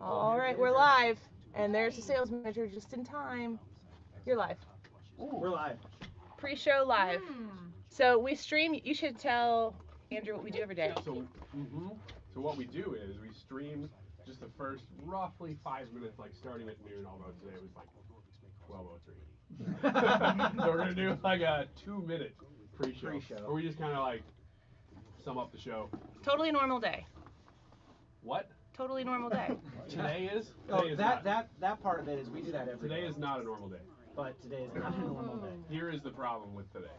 All right, we're live, and there's the sales manager just in time. You're live. Ooh. We're live. Pre-show live. So we stream. You should tell Andrew what we do every day. So what we do is we stream just the first roughly 5 minutes, like starting at noon. Although today was like 12:03. So we're gonna do like a 2-minute pre-show, where we just kind of like sum up the show. Totally normal day. What? Totally normal day. Today is? That part of it is we do that every day. Today is not a normal day. But today is not a normal day. Here is the problem with today.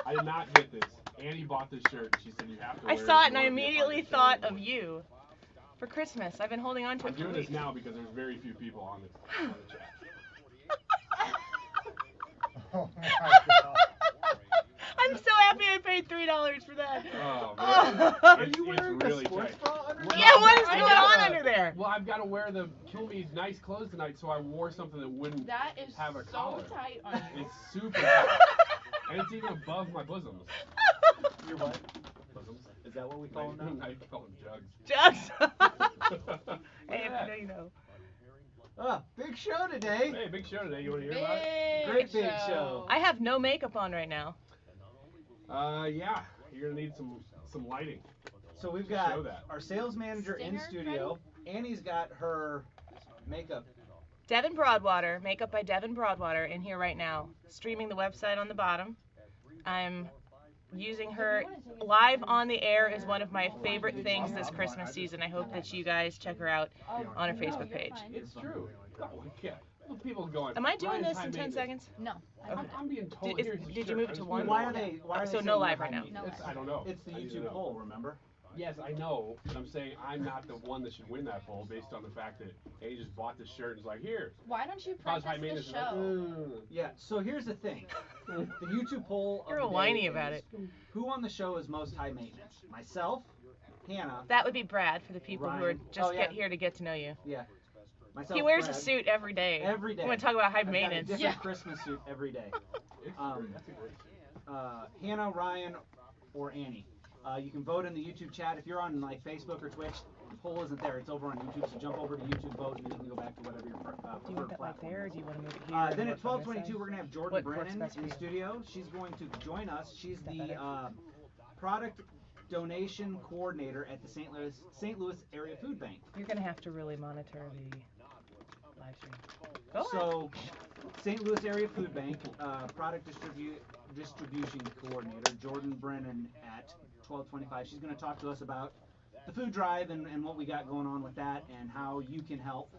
I did not get this. Annie bought this shirt. She said you have to wear it. I saw it and I immediately thought of you for Christmas. I've been holding on to it. I'm doing this now because there's very few people on the chat. Oh my God. I'm so happy I paid $3 for that. Oh, man. Are you wearing really a sports tight. bra under there? Yeah, what is going on under there? Well, I've got to wear the Kill Me nice clothes tonight, so I wore something that wouldn't have a collar. So tight on you. It's super tight. And it's even above my bosoms. Your what? Bosoms? Is that what we call them now? I call them jugs. Jugs. Hey, if you know, you know. Big show today. Hey, big show today. You want to hear about it? Great big show. I have no makeup on right now. Yeah. You're gonna need some lighting. So we've got our sales manager in studio. Annie's got her makeup. Devin Broadwater, makeup by Devin Broadwater, in here right now. Streaming the website on the bottom. I'm using her live on the air is one of my favorite things this Christmas season. I hope that you guys check her out on her Facebook page. It's true. Oh, yeah. People going. Am I doing this in 10 seconds? No. I'm being told. Did you move it to 1? Why are they so no live right now. I don't know. It's the YouTube poll, remember? Yes, I know, but I'm saying I'm not the one that should win that poll based on the fact that Annie just bought this shirt and is like, here. Why don't you Cause preface the show? Yeah, so here's the thing. The YouTube poll You're real whiny about it. Who on the show is most high maintenance? Myself, Hannah. That would be Brad for the people who are Ryan. just here to get to know you. Yeah. Myself, He wears Brad. a suit every day. Every day. You want to talk about high I've got a maintenance? different Christmas suit every day. Hannah, Ryan, or Annie. You can vote in the YouTube chat. If you're on like Facebook or Twitch, the poll isn't there. It's over on YouTube. So jump over to YouTube, vote, and then you can go back to whatever your preferred Do you want that platform like there, or is. do you want to move it here? Then at 12:22, we're gonna have Jordan What works Brennan best for in you? studio. She's going to join us. She's that the better? product donation coordinator at the St. Louis Area Food Bank. You're gonna have to really monitor the live stream. Go ahead. So, St. Louis Area Food Bank product distribution coordinator Jordan Brennan at 12:25. She's going to talk to us about the food drive and what we got going on with that and how you can help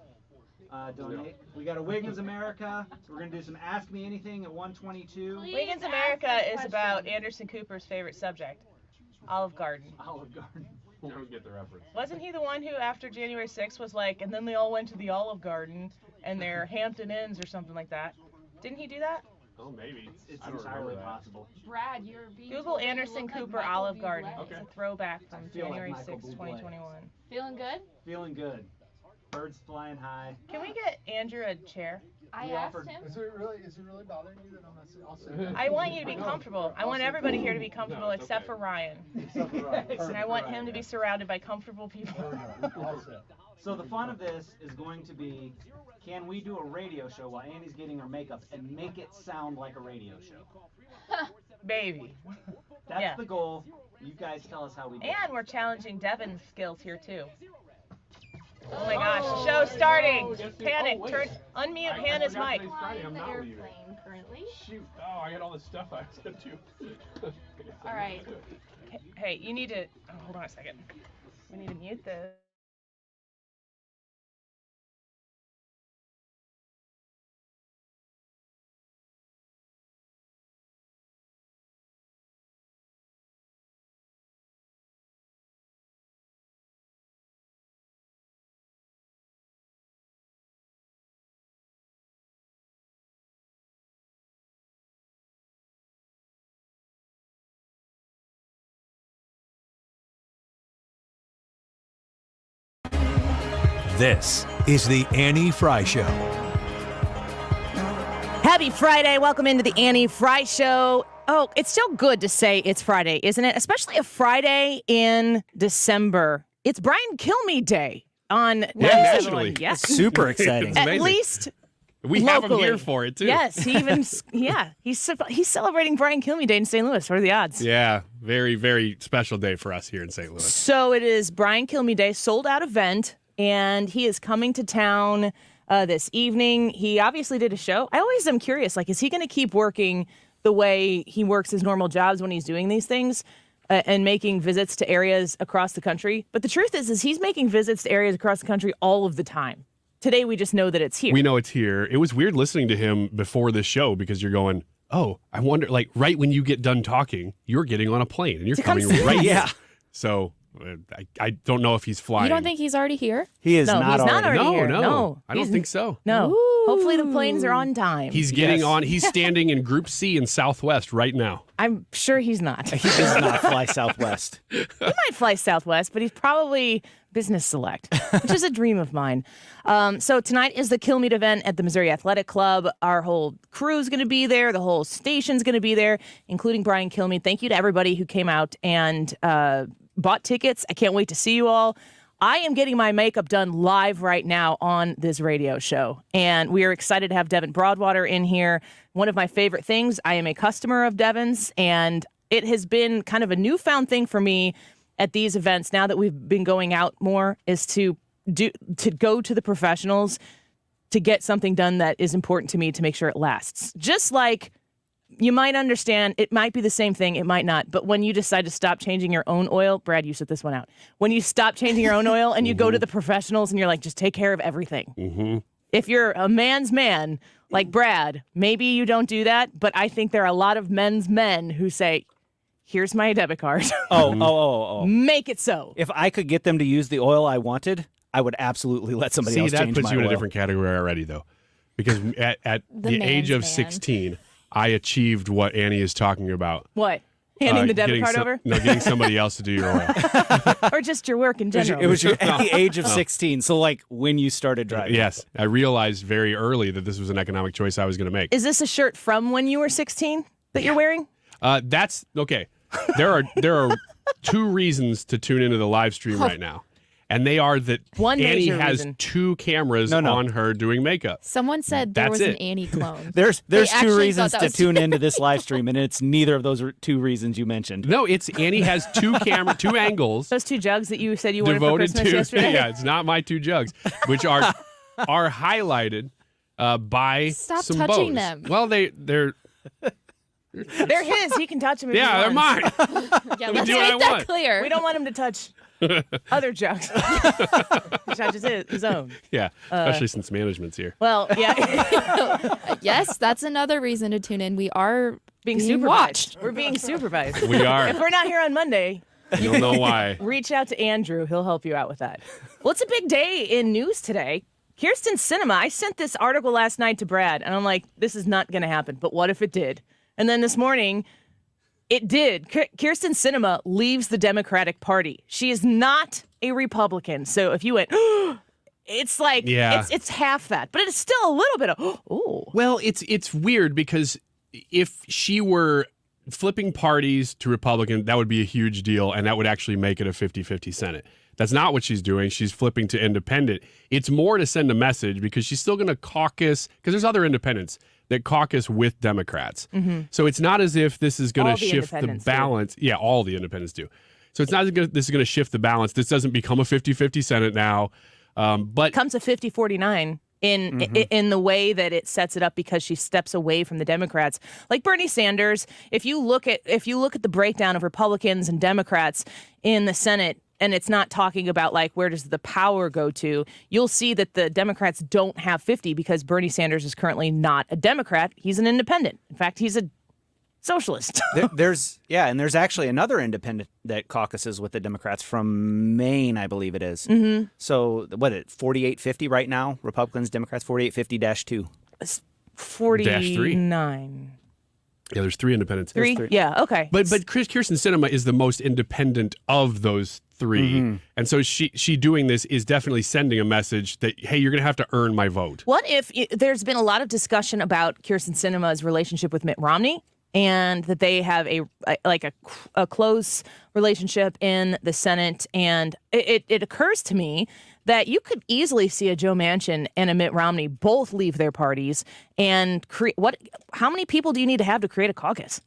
donate. We got a Wiggins America. We're going to do some Ask Me Anything at 1:22. Wiggins America is about Anderson Cooper's favorite subject, Olive Garden. Olive Garden. I don't get the reference. Wasn't he the one who, after January 6th, was like, and then they all went to the Olive Garden and their Hampton Inns or something like that? Didn't he do that? Oh, maybe. It's I don't entirely remember that. possible. Brad, you're being Google told that you Anderson look like Cooper Michael Olive Bublé. Garden. Okay. It's a throwback from feel like January Michael 6th, Bublé. 2021. Feeling good? Feeling good. Birds flying high. Can we get Andrew a chair? I You asked offered- him. Is it really bothering you that I'm not sitting? I'll sit. I want you to be comfortable. I want everybody here to be comfortable No, it's except okay. for Ryan. Except for Ryan. And I want him to be surrounded by comfortable There people. we go. I'll sit. So the fun of this is going to be, can we do a radio show while Annie's getting her makeup and make it sound like a radio show? Baby. That's Yeah. the goal. You guys tell us how we do it. And we're challenging Devin's skills here too. Oh my gosh, the show's starting. Yes, Panic. wait. Turn unmute I Hannah's forgot mic. today's Friday. I'm the not leaving. airplane currently. Shoot. Oh, I got all this stuff I was going to do. All right. Hey, you need to hold on a second. We need to mute this. This is the Annie Frey Show. Happy Friday. Welcome into the Annie Frey Show. Oh, it's still good to say it's Friday, isn't it? Especially a Friday in December. It's Brian Kilmeade Day on nationally. 97.1. Yes. It's super exciting. It's At amazing. least We have him locally. here for it, too. Yes, he even he's celebrating Brian Kilmeade Day in St. Louis. What are the odds? Yeah, very, very special day for us here in St. Louis. So it is Brian Kilmeade Day, sold out event, and he is coming to town this evening. He obviously did a show. I always am curious, like, is he going to keep working the way he works his normal jobs when he's doing these things and making visits to areas across the country? But the truth is he's making visits to areas across the country all of the time. Today, we just know that it's here. We know it's here. It was weird listening to him before this show because you're going, oh, I wonder, like, right when you get done talking, you're getting on a plane and you're To come coming see right us. here. So I don't know if he's flying. You don't think he's already here? He is No, not he's not already. already here. No, No, I don't he's- think so. No. Ooh. Hopefully the planes are on time. He's getting Yes. on. He's standing in Group C in Southwest right now. I'm sure he's not. He does not fly Southwest. He might fly Southwest, but he's probably business select, which is a dream of mine. So tonight is the Kilmeade event at the Missouri Athletic Club. Our whole crew is going to be there. The whole station's going to be there, including Brian Kilmeade. Thank you to everybody who came out and bought tickets. I can't wait to see you all. I am getting my makeup done live right now on this radio show, and we are excited to have Devin Broadwater in here. One of my favorite things, I am a customer of Devin's, and it has been kind of a newfound thing for me at these events now that we've been going out more, is to go to the professionals to get something done that is important to me to make sure it lasts. Just like you might understand, it might be the same thing, it might not, but when you decide to stop changing your own oil, Brad, you set this one out. When you stop changing your own oil and you go to the professionals and you're like, just take care of everything. Mm-hmm. If you're a man's man like Brad, maybe you don't do that, but I think there are a lot of men's men who say, here's my debit card. Oh. Make it so. If I could get them to use the oil I wanted, I would absolutely let somebody See, else that change puts my you in oil. a different category already, though, because at the age man's of man. 16, I achieved what Annie is talking about. What? Handing the debit getting card over? No, getting somebody else to do your oil. Or just your work in It was, general? it was your, at the age of 16, so like when you started driving. Yes, I realized very early that this was an economic choice I was going to make. Is this a shirt from when you were 16 that you're wearing? That's okay. There are two reasons to tune into the live stream right now, and they are that One Annie major has reason. 2 cameras No. on her doing makeup. Someone said there That's was an it. Annie clone. There's They 2 actually reasons thought that to was tune into this live stream, and it's neither of those 2 reasons you mentioned. No, it's Annie has 2 angles Those 2 jugs that you said you wanted for devoted Christmas to. yesterday? Yeah, it's not my 2 jugs, which are highlighted by Stop some touching bows. them. Well, they're They're his. He can touch them if he they're wants. mine. Yeah, me let's do what I make that want. clear. We don't want him to touch other jugs. He touches his own. Yeah, especially since management's here. Well, yeah. Yes, that's another reason to tune in. We are being being supervised. watched. We're being supervised. We are. If we're not here on Monday, You'll know why. reach out to Andrew. He'll help you out with that. Well, it's a big day in news today. Kirsten Sinema, I sent this article last night to Brad, and I'm like, this is not going to happen, but what if it did? And then this morning, it did. Kirsten Sinema leaves the Democratic Party. She is not a Republican. So if you went, it's like, Yeah. it's half that, but it's still a little bit of, oh. Well, it's weird because if she were flipping parties to Republican, that would be a huge deal, and that would actually make it a 50-50 Senate. That's not what she's doing. She's flipping to independent. It's more to send a message because she's still going to caucus, because there's other independents that caucus with Democrats. So it's not as if this is going All to the shift the independents do. balance. Yeah, all the independents do. So it's not as if this is going to shift the balance. This doesn't become a 50-50 Senate now. But Comes a 50-49 in the way that it sets it up because she steps away from the Democrats. Like Bernie Sanders, if you look at the breakdown of Republicans and Democrats in the Senate, and it's not talking about like where does the power go to, you'll see that the Democrats don't have 50 because Bernie Sanders is currently not a Democrat. He's an independent. In fact, he's a socialist. There's actually another independent that caucuses with the Democrats from Maine, I believe it is. Mm-hmm. So what 48-50 right now? Republicans, Democrats 48-50-2. 49. yeah, there's 3 independents. Three? Yeah, okay. But Kirsten Sinema is the most independent of those 3, and so she doing this is definitely sending a message that, hey, you're going to have to earn my vote. What if there's been a lot of discussion about Kirsten Sinema's relationship with Mitt Romney? and that they have a close relationship in the Senate. And it occurs to me that you could easily see a Joe Manchin and a Mitt Romney both leave their parties and create how many people do you need to have to create a caucus?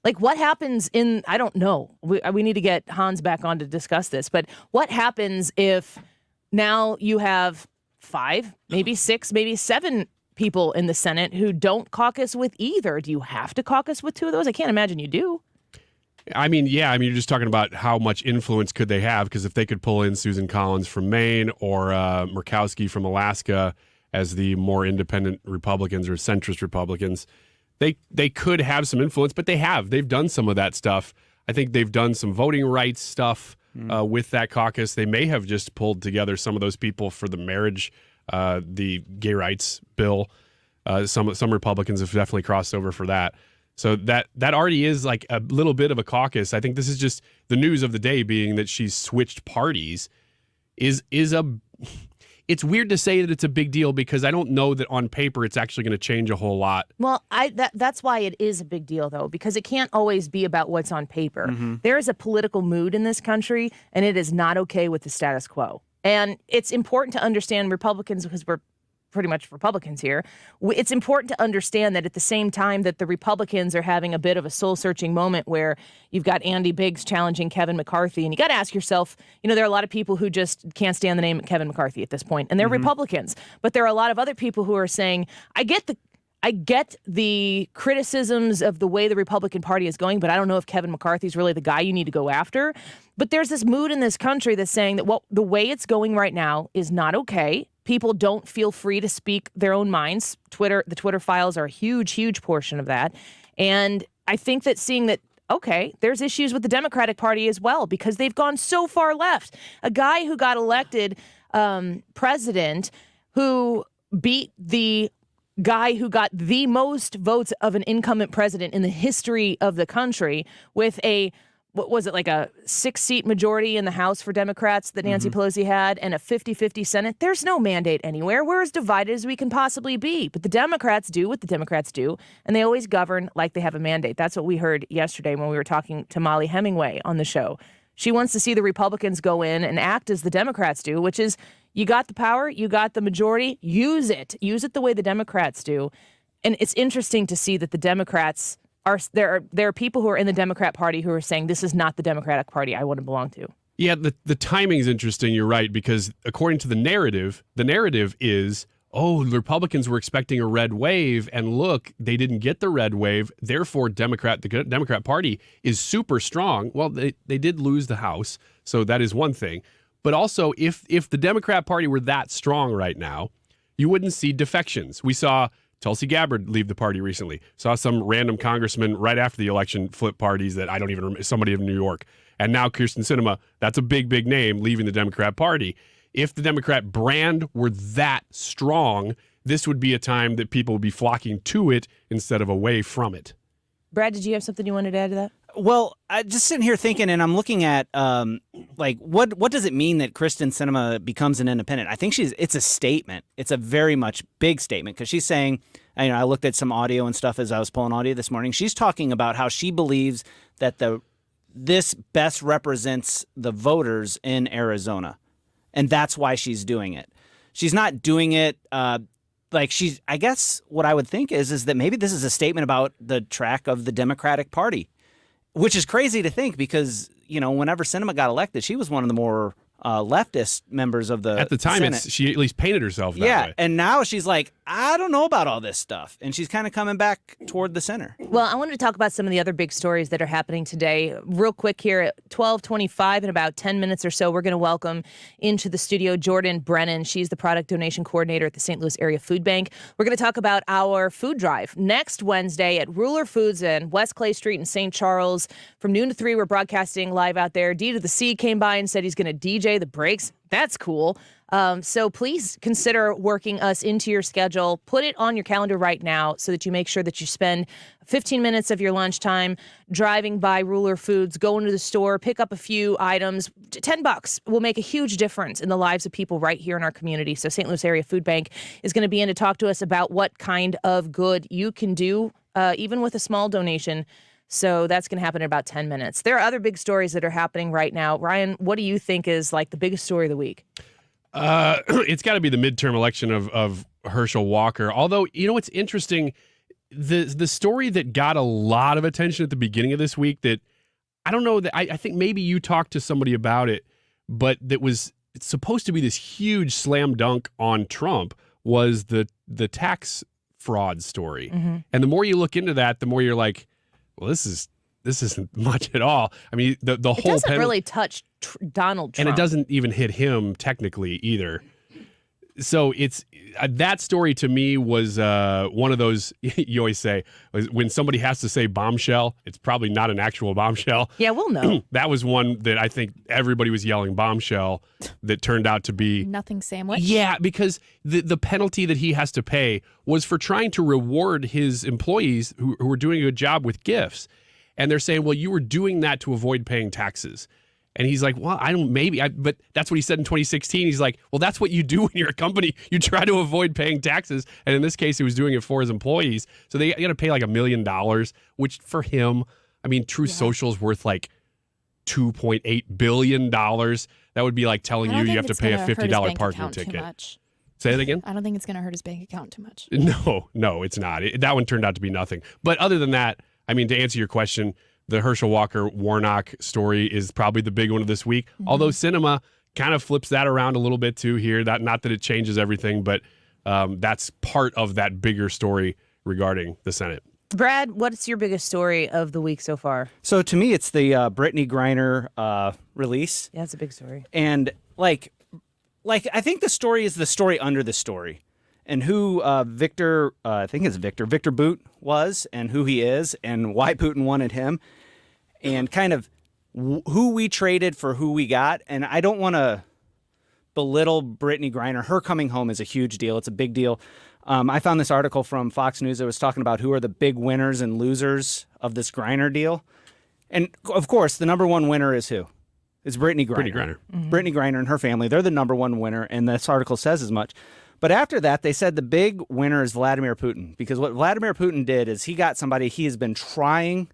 Like, what happens I don't know. We need to get Hans back on to discuss this, but what happens if now you have 5, maybe 6, maybe 7 people in the Senate who don't caucus with either? Do you have to caucus with 2 of those? I can't imagine you do. I mean, yeah. I mean, you're just talking about how much influence could they have, because if they could pull in Susan Collins from Maine or Murkowski from Alaska as the more independent Republicans or centrist Republicans, they could have some influence, but they've done some of that stuff. I think they've done some voting rights stuff with that caucus. They may have just pulled together some of those people for the marriage, the gay rights bill. Some Republicans have definitely crossed over for that. So that already is like a little bit of a caucus. I think this is just the news of the day, being that she's switched parties it's weird to say that it's a big deal, because I don't know that on paper it's actually going to change a whole lot. Well, that's why it is a big deal, though, because it can't always be about what's on paper. Mm-hmm. There is a political mood in this country, and it is not okay with the status quo. And it's important to understand Republicans, because we're pretty much Republicans here. It's important to understand that at the same time that the Republicans are having a bit of a soul-searching moment where you've got Andy Biggs challenging Kevin McCarthy, and you got to ask yourself, there are a lot of people who just can't stand the name Kevin McCarthy at this point, and they're Republicans. But there are a lot of other people who are saying, I get the criticisms of the way the Republican Party is going, but I don't know if Kevin McCarthy is really the guy you need to go after. But there's this mood in this country that's saying that the way it's going right now is not okay. People don't feel free to speak their own minds. The Twitter files are a huge, huge portion of that. And I think that seeing that, okay, there's issues with the Democratic Party as well, because they've gone so far left. A guy who got elected president, who beat the guy who got the most votes of an incumbent president in the history of the country, with a 6-seat majority in the House for Democrats that Nancy Pelosi had, and a 50-50 Senate. There's no mandate anywhere. We're as divided as we can possibly be. But the Democrats do what the Democrats do, and they always govern like they have a mandate. That's what we heard yesterday when we were talking to Molly Hemingway on the show. She wants to see the Republicans go in and act as the Democrats do, which is, you got the power, you got the majority, use it. Use it the way the Democrats do. And it's interesting to see that the Democrats there are people who are in the Democrat Party who are saying, this is not the Democratic Party I want to belong to. Yeah, the timing is interesting. You're right, because according to the narrative is, the Republicans were expecting a red wave, and look, they didn't get the red wave. Therefore, the Democrat Party is super strong. Well, they did lose the House, so that is one thing. But also, if the Democrat Party were that strong right now, you wouldn't see defections. We saw Tulsi Gabbard leave the party recently. Saw some random congressman right after the election flip parties that I don't even remember, somebody in New York. And now Kirsten Sinema, that's a big, big name, leaving the Democrat Party. If the Democrat brand were that strong, this would be a time that people would be flocking to it instead of away from it. Brad, did you have something you wanted to add to that? Well, I just sitting here thinking, and I'm looking at what does it mean that Kristen Sinema becomes an independent? I think it's a statement. It's a very much big statement, because she's saying, I looked at some audio and stuff as I was pulling audio this morning. She's talking about how she believes that this best represents the voters in Arizona, and that's why she's doing it. She's not doing it I guess what I would think is that maybe this is a statement about the track of the Democratic Party. Which is crazy to think, because, whenever Sinema got elected, she was one of the more leftist members of the At the time, Senate. she at least painted herself that way. And now she's like, I don't know about all this stuff. And she's kind of coming back toward the center. Well, I wanted to talk about some of the other big stories that are happening today. Real quick here at 12:25, in about 10 minutes or so, we're going to welcome into the studio Jordan Brennan. She's the product donation coordinator at the St. Louis Area Food Bank. We're going to talk about our food drive next Wednesday at Ruler Foods in West Clay Street in St. Charles. From noon to 3, we're broadcasting live out there. D to the C came by and said he's going to DJ the breaks. That's cool. So please consider working us into your schedule. Put it on your calendar right now so that you make sure that you spend 15 minutes of your lunchtime driving by Ruler Foods, going to the store, pick up a few items. $10 will make a huge difference in the lives of people right here in our community. So St. Louis Area Food Bank is going to be in to talk to us about what kind of good you can do even with a small donation. So that's going to happen in about 10 minutes. There are other big stories that are happening right now. Ryan, what do you think is like the biggest story of the week? It's got to be the midterm election of Herschel Walker. Although, you know what's interesting, the story that got a lot of attention at the beginning of this week that I don't know that I think maybe you talked to somebody about it, but it's supposed to be this huge slam dunk on Trump was the tax fraud story. Mm-hmm. And the more you look into that, the more you're like, well, this isn't much at all. I mean, the whole It doesn't really touch Donald Trump. and it doesn't even hit him technically either. So it's that story to me was one of those you always say when somebody has to say bombshell, it's probably not an actual bombshell. Yeah, we'll know. That was one that I think everybody was yelling bombshell that turned out to be Nothing sandwich. yeah, because the penalty that he has to pay was for trying to reward his employees who were doing a good job with gifts. And they're saying, well, you were doing that to avoid paying taxes. And he's like, well, but that's what he said in 2016. He's like, well, that's what you do when you're a company. You try to avoid paying taxes. And in this case, he was doing it for his employees. So they got to pay like $1 million, which for him, I mean, Truth Social's worth like $2.8 billion. That would be like telling you have to pay a $50 parking ticket. Say it again? I don't think it's going to hurt his bank account too much. No, it's not. That one turned out to be nothing. But other than that, I mean, to answer your question, the Herschel Walker Warnock story is probably the big one of this week. Mm-hmm. Although Sinema kind of flips that around a little bit too here. Not that it changes everything, but that's part of that bigger story regarding the Senate. Brad, what's your biggest story of the week so far? So to me, it's the Brittany Griner release. Yeah, it's a big story. And like I think the story is the story under the story. And who Victor Boot was and who he is and why Putin wanted him and kind of who we traded for who we got. And I don't want to belittle Brittany Griner. Her coming home is a huge deal. It's a big deal. I found this article from Fox News that was talking about who are the big winners and losers of this Griner deal. And, of course, the number one winner is who? It's Brittany Griner. Mm-hmm. Brittany Griner and her family. They're the number one winner, and this article says as much. But after that, they said the big winner is Vladimir Putin, because what Vladimir Putin did is he got somebody he has been trying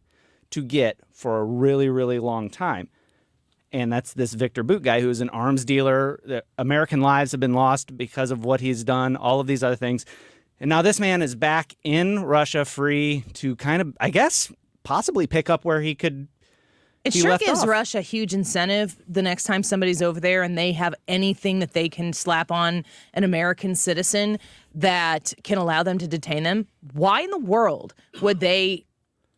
to get for a really, really long time. And that's this Victor Boot guy who's an arms dealer. American lives have been lost because of what he's done, all of these other things. And now this man is back in Russia, free to kind of, I guess, possibly pick up where he could. It sure gives Russia a huge incentive the next time somebody's over there and they have anything that they can slap on an American citizen that can allow them to detain them. Why in the world would they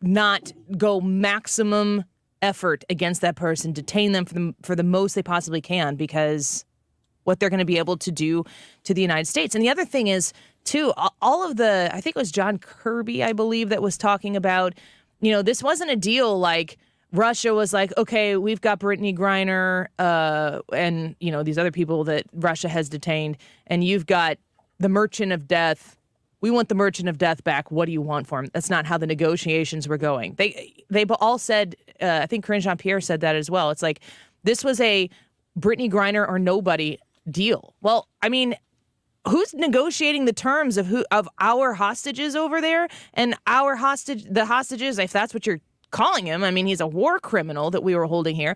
not go maximum effort against that person, detain them for the most they possibly can, because what they're going to be able to do to the United States. And the other thing is, too, all of I think it was John Kirby, I believe, that was talking about, this wasn't a deal like Russia was like, okay, we've got Brittany Griner and, these other people that Russia has detained, and you've got the Merchant of Death. We want the Merchant of Death back. What do you want for him? That's not how the negotiations were going. They all said, I think Karine Jean-Pierre said that as well. It's like, this was a Brittany Griner or nobody deal. Well, I mean, who's negotiating the terms of our hostages over there? And the hostages, if that's what you're calling him, I mean, he's a war criminal that we were holding here.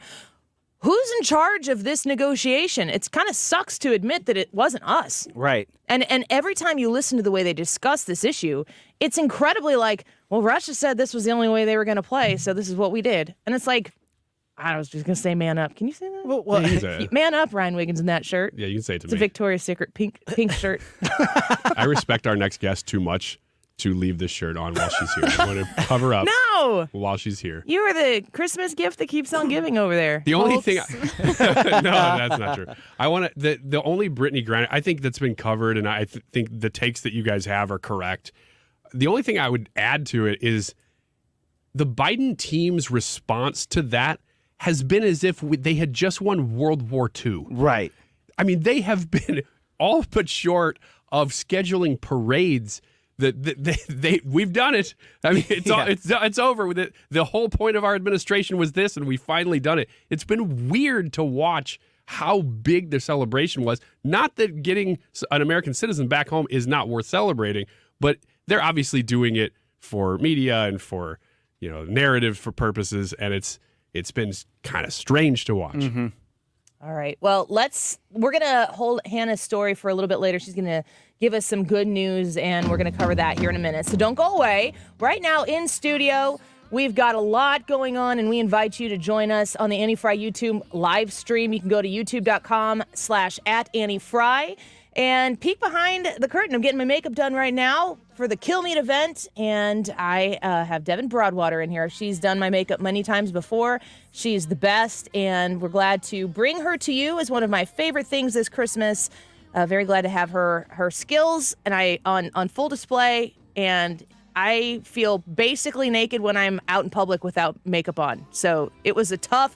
Who's in charge of this negotiation? It's kind of sucks to admit that it wasn't us. Right. And every time you listen to the way they discuss this issue, it's incredibly like, well, Russia said this was the only way they were going to play, so this is what we did. And it's like, I was just going to say man up. Can you say that? Well, man up, Ryan Wiggins, in that shirt. Yeah, you can say it to me. It's a Victoria's Secret pink shirt. I respect our next guest too much to leave this shirt on while she's here. I want to cover up while she's here. You are the Christmas gift that keeps on giving over there. The only thing no, that's not true. I want to the only Brittany Griner I think that's been covered, and I think the takes that you guys have are correct. The only thing I would add to it is the Biden team's response to that has been as if they had just won World War II. Right. I mean, they have been all but short of scheduling parades. We've done it. I mean, it's over with it. The whole point of our administration was this, and we finally done it. It's been weird to watch how big their celebration was. Not that getting an American citizen back home is not worth celebrating, but they're obviously doing it for media and for, narrative for purposes. And it's been kind of strange to watch. Mm-hmm. All right. Well, we're going to hold Hannah's story for a little bit later. She's going to give us some good news, and we're going to cover that here in a minute. So don't go away. Right now in studio, we've got a lot going on, and we invite you to join us on the Annie Frey YouTube live stream. You can go to youtube.com/@AnnieFrey and peek behind the curtain. I'm getting my makeup done right now for the Kill Meat event, and I have Devin Broadwater in here. She's done my makeup many times before. She's the best, and we're glad to bring her to you as one of my favorite things this Christmas. Very glad to have her skills and on full display, and I feel basically naked when I'm out in public without makeup on. So it was a tough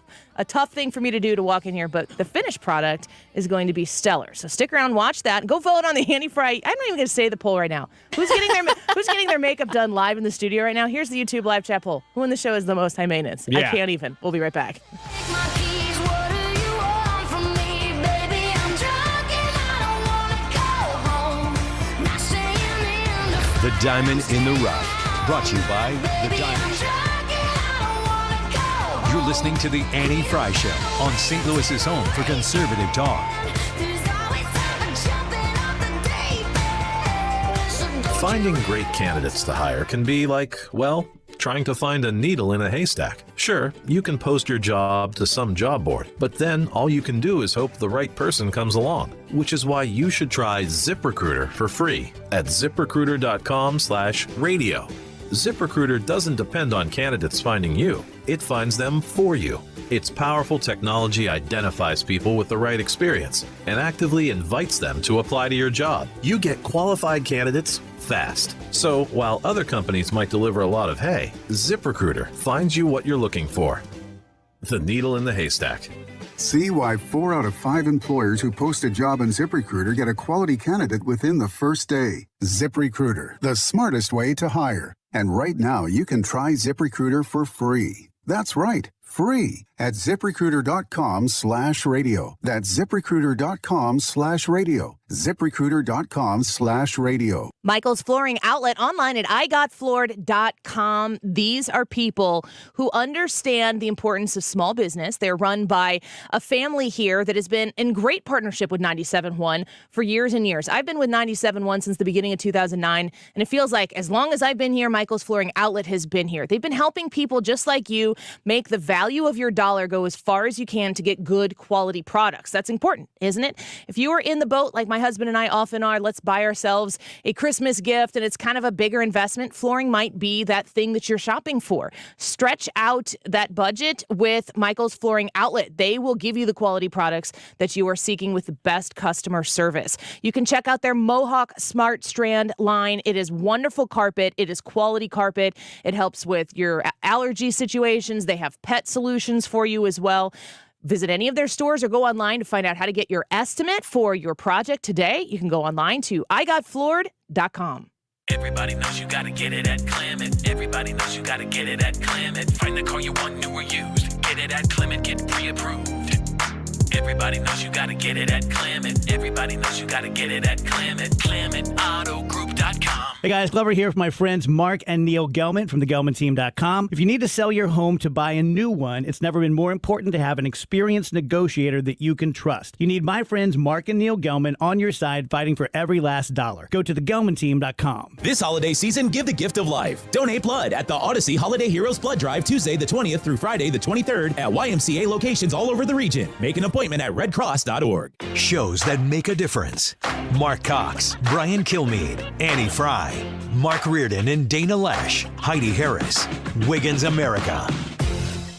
thing for me to do to walk in here, but the finished product is going to be stellar. So stick around, watch that, go vote on the Annie Frey. I'm not even going to say the poll right now. Who's getting their makeup done live in the studio right now? Here's the YouTube live chat poll. Who in the show is the most high maintenance? Yeah. I can't even. We'll be right back. The Diamond in the Rough. Brought to you by The Diamond Show. You're listening to The Annie Frey Show on St. Louis's home for conservative talk. Finding great candidates to hire can be like, well, trying to find a needle in a haystack. Sure, you can post your job to some job board, but then all you can do is hope the right person comes along, which is why you should try ZipRecruiter for free at ZipRecruiter.com/radio. ZipRecruiter doesn't depend on candidates finding you. It finds them for you. Its powerful technology identifies people with the right experience and actively invites them to apply to your job. You get qualified candidates fast. So while other companies might deliver a lot of hay, ZipRecruiter finds you what you're looking for. The needle in the haystack. See why 4 out of 5 employers who post a job on ZipRecruiter get a quality candidate within the first day. ZipRecruiter, the smartest way to hire. And right now, you can try ZipRecruiter for free. That's right, free at ZipRecruiter.com/radio. That's ZipRecruiter.com/radio. ZipRecruiter.com/radio. Michael's Flooring Outlet online at IGotFloored.com. These are people who understand the importance of small business. They're run by a family here that has been in great partnership with 97.1 for years and years. I've been with 97.1 since the beginning of 2009, and it feels like as long as I've been here, Michael's Flooring Outlet has been here. They've been helping people just like you make the value of your dollar go as far as you can to get good quality products. That's important, isn't it? If you are in the boat like my husband and I often are, let's buy ourselves a Christmas gift and it's kind of a bigger investment, flooring might be that thing that you're shopping for. Stretch out that budget with Michael's Flooring Outlet. They will give you the quality products that you are seeking with the best customer service. You can check out their Mohawk Smart Strand line. It is wonderful carpet. It is quality carpet. It helps with your allergy situations. They have pet solutions for you as well. Visit any of their stores or go online to find out how to get your estimate for your project today. You can go online to IGotFloored.com. Everybody knows you gotta get it at Clement. Everybody knows you gotta get it at Clement. Find the car you want, new or used. Get it at Clement, get pre-approved. Everybody knows you gotta get it at Clement. Everybody knows you gotta get it at Clement. ClementAutoGroup.com. Hey guys, Glover here with my friends Mark and Neil Gelman from thegelmanteam.com. If you need to sell your home to buy a new one, it's never been more important to have an experienced negotiator that you can trust. You need my friends Mark and Neil Gelman on your side fighting for every last dollar. Go to thegelmanteam.com. This holiday season, give the gift of life. Donate blood at the Odyssey Holiday Heroes Blood Drive Tuesday the 20th through Friday the 23rd at YMCA locations all over the region. Make an appointment at redcross.org. Shows that make a difference. Mark Cox, Brian Kilmeade, Annie Frey, Mark Reardon and Dana Lash, Heidi Harris, Wiggins America.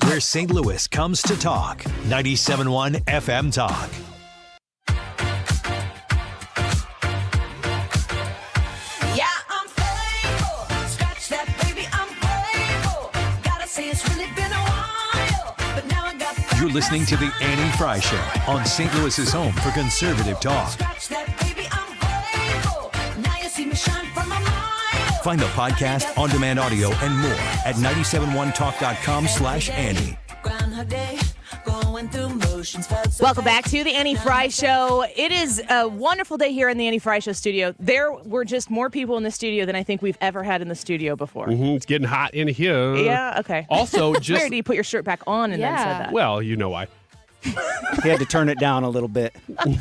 Where St. Louis comes to talk. 97.1 FM Talk. Yeah, I'm playful. Scratch that, baby, I'm playful. Gotta say it's really been a while, but now I got. You're listening to The Annie Frey Show on St. Louis's home for conservative talk. Scratch that, baby, I'm playful. Now you see me shine from my mind. Find the podcast, on-demand audio, and more at 971talk.com/Annie. Groundhog Day, going through motion. emotions felt so Welcome back to the Annie Fry Show. It is a wonderful day here in the Annie Fry Show studio. There were just more people in the studio than I think we've ever had in the studio before. It's getting hot in here. Yeah, okay. Also, just Where do you put your shirt back on and then said that? well, you know why. He had to turn it down a little bit.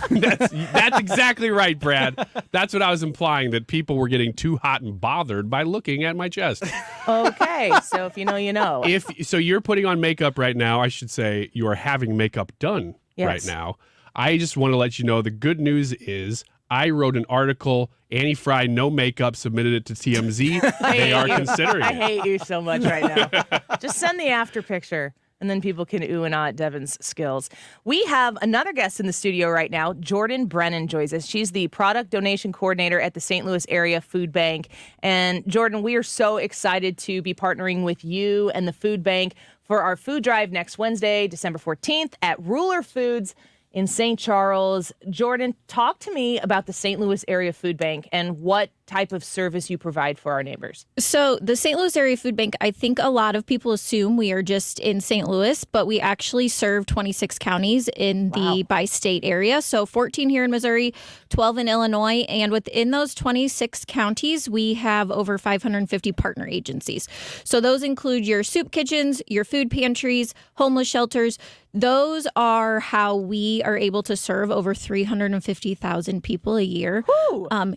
That's exactly right, Brad. That's what I was implying, that people were getting too hot and bothered by looking at my chest. Okay, so if you know, you know. So you're putting on makeup right now. I should say you are having makeup done right now. I just want to let you know the good news is I wrote an article, Annie Fry, no makeup, submitted it to TMZ. They are considering I it. hate you so much right now. Just send the after picture. And then people can ooh and ah at Devin's skills. We have another guest in the studio right now. Jordan Brennan joins us. She's the product donation coordinator at the St. Louis Area Food Bank. And Jordan, we are so excited to be partnering with you and the food bank for our food drive next Wednesday, December 14th at Ruler Foods in St. Charles. Jordan, talk to me about the St. Louis Area Food Bank and what type of service you provide for our neighbors. So the St. Louis Area Food Bank, I think a lot of people assume we are just in St. Louis, but we actually serve 26 counties in the bi-state area. So 14 here in Missouri, 12 in Illinois, and within those 26 counties, we have over 550 partner agencies. So those include your soup kitchens, your food pantries, homeless shelters. Those are how we are able to serve over 350,000 people a year.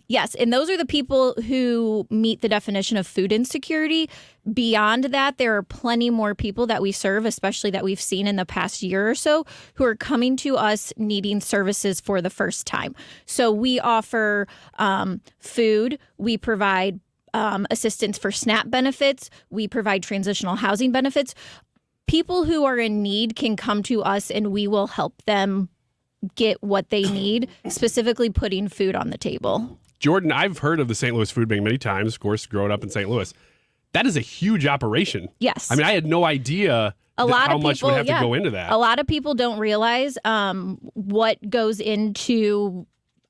Yes, and those are the people who meet the definition of food insecurity. Beyond that, there are plenty more people that we serve, especially that we've seen in the past year or so, who are coming to us needing services for the first time. So we offer food, we provide assistance for SNAP benefits, we provide transitional housing benefits. People who are in need can come to us and we will help them get what they need, specifically putting food on the table. Jordan, I've heard of the St. Louis Food Bank many times, of course, growing up in St. Louis. That is a huge operation. Yes. I mean, I had no idea how much would have to go into that. A lot of people don't realize what goes into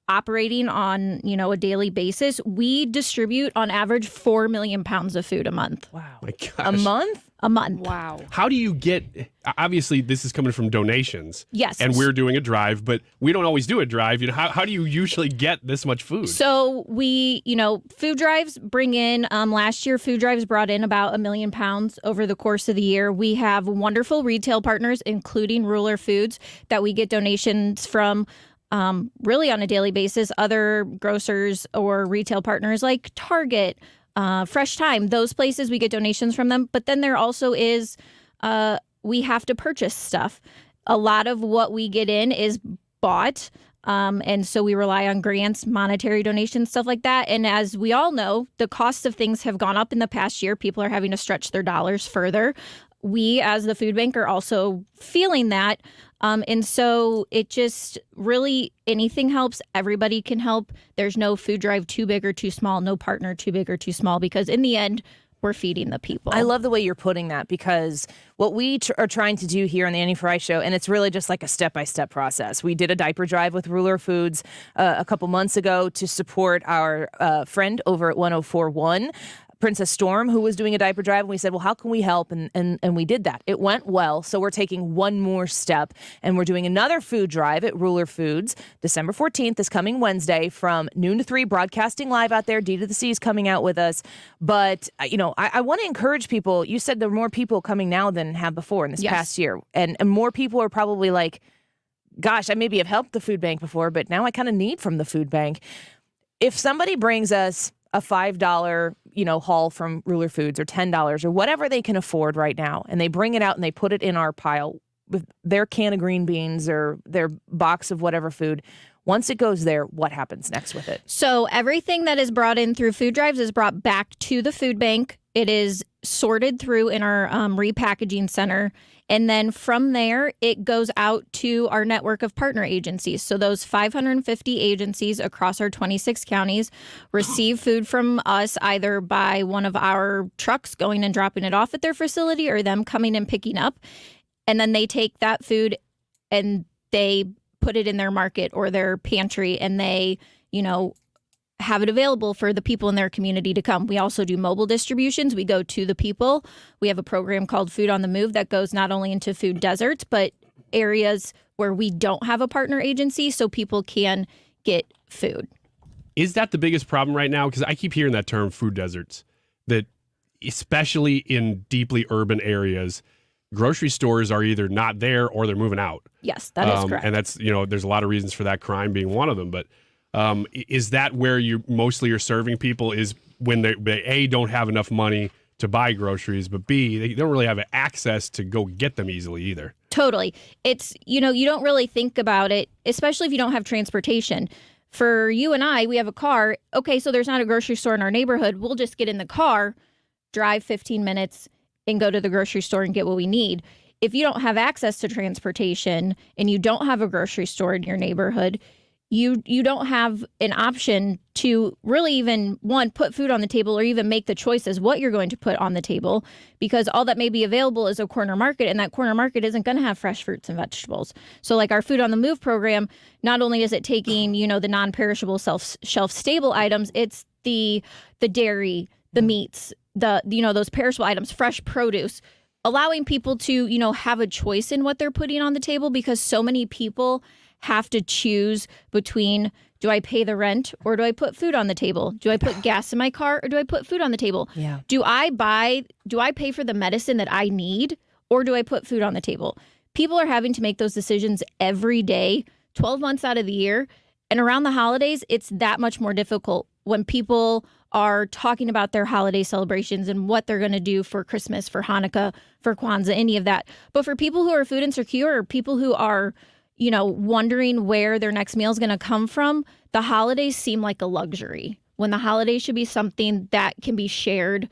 operating on, a daily basis. We distribute on average 4 million pounds of food a month. Wow. My gosh. A month? A month. Wow. How do you get, obviously this is coming from donations. Yes. And we're doing a drive, but we don't always do a drive. How do you usually get this much food? So we, food drives bring in, last year food drives brought in about 1 million pounds over the course of the year. We have wonderful retail partners, including Ruler Foods, that we get donations from really on a daily basis. Other grocers or retail partners like Target, Fresh Time, those places we get donations from them. But then there also is, we have to purchase stuff. A lot of what we get in is bought. And so we rely on grants, monetary donations, stuff like that. And as we all know, the costs of things have gone up in the past year. People are having to stretch their dollars further. We, as the food bank, are also feeling that. And so it just really, anything helps. Everybody can help. There's no food drive too big or too small, no partner too big or too small, because in the end, we're feeding the people. I love the way you're putting that, because what we are trying to do here on the Annie Fry Show, and it's really just like a step-by-step process. We did a diaper drive with Ruler Foods a couple months ago to support our friend over at 1041. Princess Storm, who was doing a diaper drive, and we said, well, how can we help? And we did that. It went well, so we're taking one more step, and we're doing another food drive at Ruler Foods, December 14th, this coming Wednesday, from noon to 3, broadcasting live out there. D to the C is coming out with us. But, I want to encourage people. You said there are more people coming now than have before in this past year, and more people are probably like, gosh, I maybe have helped the food bank before, but now I kind of need from the food bank. If somebody brings us a $5, haul from Ruler Foods, or $10, or whatever they can afford right now, and they bring it out and they put it in our pile with their can of green beans or their box of whatever food. Once it goes there, what happens next with it? So everything that is brought in through food drives is brought back to the food bank. It is sorted through in our repackaging center. And then from there, it goes out to our network of partner agencies. So those 550 agencies across our 26 counties receive food from us, either by one of our trucks going and dropping it off at their facility, or them coming and picking up. And then they take that food and they put it in their market or their pantry, and they, have it available for the people in their community to come. We also do mobile distributions. We go to the people. We have a program called Food on the Move that goes not only into food deserts, but areas where we don't have a partner agency so people can get food. Is that the biggest problem right now? Because I keep hearing that term, food deserts, that especially in deeply urban areas, grocery stores are either not there or they're moving out. Yes, that is correct. And that's, there's a lot of reasons for that, crime being one of them. But is that where you mostly are serving people, is when they A, don't have enough money to buy groceries, but B, they don't really have access to go get them easily either? Totally. It's, you don't really think about it, especially if you don't have transportation. For you and I, we have a car. Okay, so there's not a grocery store in our neighborhood. We'll just get in the car, drive 15 minutes, and go to the grocery store and get what we need. If you don't have access to transportation and you don't have a grocery store in your neighborhood, you don't have an option to really even, one, put food on the table or even make the choices what you're going to put on the table, because all that may be available is a corner market, and that corner market isn't going to have fresh fruits and vegetables. So like our Food on the Move program, not only is it taking, the non-perishable shelf stable items, it's the dairy, the meats, those perishable items, fresh produce, allowing people to, have a choice in what they're putting on the table, because so many people have to choose between, do I pay the rent or do I put food on the table? Do I put gas in my car or do I put food on the table? Yeah. Do I pay for the medicine that I need or do I put food on the table? People are having to make those decisions every day, 12 months out of the year. And around the holidays, it's that much more difficult when people are talking about their holiday celebrations and what they're going to do for Christmas, for Hanukkah, for Kwanzaa, any of that. But for people who are food insecure, or people who are wondering where their next meal is going to come from, the holidays seem like a luxury, when the holidays should be something that can be shared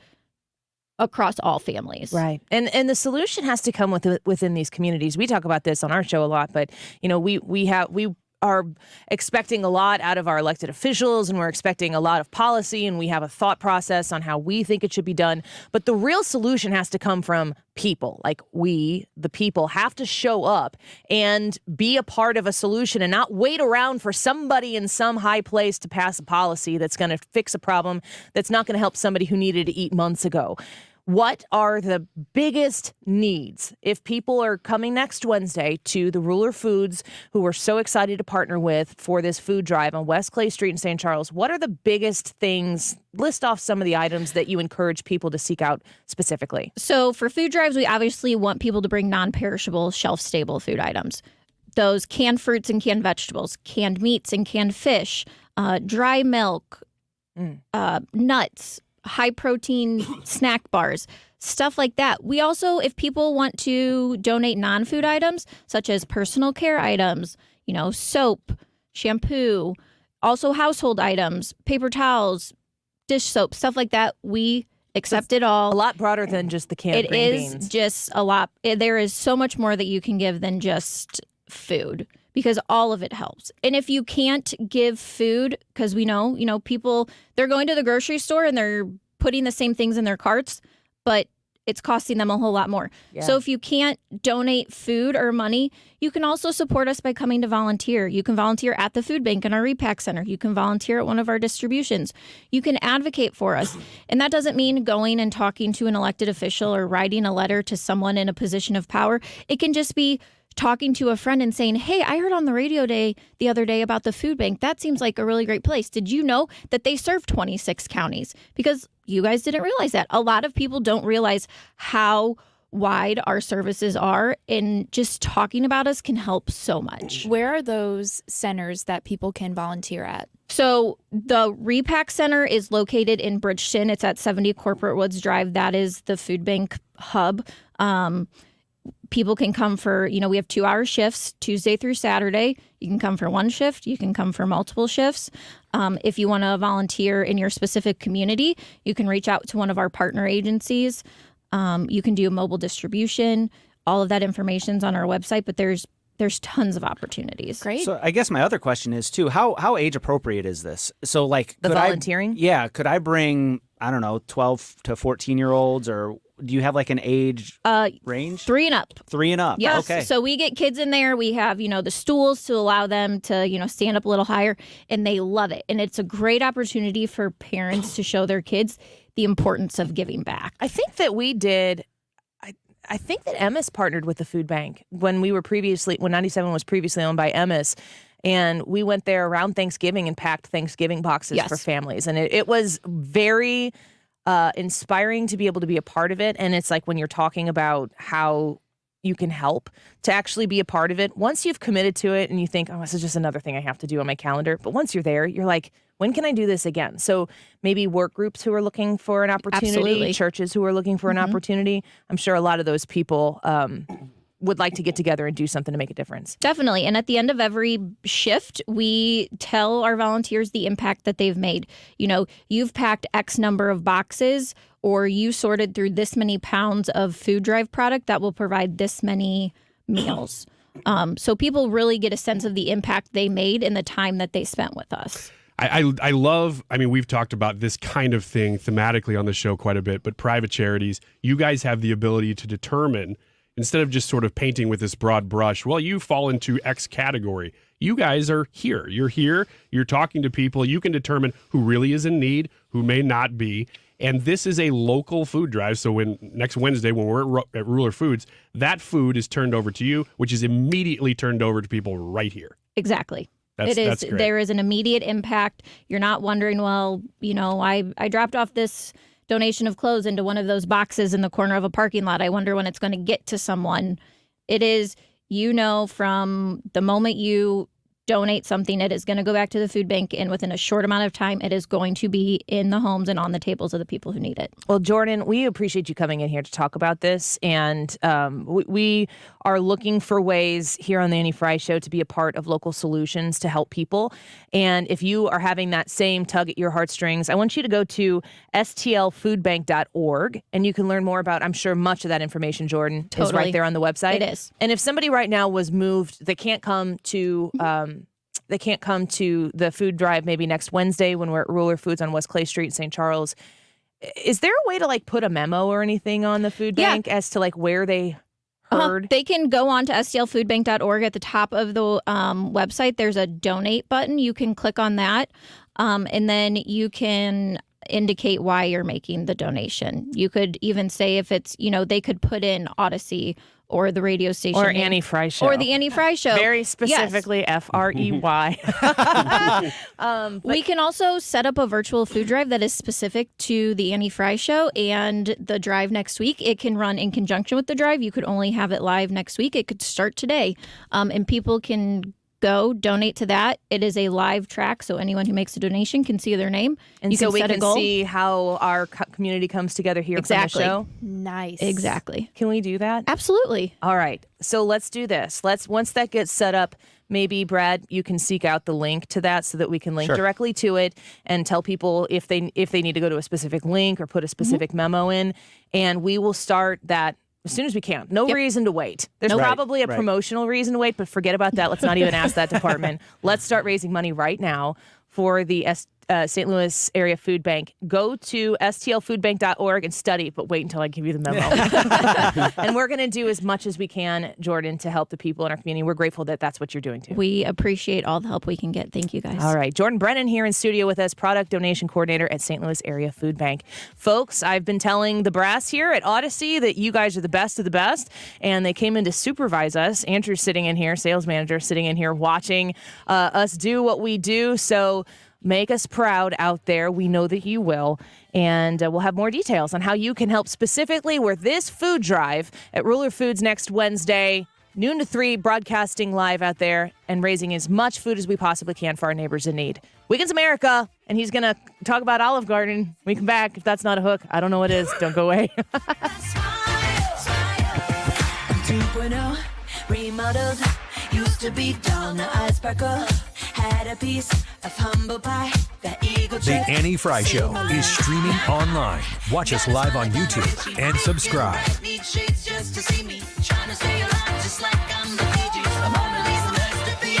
across all families. Right. And the solution has to come within these communities. We talk about this on our show a lot, but we are expecting a lot out of our elected officials, and we're expecting a lot of policy, and we have a thought process on how we think it should be done. But the real solution has to come from people. Like, we, the people, have to show up and be a part of a solution and not wait around for somebody in some high place to pass a policy that's going to fix a problem that's not going to help somebody who needed to eat months ago. What are the biggest needs if people are coming next Wednesday to the Ruler Foods, who we're so excited to partner with for this food drive on West Clay Street in St. Charles? What are the biggest things? List off some of the items that you encourage people to seek out specifically. So for food drives, we obviously want people to bring non-perishable, shelf-stable food items. Those canned fruits and canned vegetables, canned meats and canned fish, dry milk, nuts, high-protein snack bars, stuff like that. We also, if people want to donate non-food items, such as personal care items, soap, shampoo, also household items, paper towels, dish soap, stuff like that, we accept it all. A lot broader than just the canned green beans. It is just a lot. There is so much more that you can give than just food, because all of it helps. And if you can't give food, because we know, people, they're going to the grocery store and they're putting the same things in their carts, but it's costing them a whole lot more. Yeah. So if you can't donate food or money, you can also support us by coming to volunteer. You can volunteer at the food bank in our repack center. You can volunteer at one of our distributions. You can advocate for us. And that doesn't mean going and talking to an elected official or writing a letter to someone in a position of power. It can just be talking to a friend and saying, hey, I heard on the radio the other day about the food bank. That seems like a really great place. Did you know that they serve 26 counties? Because you guys didn't realize that. A lot of people don't realize how wide our services are, and just talking about us can help so much. Where are those centers that people can volunteer at? So the Repack Center is located in Bridgeton. It's at 70 Corporate Woods Drive. That is the food bank hub. People can come for, we have 2-hour shifts, Tuesday through Saturday. You can come for one shift. You can come for multiple shifts. If you want to volunteer in your specific community, you can reach out to one of our partner agencies. You can do mobile distribution. All of that information's on our website, but there's tons of opportunities. Great. So I guess my other question is too, how age appropriate is this? So like the volunteering? Could I bring, 12 to 14-year-olds, or do you have like an age range? 3 and up. 3 and up. Yes. Okay. So we get kids in there. We have, the stools to allow them to, stand up a little higher, and they love it. And it's a great opportunity for parents to show their kids the importance of giving back. I think that we did, I think that Emmis partnered with the food bank when 97 was previously owned by Emmis. And we went there around Thanksgiving and packed Thanksgiving boxes for families. And it was very inspiring to be able to be a part of it. And it's like when you're talking about how you can help to actually be a part of it. Once you've committed to it and you think, oh, this is just another thing I have to do on my calendar. But once you're there, you're like, when can I do this again? So maybe work groups who are looking for an opportunity, Absolutely. churches who are looking for an opportunity. I'm sure a lot of those people would like to get together and do something to make a difference. Definitely. And at the end of every shift, we tell our volunteers the impact that they've made. You know, you've packed X number of boxes, or you sorted through this many pounds of food drive product that will provide this many meals. So people really get a sense of the impact they made in the time that they spent with us. I love, I mean, we've talked about this kind of thing thematically on the show quite a bit, but private charities, you guys have the ability to determine, instead of just sort of painting with this broad brush, well, you fall into X category. You guys are here. You're here. You're talking to people. You can determine who really is in need, who may not be. And this is a local food drive. So when next Wednesday, when we're at Ruler Foods, that food is turned over to you, which is immediately turned over to people right here. Exactly. That's great. There is an immediate impact. You're not wondering, well, you know, I dropped off this donation of clothes into one of those boxes in the corner of a parking lot. I wonder when it's going to get to someone. It is, you know, from the moment you donate something, it is going to go back to the food bank, and within a short amount of time, it is going to be in the homes and on the tables of the people who need it. Well, Jordan, we appreciate you coming in here to talk about this, and we are looking for ways here on the Annie Frey Show to be a part of local solutions to help people. And if you are having that same tug at your heartstrings, I want you to go to stlfoodbank.org, and you can learn more about, I'm sure much of that information, Jordan, is Totally. right there on the website. It is. And if somebody right now was moved, they can't come to the food drive maybe next Wednesday when we're at Ruler Foods on West Clay Street in St. Charles. Is there a way to like put a memo or anything on the food bank as to like where they heard? They can go on to stlfoodbank.org. At the top of the website, there's a donate button. You can click on that, and then you can indicate why you're making the donation. You could even say if it's, you know, they could put in Odyssey or the radio station. Or Annie Frey Show. Or the Annie Frey Show. Very specifically, Frey. We can also set up a virtual food drive that is specific to the Annie Frey Show and the drive next week. It can run in conjunction with the drive. You could only have it live next week. It could start today. And people can go donate to that. It is a live track, so anyone who makes a donation can see their name. And you so can we set a can goal. see how our community comes together here Exactly. from the show. Nice. Exactly. Can we do that? Absolutely. All right. So let's do this. Once that gets set up, maybe Brad, you can seek out the link to that so that we can link Sure. directly to it and tell people if they need to go to a specific link or put a specific memo in, and we will start that as soon as we can. No reason to wait. There's probably a promotional reason to wait, but forget about that. Let's not even ask that department. Let's start raising money right now for the St. Louis Area Food Bank. Go to stlfoodbank.org and study, but wait until I give you the memo. And we're going to do as much as we can, Jordan, to help the people in our community. We're grateful that that's what you're doing too. We appreciate all the help we can get. Thank you, guys. All right. Jordan Brennan here in studio with us, product donation coordinator at St. Louis Area Food Bank. Folks, I've been telling the brass here at Odyssey that you guys are the best of the best, and they came in to supervise us. Andrew's sitting in here, sales manager, sitting in here watching us do what we do. So make us proud out there. We know that you will. And we'll have more details on how you can help specifically with this food drive at Ruler Foods next Wednesday, noon to 3, broadcasting live out there and raising as much food as we possibly can for our neighbors in need. Weekends America, and he's going to talk about Olive Garden. We come back. If that's not a hook, I don't know what is. Don't go away. 2.0 remodeled, used to be dull, now I sparkle. Had a piece of humble pie, that eagle The chest. Annie Frey Show is streaming online. Watch us live on YouTube and subscribe. Need shades just to see me, trying to stay alive just like I'm the Bee Gees. I'm Mona Lisa, nice to be.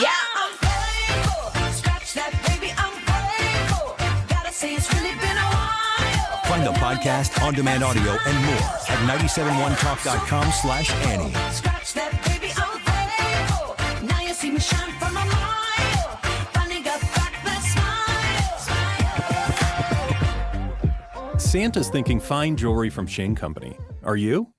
Yeah, I'm playful. Scratch that, baby, I'm playful. Gotta say it's really been a while. Find the podcast, on-demand audio, and more at 971talk.com/Annie. Scratch that, baby, I'm playful. Now you see me shine from a mile. Finally got back that smile. Santa's thinking fine jewelry from Shane Company. Are you?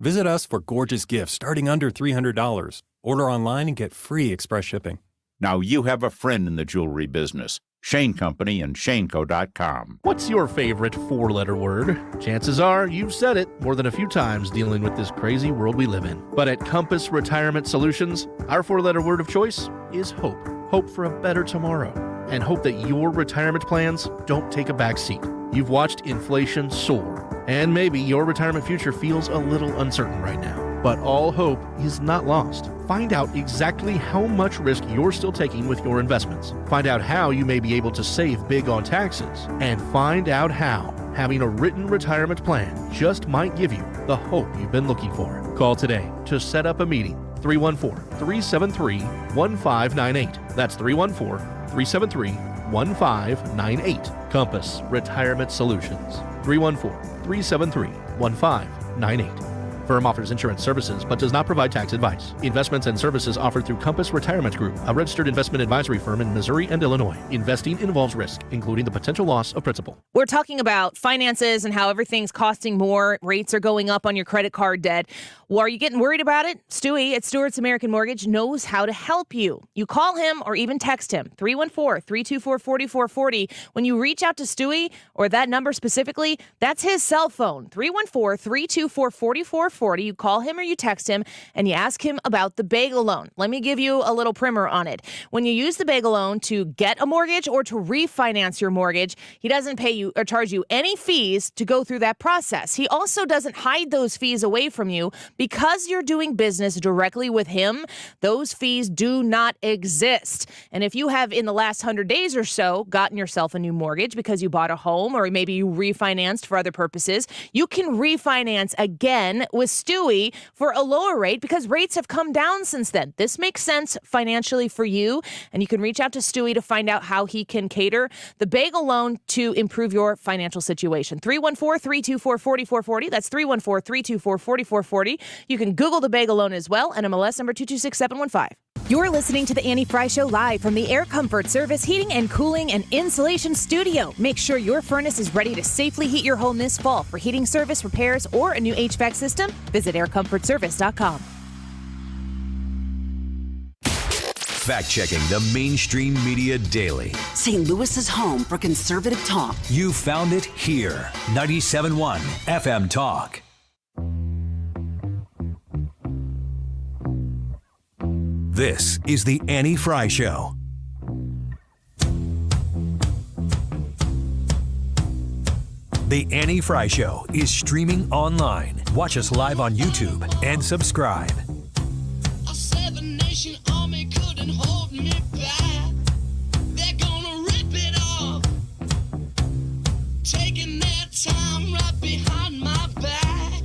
Visit us for gorgeous gifts starting under $300. Order online and get free express shipping. Now you have a friend in the jewelry business. Shane Company and ShaneCo.com. What's your favorite four-letter word? Chances are you've said it more than a few times dealing with this crazy world we live in. But at Compass Retirement Solutions, our four-letter word of choice is hope. Hope for a better tomorrow. And hope that your retirement plans don't take a back seat. You've watched inflation soar, and maybe your retirement future feels a little uncertain right now. But all hope is not lost. Find out exactly how much risk you're still taking with your investments. Find out how you may be able to save big on taxes. And find out how having a written retirement plan just might give you the hope you've been looking for. Call today to set up a meeting. 314-373-1598. That's 314-373-1598. Compass Retirement Solutions. 314-373-1598. Firm offers insurance services but does not provide tax advice. Investments and services offered through Compass Retirement Group, a registered investment advisory firm in Missouri and Illinois. Investing involves risk, including the potential loss of principal. We're talking about finances and how everything's costing more. Rates are going up on your credit card debt. Well, are you getting worried about it? Stewie at Stewart's American Mortgage knows how to help you. You call him or even text him, 314-324-4440. When you reach out to Stewie, or that number specifically, that's his cell phone, 314-324-4440. You call him or you text him and you ask him about the bagel loan. Let me give you a little primer on it. When you use the bagel loan to get a mortgage or to refinance your mortgage, he doesn't pay you or charge you any fees to go through that process. He also doesn't hide those fees away from you. Because you're doing business directly with him, those fees do not exist. And if you have in the last 100 days or so gotten yourself a new mortgage because you bought a home or maybe you refinanced for other purposes, you can refinance again with Stewie for a lower rate because rates have come down since then. This makes sense financially for you, and you can reach out to Stewie to find out how he can cater the bagel loan to improve your financial situation. 314-324-4440. That's 314-324-4440. You can Google the bagel loan as well, NMLS number 226715. You're listening to the Annie Frey Show live from the Air Comfort Service Heating and Cooling and Insulation Studio. Make sure your furnace is ready to safely heat your home this fall. For heating service, repairs, or a new HVAC system, visit aircomfortservice.com. Fact-checking the mainstream media daily. St. Louis's home for conservative talk. You found it here. 97.1 FM Talk. This is the Annie Frey Show. The Annie Frey Show is streaming online. Watch us live on YouTube and subscribe. A seven-nation army couldn't hold me back. They're gonna rip it off, taking their time right behind my back.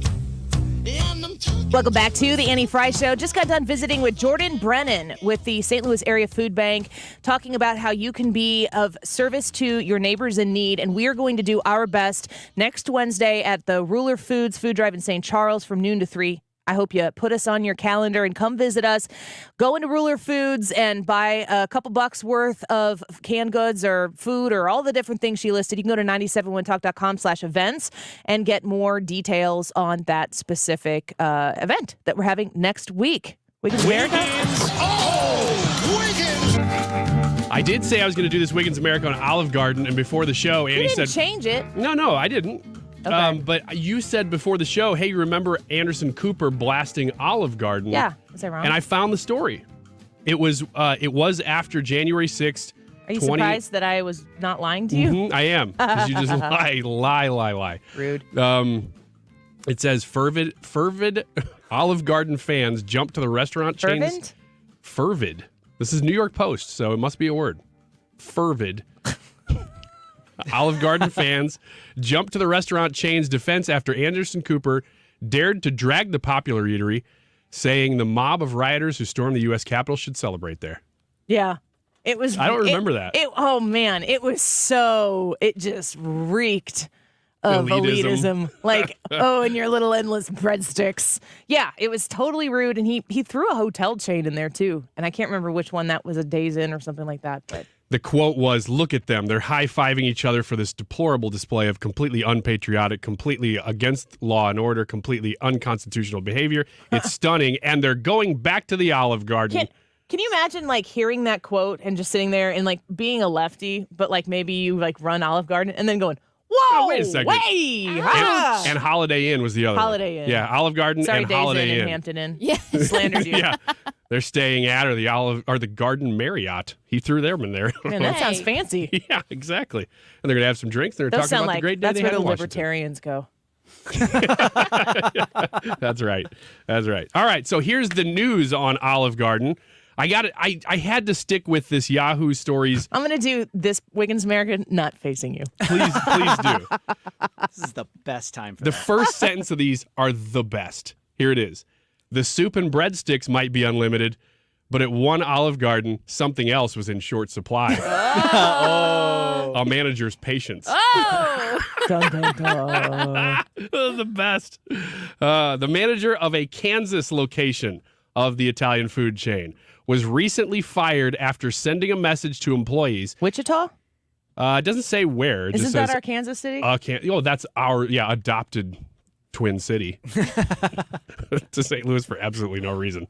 And I'm Welcome back to the Annie Frey Show. Just got done visiting with Jordan Brennan with the St. Louis Area Food Bank, talking about how you can be of service to your neighbors in need. And we are going to do our best next Wednesday at the Ruler Foods Food Drive in St. Charles from noon to 3. I hope you put us on your calendar and come visit us. Go into Ruler Foods and buy a couple bucks worth of canned goods or food or all the different things she listed. You can go to 971talk.com/events and get more details on that specific event that we're having next week. Wiggins America? I did say I was going to do this Wiggins America on Olive Garden, and before the show, Annie You didn't said... change it. No, I didn't. Okay. But you said before the show, hey, you remember Anderson Cooper blasting Olive Garden? Yeah. Is that wrong? And I found the story. It was after January 6th. Are you surprised that I was not lying to you? Mm-hmm, I am. Because you just lie. Rude. It says fervid Olive Garden fans jumped to the restaurant chains. Fervid? This is New York Post, so it must be a word. Fervid. Olive Garden fans jumped to the restaurant chain's defense after Anderson Cooper dared to drag the popular eatery, saying the mob of rioters who stormed the U.S. Capitol should celebrate there. Yeah. It was. I don't remember that. Oh, man. It was so. It just reeked of elitism. Like, and your little endless breadsticks. Yeah, it was totally rude. And he threw a hotel chain in there, too. And I can't remember which one that was, a Days Inn or something like that. But The quote was, "Look at them. They're high-fiving each other for this deplorable display of completely unpatriotic, completely against law and order, completely unconstitutional behavior. It's stunning, and they're going back to the Olive Garden." Can you imagine like hearing that quote and just sitting there and like being a lefty, but like maybe you like run Olive Garden and then going, "Whoa, wait a second." And Holiday Inn was the other Holiday one. Inn. Yeah, Olive Garden Sorry, and Days Holiday Inn Inn. and Hampton Inn. Yeah, slandered you. Yeah, they're staying at the Garden Marriott. He threw them in there. Man, that sounds fancy. Yeah, exactly. And they're gonna have some drinks. They're Those talking sound about like the great day that's they where had the in Washington. libertarians go. That's right. That's right. All right. So here's the news on Olive Garden. I got it. I had to stick with this Yahoo Stories. I'm gonna do this Wiggins America not facing you. Please do. This is the best time for The that. first sentence of these are the best. Here it is. The soup and breadsticks might be unlimited, but at one Olive Garden, something else was in short supply. A manager's patience. Oh! Dun, dun, dun. The best. The manager of a Kansas location of the Italian food chain was recently fired after sending a message to employees. Wichita? It doesn't say where. It Isn't just that says, our Kansas City? that's our adopted Twin City to St. Louis for absolutely no reason.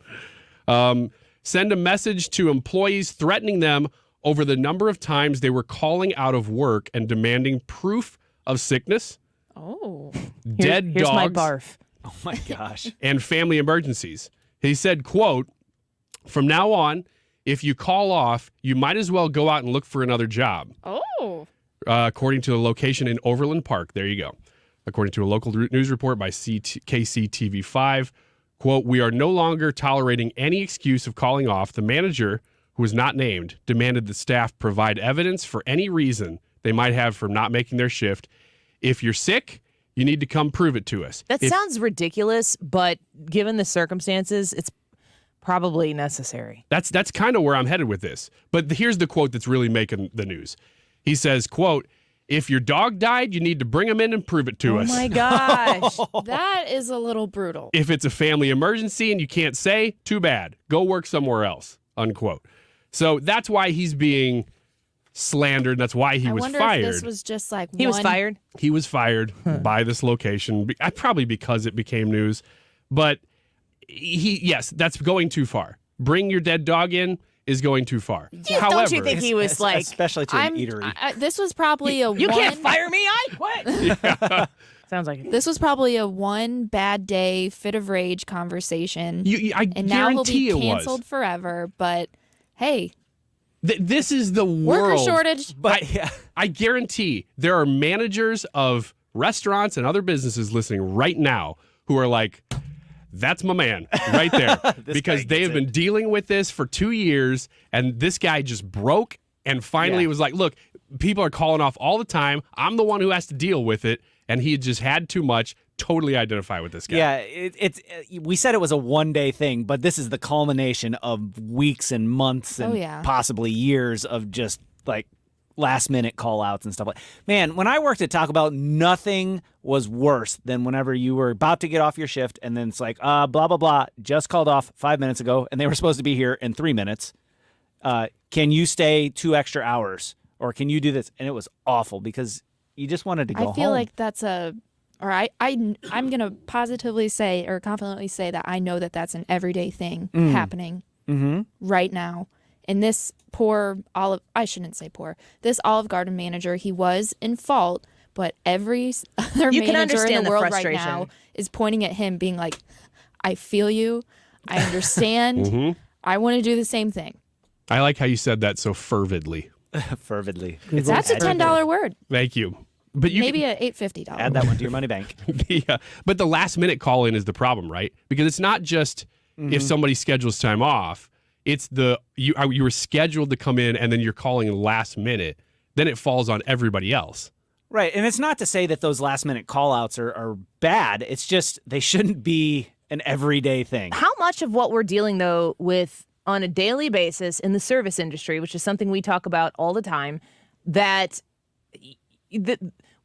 Send a message to employees threatening them over the number of times they were calling out of work and demanding proof of sickness, dead Here's dogs, my barf. Oh my gosh. and family emergencies. He said, quote, "From now on, if you call off, you might as well go out and look for another job." Oh. According to the location in Overland Park. There you go. According to a local news report by KCTV5, quote, "We are no longer tolerating any excuse of calling off. The manager, who was not named, demanded the staff provide evidence for any reason they might have for not making their shift. If you're sick, you need to come prove it to us." That sounds ridiculous, but given the circumstances, it's probably necessary. That's kind of where I'm headed with this. But here's the quote that's really making the news. He says, quote, "If your dog died, you need to bring him in and prove it to us. Oh my gosh. That is a little brutal. If it's a family emergency and you can't say, too bad. Go work somewhere else," unquote. So that's why he's being slandered. That's why he was wonder fired. if this was just like He was one- fired? He was fired by this location, probably because it became news. But yes, that's going too far. Bring your dead dog in is going too far. Yeah, don't you think he was like, especially to an eatery. This was probably a you one, can't fire me, I quit. Sounds like it. This was probably a one bad day fit of rage conversation. I and now he'll guarantee be it was. canceled forever. But hey, This is the worker world. shortage. But I guarantee there are managers of restaurants and other businesses listening right now who are like, "That's my man right there," because they have been dealing with this for 2 years, and this guy just broke and finally was like, "Look, people are calling off all the time. I'm the one who has to deal with it," and he just had too much. Totally identify with this guy. Yeah, we said it was a one-day thing, but this is the culmination of weeks and months and possibly years of just like last-minute call-outs and stuff like. Man, when I worked at Taco Bell, nothing was worse than whenever you were about to get off your shift and then it's like, blah blah blah, just called off 5 minutes ago, and they were supposed to be here in 3 minutes. Can you stay 2 extra hours, or can you do this? And it was awful because you just wanted to go home. I feel like that's I'm going to positively say or confidently say that I know that that's an everyday thing happening right now. And this this Olive Garden manager, he was in fault, but every other You can manager in understand the the world right frustration. now is pointing at him being like, "I feel you. I understand. I want to do the same thing." I like how you said that so fervidly. Fervidly. That's a $10 word. Thank you. But you Maybe a $850. Add that one to your money bank. But the last minute call in is the problem, right? Because it's not just if somebody schedules time off. It's you were scheduled to come in and then you're calling last minute. Then it falls on everybody else. Right. And it's not to say that those last minute call outs are bad. It's just they shouldn't be an everyday thing. How much of what we're dealing, though, with on a daily basis in the service industry, which is something we talk about all the time, that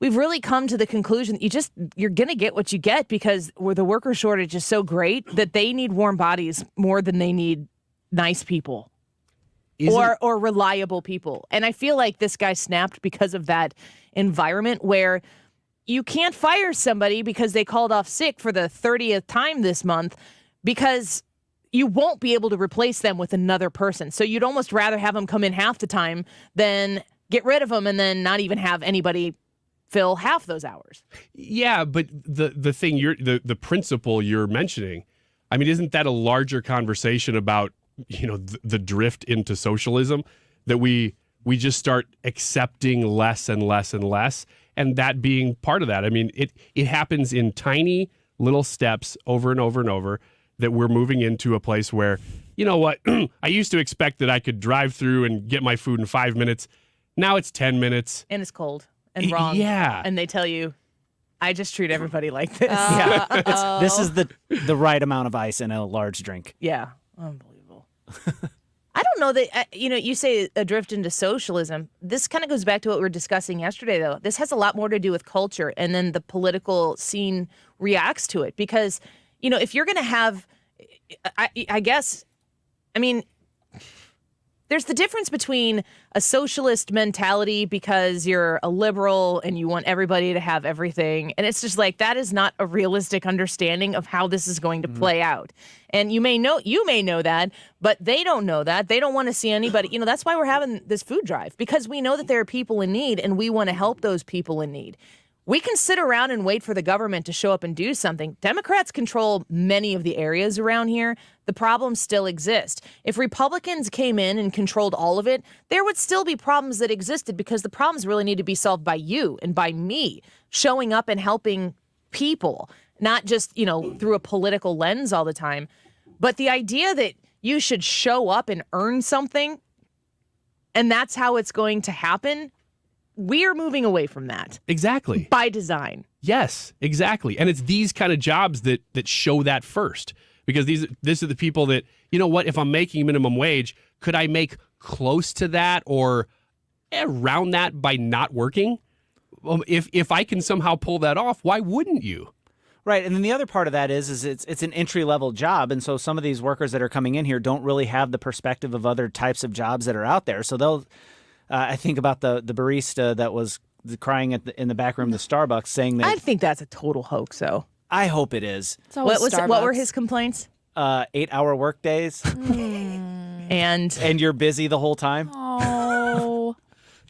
we've really come to the conclusion that you're going to get what you get because where the worker shortage is so great that they need warm bodies more than they need nice people. or reliable people. And I feel like this guy snapped because of that environment where you can't fire somebody because they called off sick for the 30th time this month because you won't be able to replace them with another person. So you'd almost rather have them come in half the time than get rid of them and then not even have anybody fill half those hours. Yeah, but the thing the principle you're mentioning, I mean, isn't that a larger conversation about, the drift into socialism, that we just start accepting less and less and less, and that being part of that? I mean, it happens in tiny little steps over and over and over, that we're moving into a place where, you know what, I used to expect that I could drive through and get my food in 5 minutes. Now it's 10 minutes. And it's cold and wrong. Yeah. And they tell you, I just treat everybody like this. Yeah, this is the right amount of ice in a large drink. Yeah. Unbelievable. I don't know that, you say a drift into socialism. This kind of goes back to what we were discussing yesterday, though. This has a lot more to do with culture, and then the political scene reacts to it. Because, if you're going to have, I guess, there's the difference between a socialist mentality because you're a liberal and you want everybody to have everything. And it's just like, that is not a realistic understanding of how this is going to play out. And you may know that, but they don't know that. They don't want to see anybody. That's why we're having this food drive, because we know that there are people in need and we want to help those people in need. We can sit around and wait for the government to show up and do something. Democrats control many of the areas around here. The problems still exist. If Republicans came in and controlled all of it, there would still be problems that existed, because the problems really need to be solved by you and by me showing up and helping people, not just, through a political lens all the time. But the idea that you should show up and earn something and that's how it's going to happen, we are moving away from that. Exactly. By design. Yes, exactly. And it's these kind of jobs that show that first. Because these are the people that, if I'm making minimum wage, could I make close to that or around that by not working? Well, if I can somehow pull that off, why wouldn't you? Right, and then the other part of that is it's an entry-level job, and so some of these workers that are coming in here don't really have the perspective of other types of jobs that are out there. So they'll... I think about the barista that was crying in the back room of the Starbucks, saying that... I think that's a total hoax, though. I hope it is. What were his complaints? 8-hour work days. And you're busy the whole time. Oh.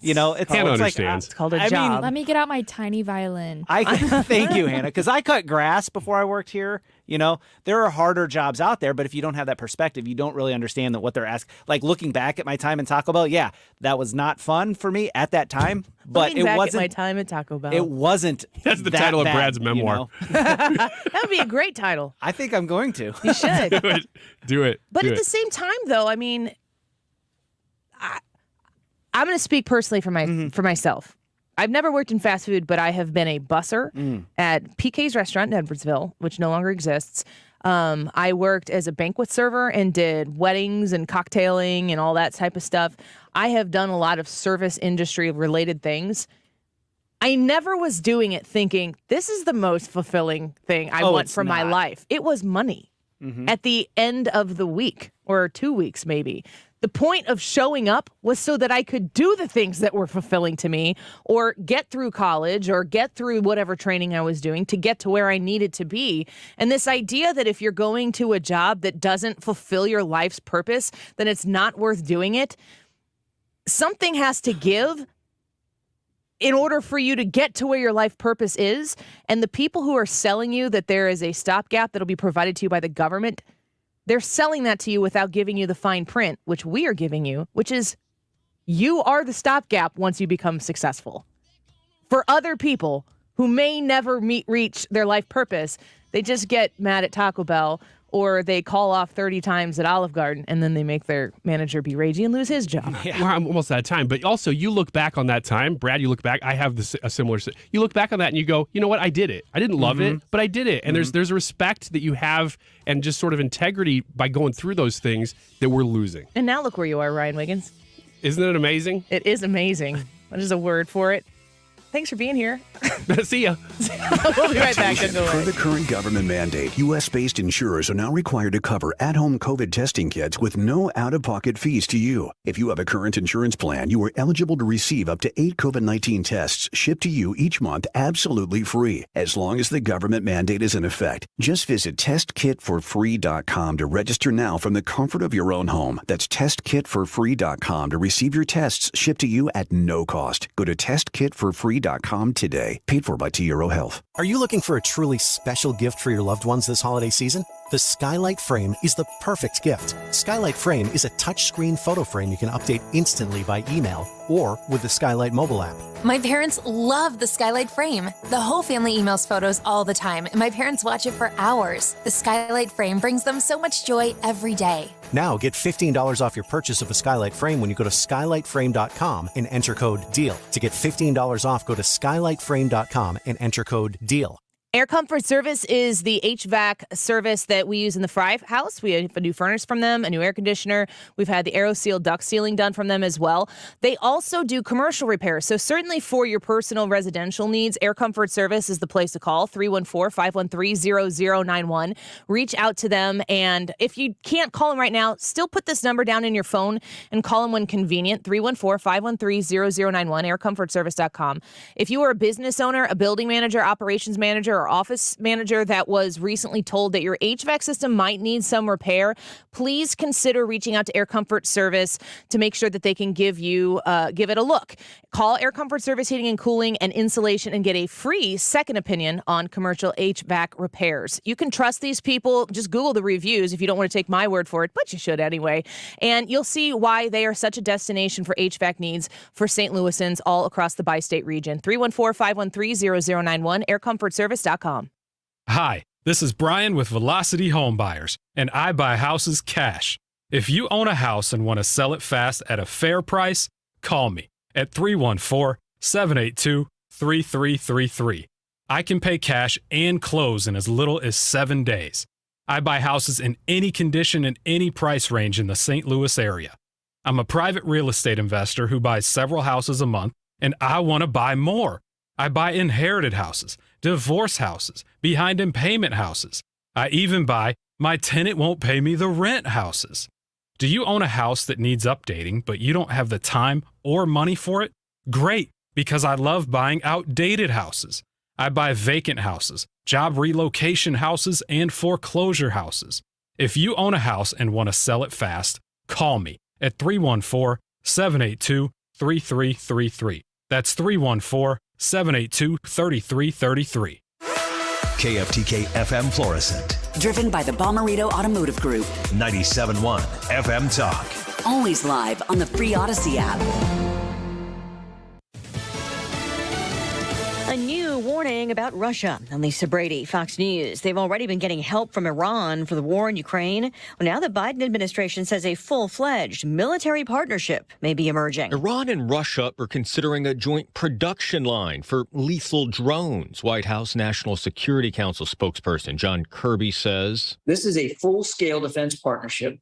It's Hannah it's understands. It's called a job. Let me get out my tiny violin. Thank you, Hannah, because I cut grass before I worked here. There are harder jobs out there, but if you don't have that perspective, you don't really understand that what they're asking. Like, looking back at my time in Taco Bell, yeah, that was not fun for me at that time, but Looking back at my time at Taco Bell. It wasn't. That's the that title of bad, Brad's memoir. That would be a great title. I think I'm going to. You should. Do it. But at the same time, though, I'm going to speak personally for myself. I've never worked in fast food, but I have been a busser at PK's restaurant in Edwardsville, which no longer exists. I worked as a banquet server and did weddings and cocktailing and all that type of stuff. I have done a lot of service industry related things. I never was doing it thinking, this is the most fulfilling thing I want for my life. It was money at the end of the week, or 2 weeks maybe. The point of showing up was so that I could do the things that were fulfilling to me, or get through college, or get through whatever training I was doing to get to where I needed to be. And this idea that if you're going to a job that doesn't fulfill your life's purpose, then it's not worth doing it. Something has to give in order for you to get to where your life purpose is. And the people who are selling you that there is a stopgap that'll be provided to you by the government, they're selling that to you without giving you the fine print, which we are giving you, which is you are the stopgap once you become successful. For other people who may never reach their life purpose, they just get mad at Taco Bell, or they call off 30 times at Olive Garden, and then they make their manager be ragey and lose his job. Yeah. Well, I'm almost out of time. But also, you look back on that time. Brad, you look back. I have a similar... You look back on that and you go, you know what? I did it. I didn't love it, but I did it. And there's a respect that you have and just sort of integrity by going through those things that we're losing. And now look where you are, Ryan Wiggins. Isn't it amazing? It is amazing. What is a word for it? Thanks for being here. See ya. We'll be right back. Don't go Per away. the current government mandate, U.S.-based insurers are now required to cover at-home COVID testing kits with no out-of-pocket fees to you. If you have a current insurance plan, you are eligible to receive up to 8 COVID-19 tests shipped to you each month absolutely free, as long as the government mandate is in effect. Just visit testkitforfree.com to register now from the comfort of your own home. That's testkitforfree.com to receive your tests shipped to you at no cost. Go to testkitforfree.com today. Paid for by T Euro Health. Are you looking for a truly special gift for your loved ones this holiday season? The Skylight Frame is the perfect gift. Skylight Frame is a touchscreen photo frame you can update instantly by email or with the Skylight mobile app. My parents love the Skylight Frame. The whole family emails photos all the time, and my parents watch it for hours. The Skylight Frame brings them so much joy every day. Now get $15 off your purchase of a Skylight Frame when you go to skylightframe.com and enter code DEAL. To get $15 off, go to skylightframe.com and enter code DEAL. Air Comfort Service is the HVAC service that we use in the Frey house. We have a new furnace from them, a new air conditioner. We've had the AeroSeal duct sealing done from them as well. They also do commercial repairs. So certainly for your personal residential needs, Air Comfort Service is the place to call, 314-513-0091. Reach out to them. And if you can't call them right now, still put this number down in your phone and call them when convenient, 314-513-0091, aircomfortservice.com. If you are a business owner, a building manager, operations manager, or office manager that was recently told that your HVAC system might need some repair, please consider reaching out to Air Comfort Service to make sure that they can give it a look. Call Air Comfort Service Heating and Cooling and Insulation and get a free second opinion on commercial HVAC repairs. You can trust these people. Just Google the reviews if you don't want to take my word for it, but you should anyway. And you'll see why they are such a destination for HVAC needs for St. Louisans all across the bi-state region. 314-513-0091, aircomfortservice.com. Hi, this is Brian with Velocity Home Buyers, and I buy houses cash. If you own a house and want to sell it fast at a fair price, call me at 314-782-3333. I can pay cash and close in as little as 7 days. I buy houses in any condition and any price range in the St. Louis area. I'm a private real estate investor who buys several houses a month, and I want to buy more. I buy inherited houses, divorce houses, behind in payment houses. I even buy my tenant won't pay me the rent houses. Do you own a house that needs updating, but you don't have the time or money for it? Great, because I love buying outdated houses. I buy vacant houses, job relocation houses, and foreclosure houses. If you own a house and want to sell it fast, call me at 314-782-3333. That's 314-782-3333. KFTK FM Florissant. Driven by the Bommarito Automotive Group. 97.1 FM Talk. Always live on the free Odyssey app. A new warning about Russia. I'm Lisa Brady, Fox News. They've already been getting help from Iran for the war in Ukraine. Well, now the Biden administration says a full-fledged military partnership may be emerging. Iran and Russia are considering a joint production line for lethal drones. White House National Security Council spokesperson John Kirby says, "This is a full-scale defense partnership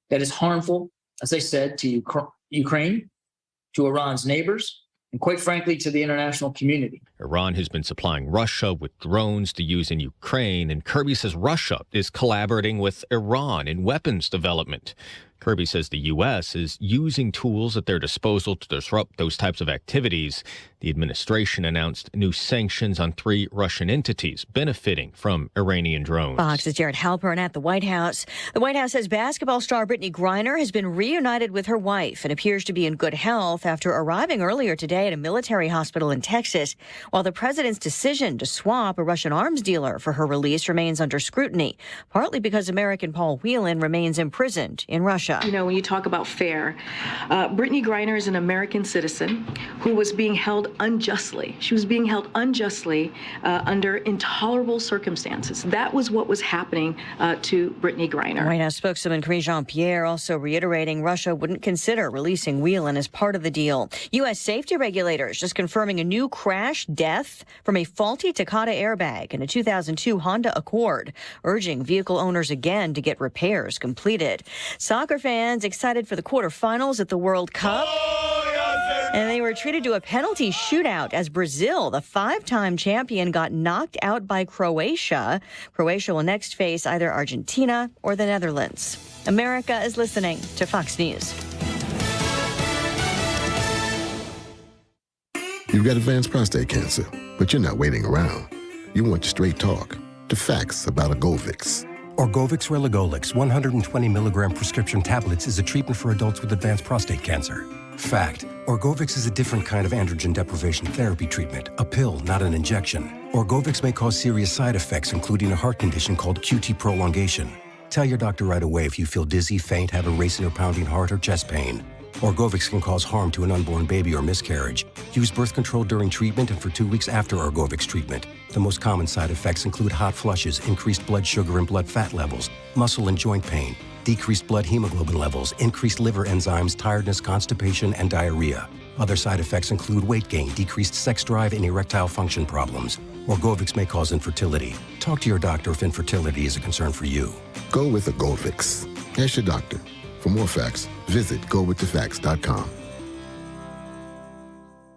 that is harmful, as I said, to Ukraine, to Iran's neighbors, and quite frankly, to the international community." Iran has been supplying Russia with drones to use in Ukraine, and Kirby says Russia is collaborating with Iran in weapons development. Kirby says the U.S. is using tools at their disposal to disrupt those types of activities. The administration announced new sanctions on 3 Russian entities benefiting from Iranian drones. Fox's Jared Halpern at the White House. The White House says basketball star Brittany Griner has been reunited with her wife and appears to be in good health after arriving earlier today at a military hospital in Texas, while the president's decision to swap a Russian arms dealer for her release remains under scrutiny, partly because American Paul Whelan remains imprisoned in Russia. You know, when you talk about fair, Brittany Griner is an American citizen who was being held unjustly. She was being held unjustly under intolerable circumstances. That was what was happening to Brittany Griner. White House spokeswoman Karine Jean-Pierre also reiterating Russia wouldn't consider releasing Whelan as part of the deal. U.S. safety regulators just confirming a new crash death from a faulty Takata airbag in a 2002 Honda Accord, urging vehicle owners again to get repairs completed. Soccer fans excited for the quarterfinals at the World Cup. And they were treated to a penalty shootout as Brazil, the 5-time champion, got knocked out by Croatia. Croatia will next face either Argentina or the Netherlands. America is listening to Fox News. You've got advanced prostate cancer, but you're not waiting around. You want straight talk, the facts about Orgovix. Orgovix Relagolix 120 milligram prescription tablets is a treatment for adults with advanced prostate cancer. Fact: Orgovix is a different kind of androgen deprivation therapy treatment, a pill, not an injection. Orgovix may cause serious side effects, including a heart condition called QT prolongation. Tell your doctor right away if you feel dizzy, faint, have a racing or pounding heart, or chest pain. Orgovix can cause harm to an unborn baby or miscarriage. Use birth control during treatment and for 2 weeks after Orgovix treatment. The most common side effects include hot flushes, increased blood sugar and blood fat levels, muscle and joint pain, decreased blood hemoglobin levels, increased liver enzymes, tiredness, constipation, and diarrhea. Other side effects include weight gain, decreased sex drive, and erectile function problems. Orgovix may cause infertility. Talk to your doctor if infertility is a concern for you. Go with Orgovix. Ask your doctor. For more facts, visit gowiththefacts.com.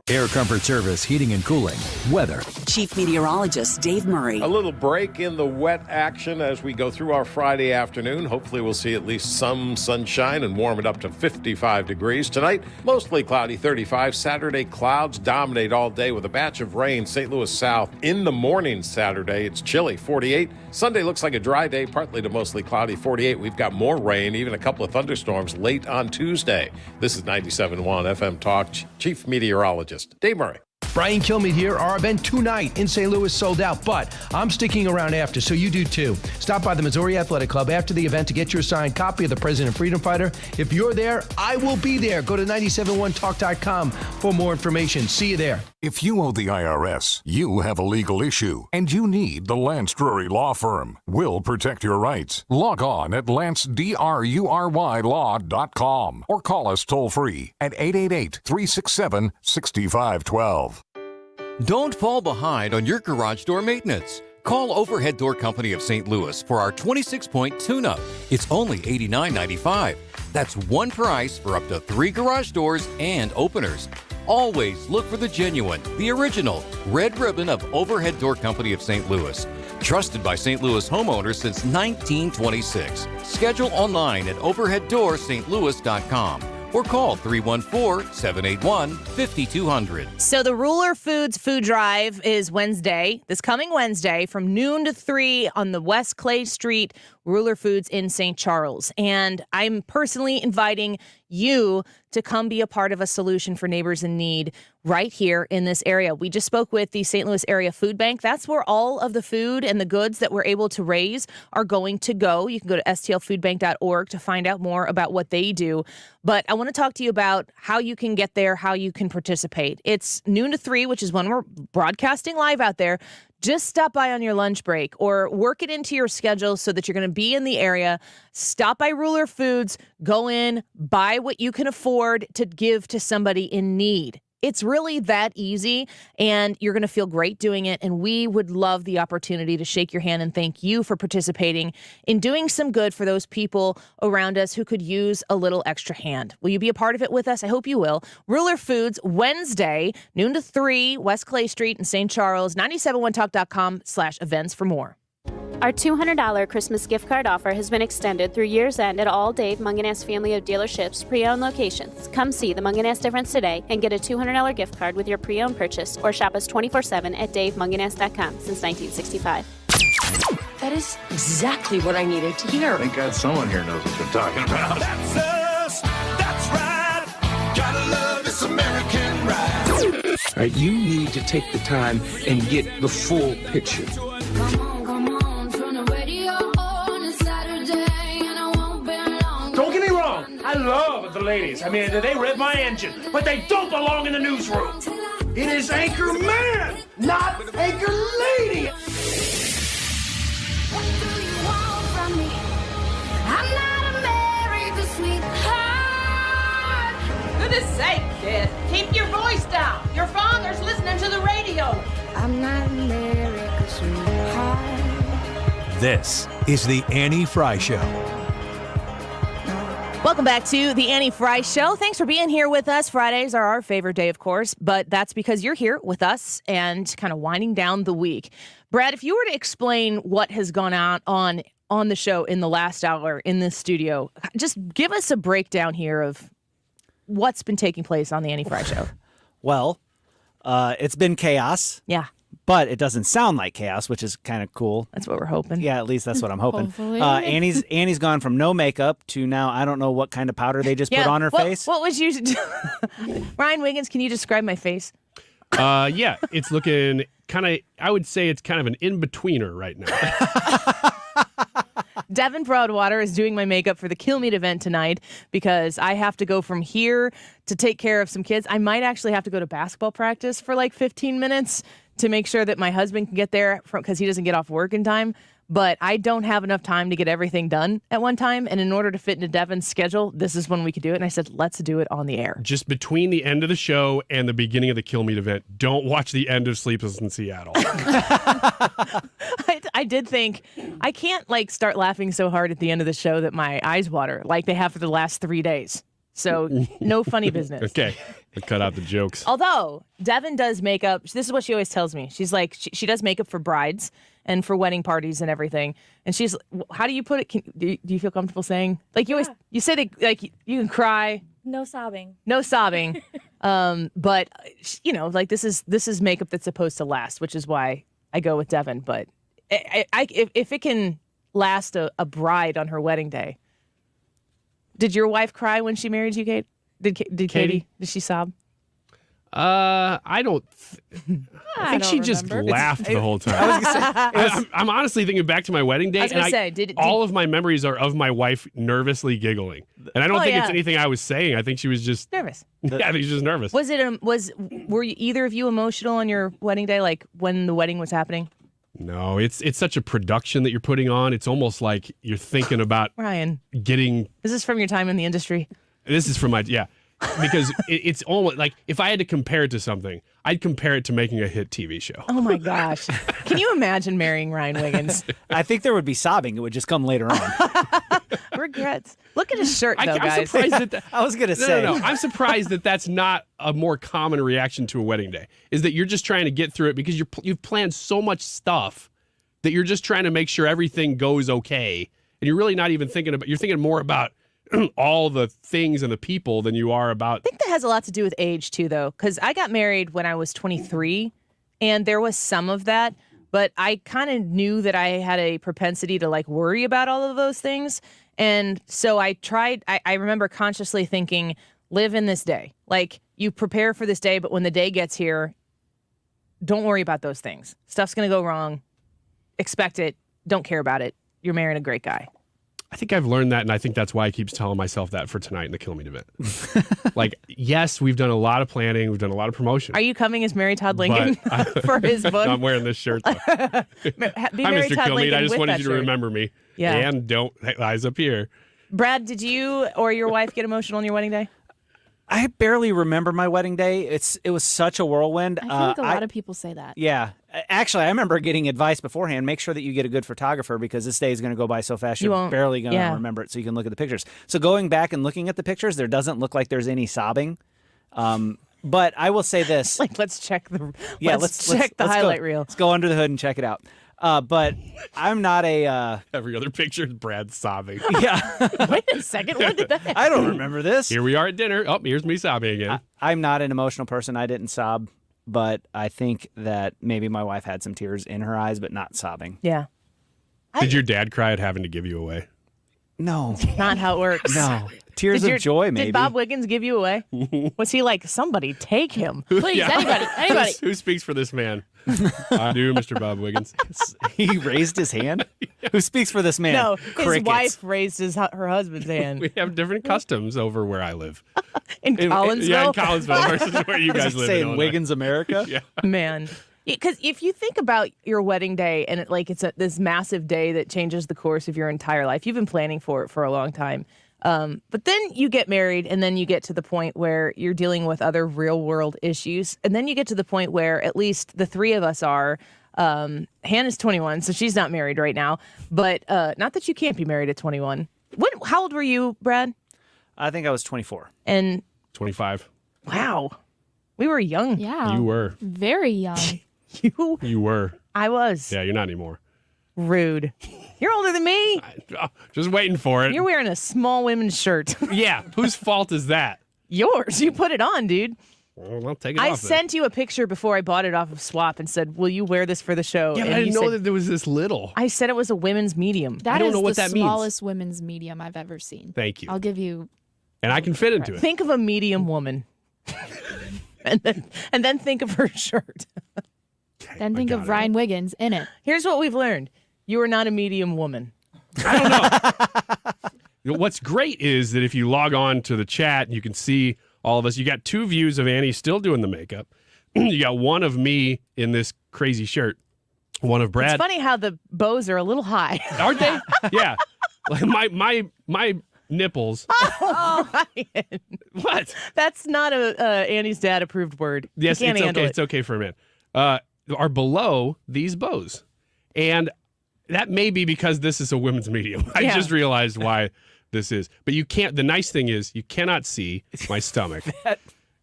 Air Comfort Service, heating and cooling, weather. Chief Meteorologist Dave Murray. A little break in the wet action as we go through our Friday afternoon. Hopefully we'll see at least some sunshine and warm it up to 55 degrees. Tonight, mostly cloudy, 35. Saturday, clouds dominate all day with a batch of rain. St. Louis south in the morning Saturday. It's chilly, 48. Sunday looks like a dry day, partly to mostly cloudy, 48. We've got more rain, even a couple of thunderstorms late on Tuesday. This is 97.1 FM Talk. Chief Meteorologist Dave Murray. Brian Kilmeade here. Our event tonight in St. Louis sold out, but I'm sticking around after, so you do too. Stop by the Missouri Athletic Club after the event to get your signed copy of the President Freedom Fighter. If you're there, I will be there. Go to 971talk.com for more information. See you there. If you owe the IRS, you have a legal issue, and you need the Lance Drury Law Firm. We'll protect your rights. Log on at lancedrurylaw.com or call us toll-free at 888-367-6512. Don't fall behind on your garage door maintenance. Call Overhead Door Company of St. Louis for our 26-point tune-up. It's only $89.95. That's one price for up to 3 garage doors and openers. Always look for the genuine, the original red ribbon of Overhead Door Company of St. Louis. Trusted by St. Louis homeowners since 1926. Schedule online at overheaddoorsstlouis.com or call 314-781-5200. So the Ruler Foods Food Drive is Wednesday, this coming Wednesday, from noon to 3 on the West Clay Street Ruler Foods in St. Charles. And I'm personally inviting you to come be a part of a solution for neighbors in need right here in this area. We just spoke with the St. Louis Area Food Bank. That's where all of the food and the goods that we're able to raise are going to go. You can go to stlfoodbank.org to find out more about what they do. But I want to talk to you about how you can get there, how you can participate. It's noon to 3, which is when we're broadcasting live out there. Just stop by on your lunch break or work it into your schedule so that you're going to be in the area. Stop by Ruler Foods, go in, buy what you can afford to give to somebody in need. It's really that easy, and you're going to feel great doing it, and we would love the opportunity to shake your hand and thank you for participating in doing some good for those people around us who could use a little extra hand. Will you be a part of it with us? I hope you will. Ruler Foods, Wednesday, noon to 3, West Clay Street in St. Charles, 971talk.com/events for more. Our $200 Christmas gift card offer has been extended through year's end at all Dave Munganast family of dealerships pre-owned locations. Come see the Munganast difference today and get a $200 gift card with your pre-owned purchase or shop us 24/7 at davemunganast.com since 1965. That is exactly what I needed to hear. Thank God someone here knows what they're talking about. That's us. That's right. Gotta love this American ride. All right, you need to take the time and get the full picture. Don't get me wrong, I love the ladies. I mean, they rev my engine, but they don't belong in the newsroom. It is Anchor Man, not Anchor Lady. What do you want from me? I'm not America's sweetheart. Goodness sake, kid. Keep your voice down. Your father's listening to the radio. I'm not America's sweetheart. This is the Annie Frey Show. Welcome back to the Annie Frey Show. Thanks for being here with us. Fridays are our favorite day, of course, but that's because you're here with us and kind of winding down the week. Brad, if you were to explain what has gone on the show in the last hour in this studio, just give us a breakdown here of what's been taking place on the Annie Frey Show. Well, it's been chaos. Yeah. But it doesn't sound like chaos, which is kind of cool. That's what we're hoping. Yeah, at least that's what I'm hoping. Hopefully. Annie's gone from no makeup to now I don't know what kind of powder they just put on her face. What was you Ryan Wiggins, can you describe my face? Yeah, it's looking kind of, I would say it's kind of an in-betweener right now. Devin Broadwater is doing my makeup for the Kill Meat event tonight because I have to go from here to take care of some kids. I might actually have to go to basketball practice for like 15 minutes to make sure that my husband can get there because he doesn't get off work in time. But I don't have enough time to get everything done at one time. And in order to fit into Devin's schedule, this is when we could do it. And I said, let's do it on the air. Just between the end of the show and the beginning of the Kill Meat event, don't watch the end of Sleepless in Seattle. I did think I can't like start laughing so hard at the end of the show that my eyes water like they have for the last 3 days. So no funny business. Okay. I'll cut out the jokes. Although Devin does makeup. This is what she always tells me. She's like, she does makeup for brides and for wedding parties and everything. And she's, how do you put it? Do you feel comfortable saying? Like you always, you say they, like you can cry. No sobbing. No sobbing. But you know, like this is makeup that's supposed to last, which is why I go with Devin. But if it can last a bride on her wedding day. Did your wife cry when she married you, Kate? Did Katie? Did she sob? I don't. I think she just laughed the whole time. I was gonna say, I'm honestly thinking back to my wedding day, I was gonna say, all of my memories are of my wife nervously giggling, and I don't think it's anything I was saying. I think she was just nervous. Yeah, I think she was just nervous. Were you, either of you emotional on your wedding day, like when the wedding was happening? No, it's such a production that you're putting on. It's almost like you're thinking about Ryan getting. Is this from your time in the industry? This is from my because it's almost like if I had to compare it to something, I'd compare it to making a hit TV show. Oh my gosh! Can you imagine marrying Ryan Wiggins? I think there would be sobbing. It would just come later on. Regrets. Look at his shirt, though, guys. I'm surprised that I was gonna say. No. I'm surprised that that's not a more common reaction to a wedding day. Is that you're just trying to get through it because you've planned so much stuff that you're just trying to make sure everything goes okay, and you're really not even thinking about. You're thinking more about all the things and the people than you are about. I think that has a lot to do with age too, though, because I got married when I was 23, and there was some of that, but I kind of knew that I had a propensity to like worry about all of those things, and so I tried. I remember consciously thinking, live in this day. Like you prepare for this day, but when the day gets here, don't worry about those things. Stuff's gonna go wrong. Expect it. Don't care about it. You're marrying a great guy. I think I've learned that, and I think that's why I keep telling myself that for tonight in the Kill Meat event. Like, yes, we've done a lot of planning. We've done a lot of promotion. Are you coming as Mary Todd Lincoln for his book? I'm wearing this shirt, though. Be Hi, Mary Mr. Todd Kill Meat. Lincoln I just with wanted that you to shirt. remember me. Yeah. And don't eyes up here. Brad, did you or your wife get emotional on your wedding day? I barely remember my wedding day. It was such a whirlwind. I feel like a lot of people say that. Yeah. Actually, I remember getting advice beforehand. Make sure that you get a good photographer because this day is going to go by so fast you're barely going to remember it so you can look at the pictures. So going back and looking at the pictures, there doesn't look like there's any sobbing. But I will say this. Like, let's check the let's check the highlight reel. Let's go under the hood and check it out. But I'm not a... Every other picture is Brad sobbing. Yeah. Wait a second. When did that happen? I don't remember this. Here we are at dinner. Oh, here's me sobbing again. I'm not an emotional person. I didn't sob. But I think that maybe my wife had some tears in her eyes, but not sobbing. Yeah. Did your dad cry at having to give you away? No. Not how it works. No. Tears of joy, maybe. Did Bob Wiggins give you away? Was he like, somebody take him? Please, Yeah. anybody. Who speaks for this man? I do, Mr. Bob Wiggins. He raised his hand? Who speaks for this man? No, his Crickets. wife raised her husband's hand. We have different customs over where I live. In Collinsville? Yeah, in Collinsville versus where you guys live in Illinois. Wiggins, America? Yeah. Man. Because if you think about your wedding day and it's this massive day that changes the course of your entire life, you've been planning for it for a long time. But then you get married and then you get to the point where you're dealing with other real world issues. And then you get to the point where at least the three of us are. Hannah's 21, so she's not married right now. But not that you can't be married at 21. How old were you, Brad? I think I was 24. And 25. wow, we were young. Yeah. You were. Very young. You were. I was. Yeah, you're not anymore. Rude. You're older than me. Just waiting for it. You're wearing a small women's shirt. Yeah. Whose fault is that? Yours. You put it on, dude. Well, I'll take it I off. sent you a picture before I bought it off of Swap and said, will you wear this for the show? Yeah, but And I you didn't know said- that there was this little. I said it was a women's medium. That I don't is know what the that means. smallest women's medium I've ever seen. Thank you. I'll give you. And I can fit into it. Think of a medium woman. and then think of her shirt. Then think of Ryan Wiggins in it. Here's what we've learned. You are not a medium woman. What's great is that if you log on to the chat, you can see all of us. You got 2 views of Annie still doing the makeup. You got 1 of me in this crazy shirt. 1 of Brad. It's funny how the bows are a little high. Aren't they? Yeah. Like my nipples. Oh, Ryan. What? That's not a Annie's dad approved word. Yes, You can't it's handle okay. it. It's okay for a man. Are below these bows. And that may be because this is a women's medium. I Yeah. just realized why this is. But you can't, the nice thing is you cannot see my stomach.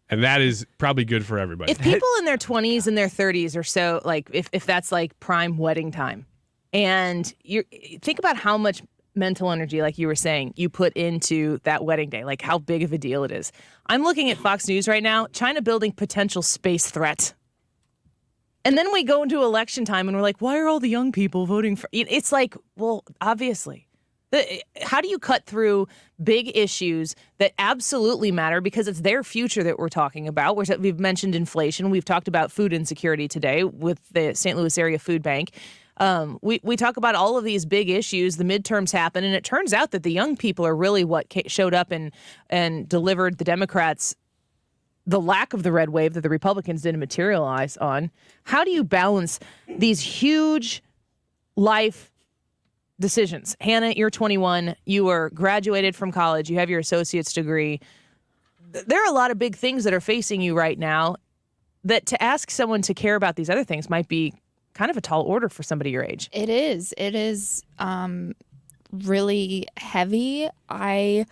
And that is probably good for everybody. If people in their 20s and their 30s are so, like, if that's like prime wedding time, and you think about how much mental energy, like you were saying, you put into that wedding day, like how big of a deal it is. I'm looking at Fox News right now, China building potential space threat. And then we go into election time and we're like, why are all the young people voting for? It's like, well, obviously. How do you cut through big issues that absolutely matter because it's their future that we're talking about? We've mentioned inflation. We've talked about food insecurity today with the St. Louis Area Food Bank. We talk about all of these big issues. The midterms happen, and it turns out that the young people are really what showed up and delivered the Democrats the lack of the red wave that the Republicans didn't materialize on. How do you balance these huge life decisions? Hannah, you're 21. You are graduated from college. You have your associate's degree. There are a lot of big things that are facing you right now that to ask someone to care about these other things might be kind of a tall order for somebody your age. It is. It is really heavy. I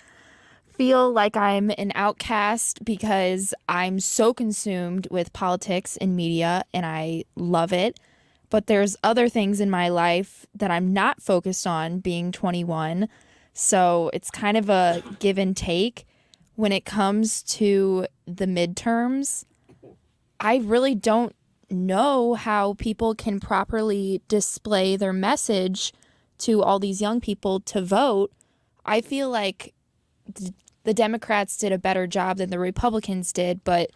feel like I'm an outcast because I'm so consumed with politics and media, and I love it. But there's other things in my life that I'm not focused on being 21. So it's kind of a give and take. When it comes to the midterms, I really don't know how people can properly display their message to all these young people to vote. I feel like the Democrats did a better job than the Republicans did, but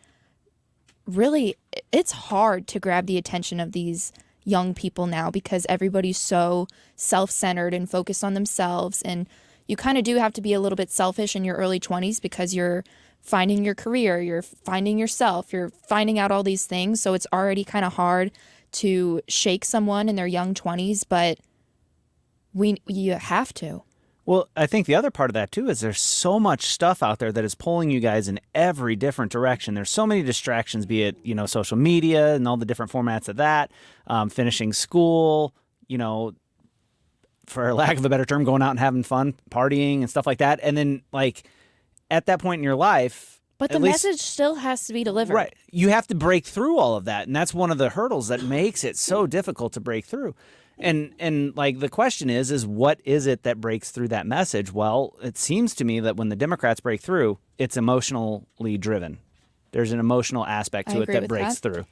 really it's hard to grab the attention of these young people now because everybody's so self-centered and focused on themselves, and you kind of do have to be a little bit selfish in your early 20s because you're finding your career, you're finding yourself, you're finding out all these things, so it's already kind of hard to shake someone in their young 20s, but you have to. Well, I think the other part of that, too, is there's so much stuff out there that is pulling you guys in every different direction. There's so many distractions, be it, social media and all the different formats of that, finishing school, for lack of a better term, going out and having fun, partying and stuff like that. And then, at that point in your life... But the message still has to be delivered. Right. You have to break through all of that. And that's one of the hurdles that makes it so difficult to break through. And the question is what is it that breaks through that message? Well, it seems to me that when the Democrats break through, it's emotionally driven. There's an emotional aspect to it that breaks through.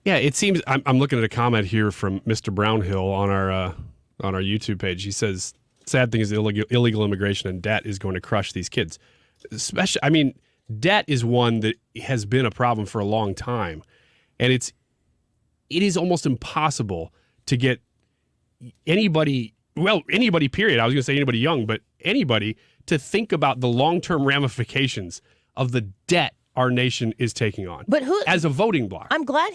Yeah, it seems. I'm looking at a comment here from Mr. Brownhill on our YouTube page. He says, "Sad thing is illegal immigration and debt is going to crush these kids. Especially, debt is one that has been a problem for a long time, and it is almost impossible to get." Anybody, period. I was going to say anybody young, but anybody to think about the long-term ramifications of the debt our nation is taking on. But as a voting bloc? I'm glad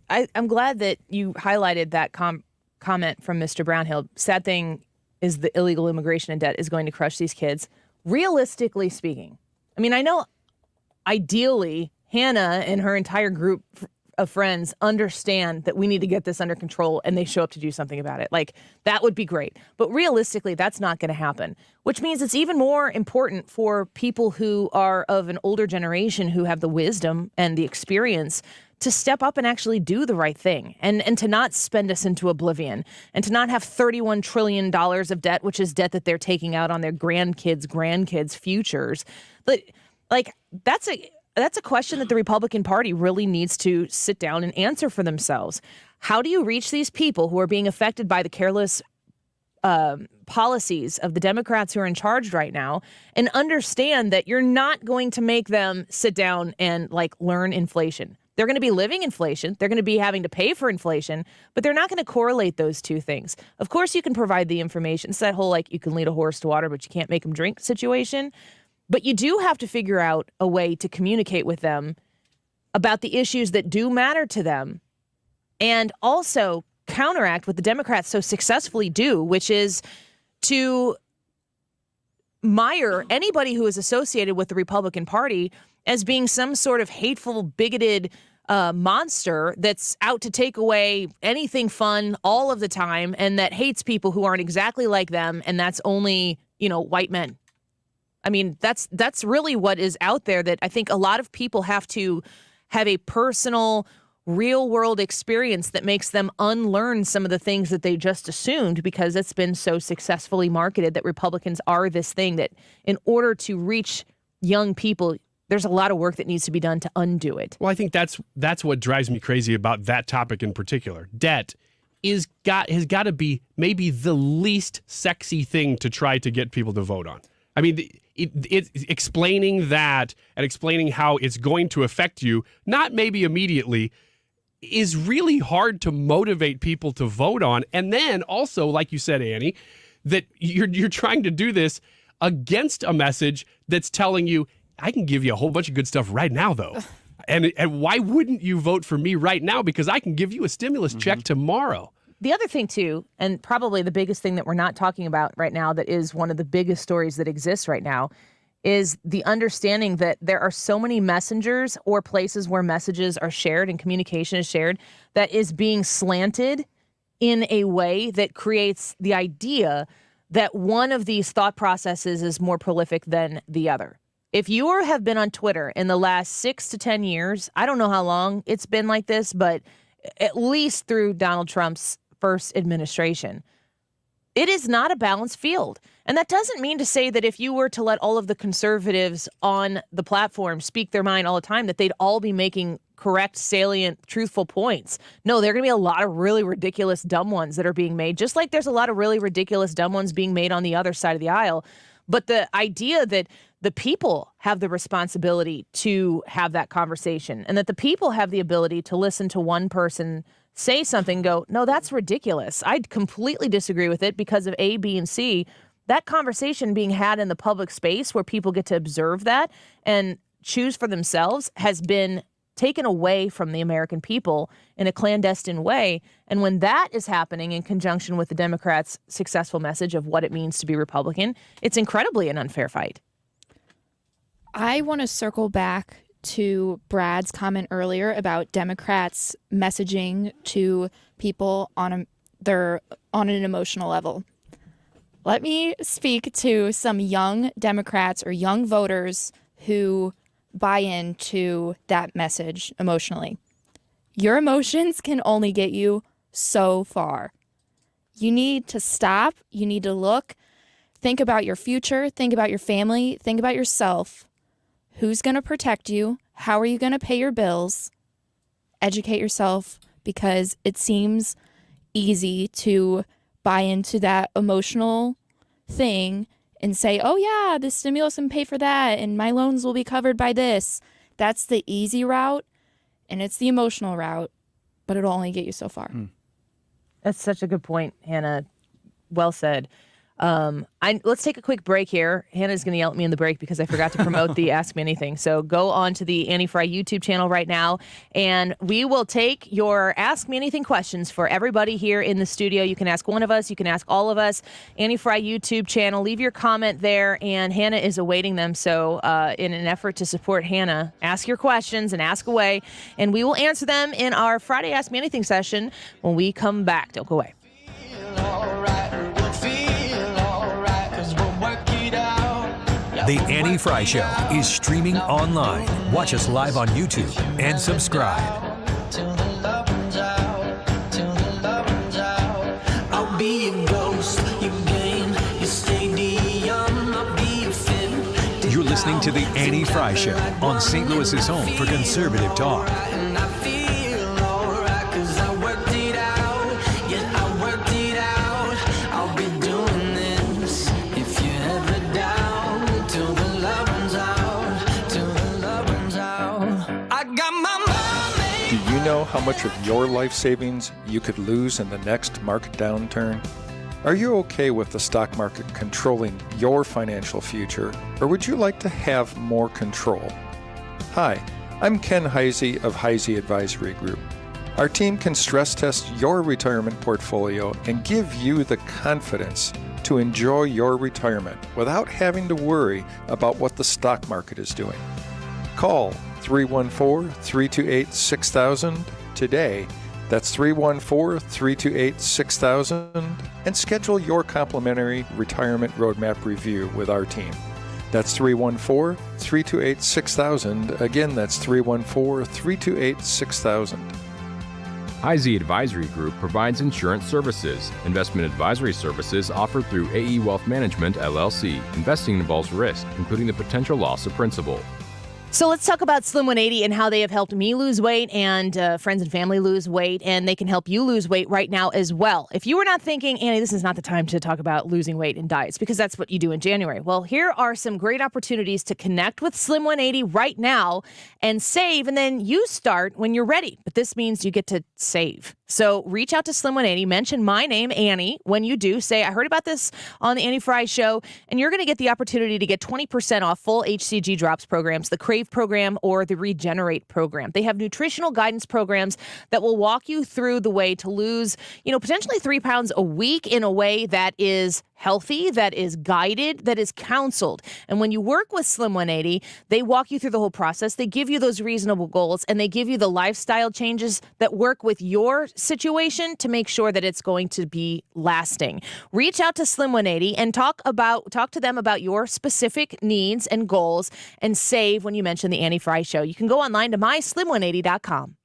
I'm glad that you highlighted that comment from Mr. Brownhill. Sad thing is the illegal immigration and debt is going to crush these kids. Realistically speaking, I know ideally Hannah and her entire group of friends understand that we need to get this under control and they show up to do something about it. Like, that would be great. But realistically, that's not going to happen, which means it's even more important for people who are of an older generation who have the wisdom and the experience to step up and actually do the right thing and to not spend us into oblivion and to not have $31 trillion of debt, which is debt that they're taking out on their grandkids' futures. But like, that's a question that the Republican Party really needs to sit down and answer for themselves. How do you reach these people who are being affected by the careless policies of the Democrats who are in charge right now and understand that you're not going to make them sit down and like learn inflation? They're going to be living inflation. They're going to be having to pay for inflation, but they're not going to correlate those two things. Of course, you can provide the information. It's that whole, like, you can lead a horse to water, but you can't make him drink situation. But you do have to figure out a way to communicate with them about the issues that do matter to them and also counteract what the Democrats so successfully do, which is to mire anybody who is associated with the Republican Party as being some sort of hateful, bigoted monster that's out to take away anything fun all of the time and that hates people who aren't exactly like them, and that's only, white men. I mean, that's really what is out there, that I think a lot of people have to have a personal, real-world experience that makes them unlearn some of the things that they just assumed because it's been so successfully marketed that Republicans are this thing that in order to reach young people, there's a lot of work that needs to be done to undo it. Well, I think that's what drives me crazy about that topic in particular. Debt has got to be maybe the least sexy thing to try to get people to vote on. I mean, it's explaining that and explaining how it's going to affect you, not maybe immediately, is really hard to motivate people to vote on. And then also, like you said, Annie, that you're trying to do this against a message that's telling you, I can give you a whole bunch of good stuff right now, though. And why wouldn't you vote for me right now? Because I can give you a stimulus check tomorrow. The other thing, too, and probably the biggest thing that we're not talking about right now that is one of the biggest stories that exists right now is the understanding that there are so many messengers or places where messages are shared and communication is shared that is being slanted in a way that creates the idea that one of these thought processes is more prolific than the other. If you have been on Twitter in the last 6 to 10 years, I don't know how long it's been like this, but at least through Donald Trump's first administration, it is not a balanced field. And that doesn't mean to say that if you were to let all of the conservatives on the platform speak their mind all the time, that they'd all be making correct, salient, truthful points. No, there are going to be a lot of really ridiculous, dumb ones that are being made, just like there's a lot of really ridiculous, dumb ones being made on the other side of the aisle. But the idea that the people have the responsibility to have that conversation and that the people have the ability to listen to one person say something, go, no, that's ridiculous. I completely disagree with it because of A, B, and C. That conversation being had in the public space where people get to observe that and choose for themselves has been taken away from the American people in a clandestine way. And when that is happening in conjunction with the Democrats' successful message of what it means to be Republican, it's incredibly an unfair fight. I want to circle back to Brad's comment earlier about Democrats messaging to people on an emotional level. Let me speak to some young Democrats or young voters who buy into that message emotionally. Your emotions can only get you so far. You need to stop. You need to look. Think about your future. Think about your family. Think about yourself. Who's going to protect you? How are you going to pay your bills? Educate yourself, because it seems easy to buy into that emotional thing and say, oh yeah, the stimulus can pay for that and my loans will be covered by this. That's the easy route and it's the emotional route, but it'll only get you so far. That's such a good point, Hannah. Well said. Let's take a quick break here. Hannah's going to yell at me in the break because I forgot to promote the Ask Me Anything. So go on to the Annie Frey YouTube channel right now, and we will take your Ask Me Anything questions for everybody here in the studio. You can ask one of us. You can ask all of us. Annie Frey YouTube channel. Leave your comment there, and Hannah is awaiting them. So in an effort to support Hannah, ask your questions and ask away, and we will answer them in our Friday Ask Me Anything session when we come back. Don't go away. The Annie Frey Show is streaming online. Watch us live on YouTube and subscribe. I'll be a ghost, you gain, you stadium, I'll be a fin. You're listening to The Annie Frey Show on St. Louis's home for conservative talk. And I feel alright, 'cause I worked it out. Yeah, I worked it out. I'll be doing this if you're ever down. Till the love runs out, till the love runs out. I got my money. Do you know how much of your life savings you could lose in the next market downturn? Are you okay with the stock market controlling your financial future, or would you like to have more control? Hi, I'm Ken Heisey of Heisey Advisory Group. Our team can stress test your retirement portfolio and give you the confidence to enjoy your retirement without having to worry about what the stock market is doing. Call 314-328-6000 today. That's 314-328-6000 and schedule your complimentary retirement roadmap review with our team. That's 314-328-6000. Again, that's 314-328-6000. Heisey Advisory Group provides insurance services. Investment advisory services offered through AE Wealth Management, LLC. Investing involves risk, including the potential loss of principal. So let's talk about Slim 180 and how they have helped me lose weight and friends and family lose weight, and they can help you lose weight right now as well. If you were not thinking, Annie, this is not the time to talk about losing weight and diets because that's what you do in January. Well, here are some great opportunities to connect with Slim 180 right now and save, and then you start when you're ready. But this means you get to save. So reach out to Slim 180, mention my name, Annie. When you do, say, I heard about this on the Annie Frey Show, and you're going to get the opportunity to get 20% off full HCG Drops programs, the Crave program or the Regenerate program. They have nutritional guidance programs that will walk you through the way to lose, potentially 3 pounds a week in a way that is healthy, that is guided, that is counseled. And when you work with Slim 180, they walk you through the whole process. They give you those reasonable goals, and they give you the lifestyle changes that work with your situation to make sure that it's going to be lasting. Reach out to Slim 180 and talk to them about your specific needs and goals and save when you mention the Annie Frey Show. You can go online to myslim180.com.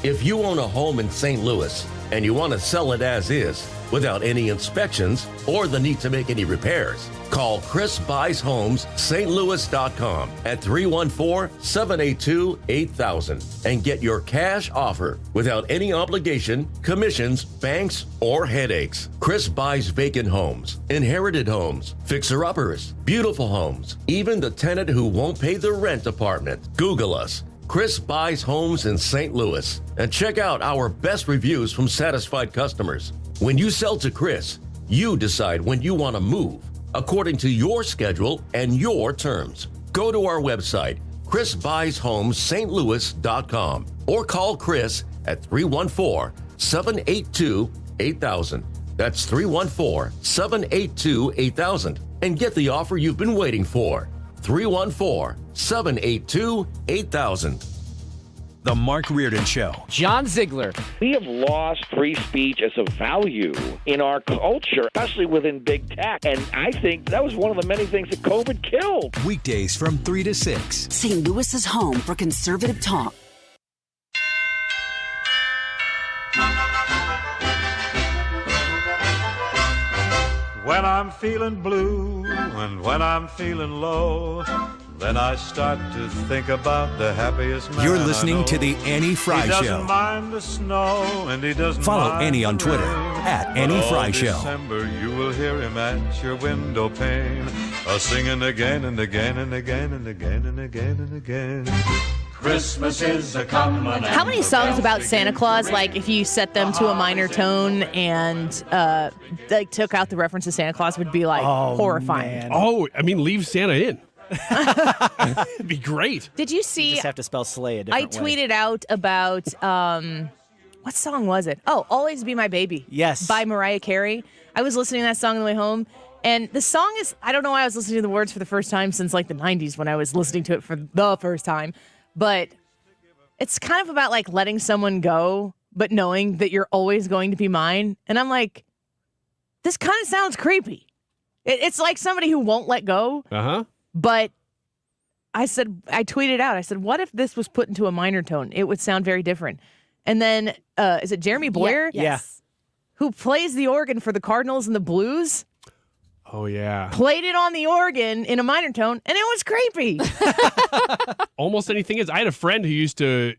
If you own a home in St. Louis and you want to sell it as is, without any inspections or the need to make any repairs, call Chris Buys Homes, stlouis.com at 314-782-8000 and get your cash offer without any obligation, commissions, banks, or headaches. Chris buys vacant homes, inherited homes, fixer-uppers, beautiful homes, even the tenant who won't pay the rent apartment. Google us. Chris Buys Homes in St. Louis, and check out our best reviews from satisfied customers. When you sell to Chris, you decide when you want to move, according to your schedule and your terms. Go to our website, chrisbuyshomes.stlouis.com, or call Chris at 314-782-8000. That's 314-782-8000, and get the offer you've been waiting for. 314-782-8000. The Mark Reardon Show. John Ziegler. We have lost free speech as a value in our culture, especially within big tech. And I think that was one of the many things that COVID killed. Weekdays from 3 to 6. St. Louis's home for conservative talk. When I'm feeling blue and when I'm feeling low, then I start to think about the happiest man. You're listening to the Annie Frey He Show. doesn't mind the snow and he doesn't Follow mind Annie on the Twitter rain. at But Annie all Frey Show. December you will hear him at your window pane, singing again and again and again and again and again and again. Christmas is a comin'. How many songs about Santa Claus, like if you set them to a minor tone and like took out the reference to Santa Claus, would be like horrifying? Man. Oh, I mean, leave Santa in. It'd be great. Did you see? You just have to spell sleigh a different way. I tweeted out about what song was it? Oh, "Always Be My Baby." Yes, by Mariah Carey. I was listening to that song on the way home, and the song is, I don't know why I was listening to the words for the first time since like the 90s when I was listening to it for the first time, but it's kind of about like letting someone go, but knowing that you're always going to be mine. And I'm like, this kind of sounds creepy. It's like somebody who won't let go. But I tweeted out, I said, what if this was put into a minor tone? It would sound very different. And then, is it Jeremy Boyer? Yes. Who plays the organ for the Cardinals and the Blues? Oh, yeah. Played it on the organ in a minor tone, and it was creepy. Almost anything is. I had a friend who used to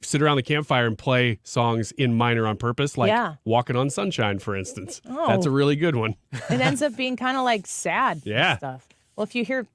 sit around the campfire and play songs in minor on purpose, like Walking on Sunshine, for instance. Oh. That's a really good one. It ends up being kind of like sad stuff. Well, if you hear...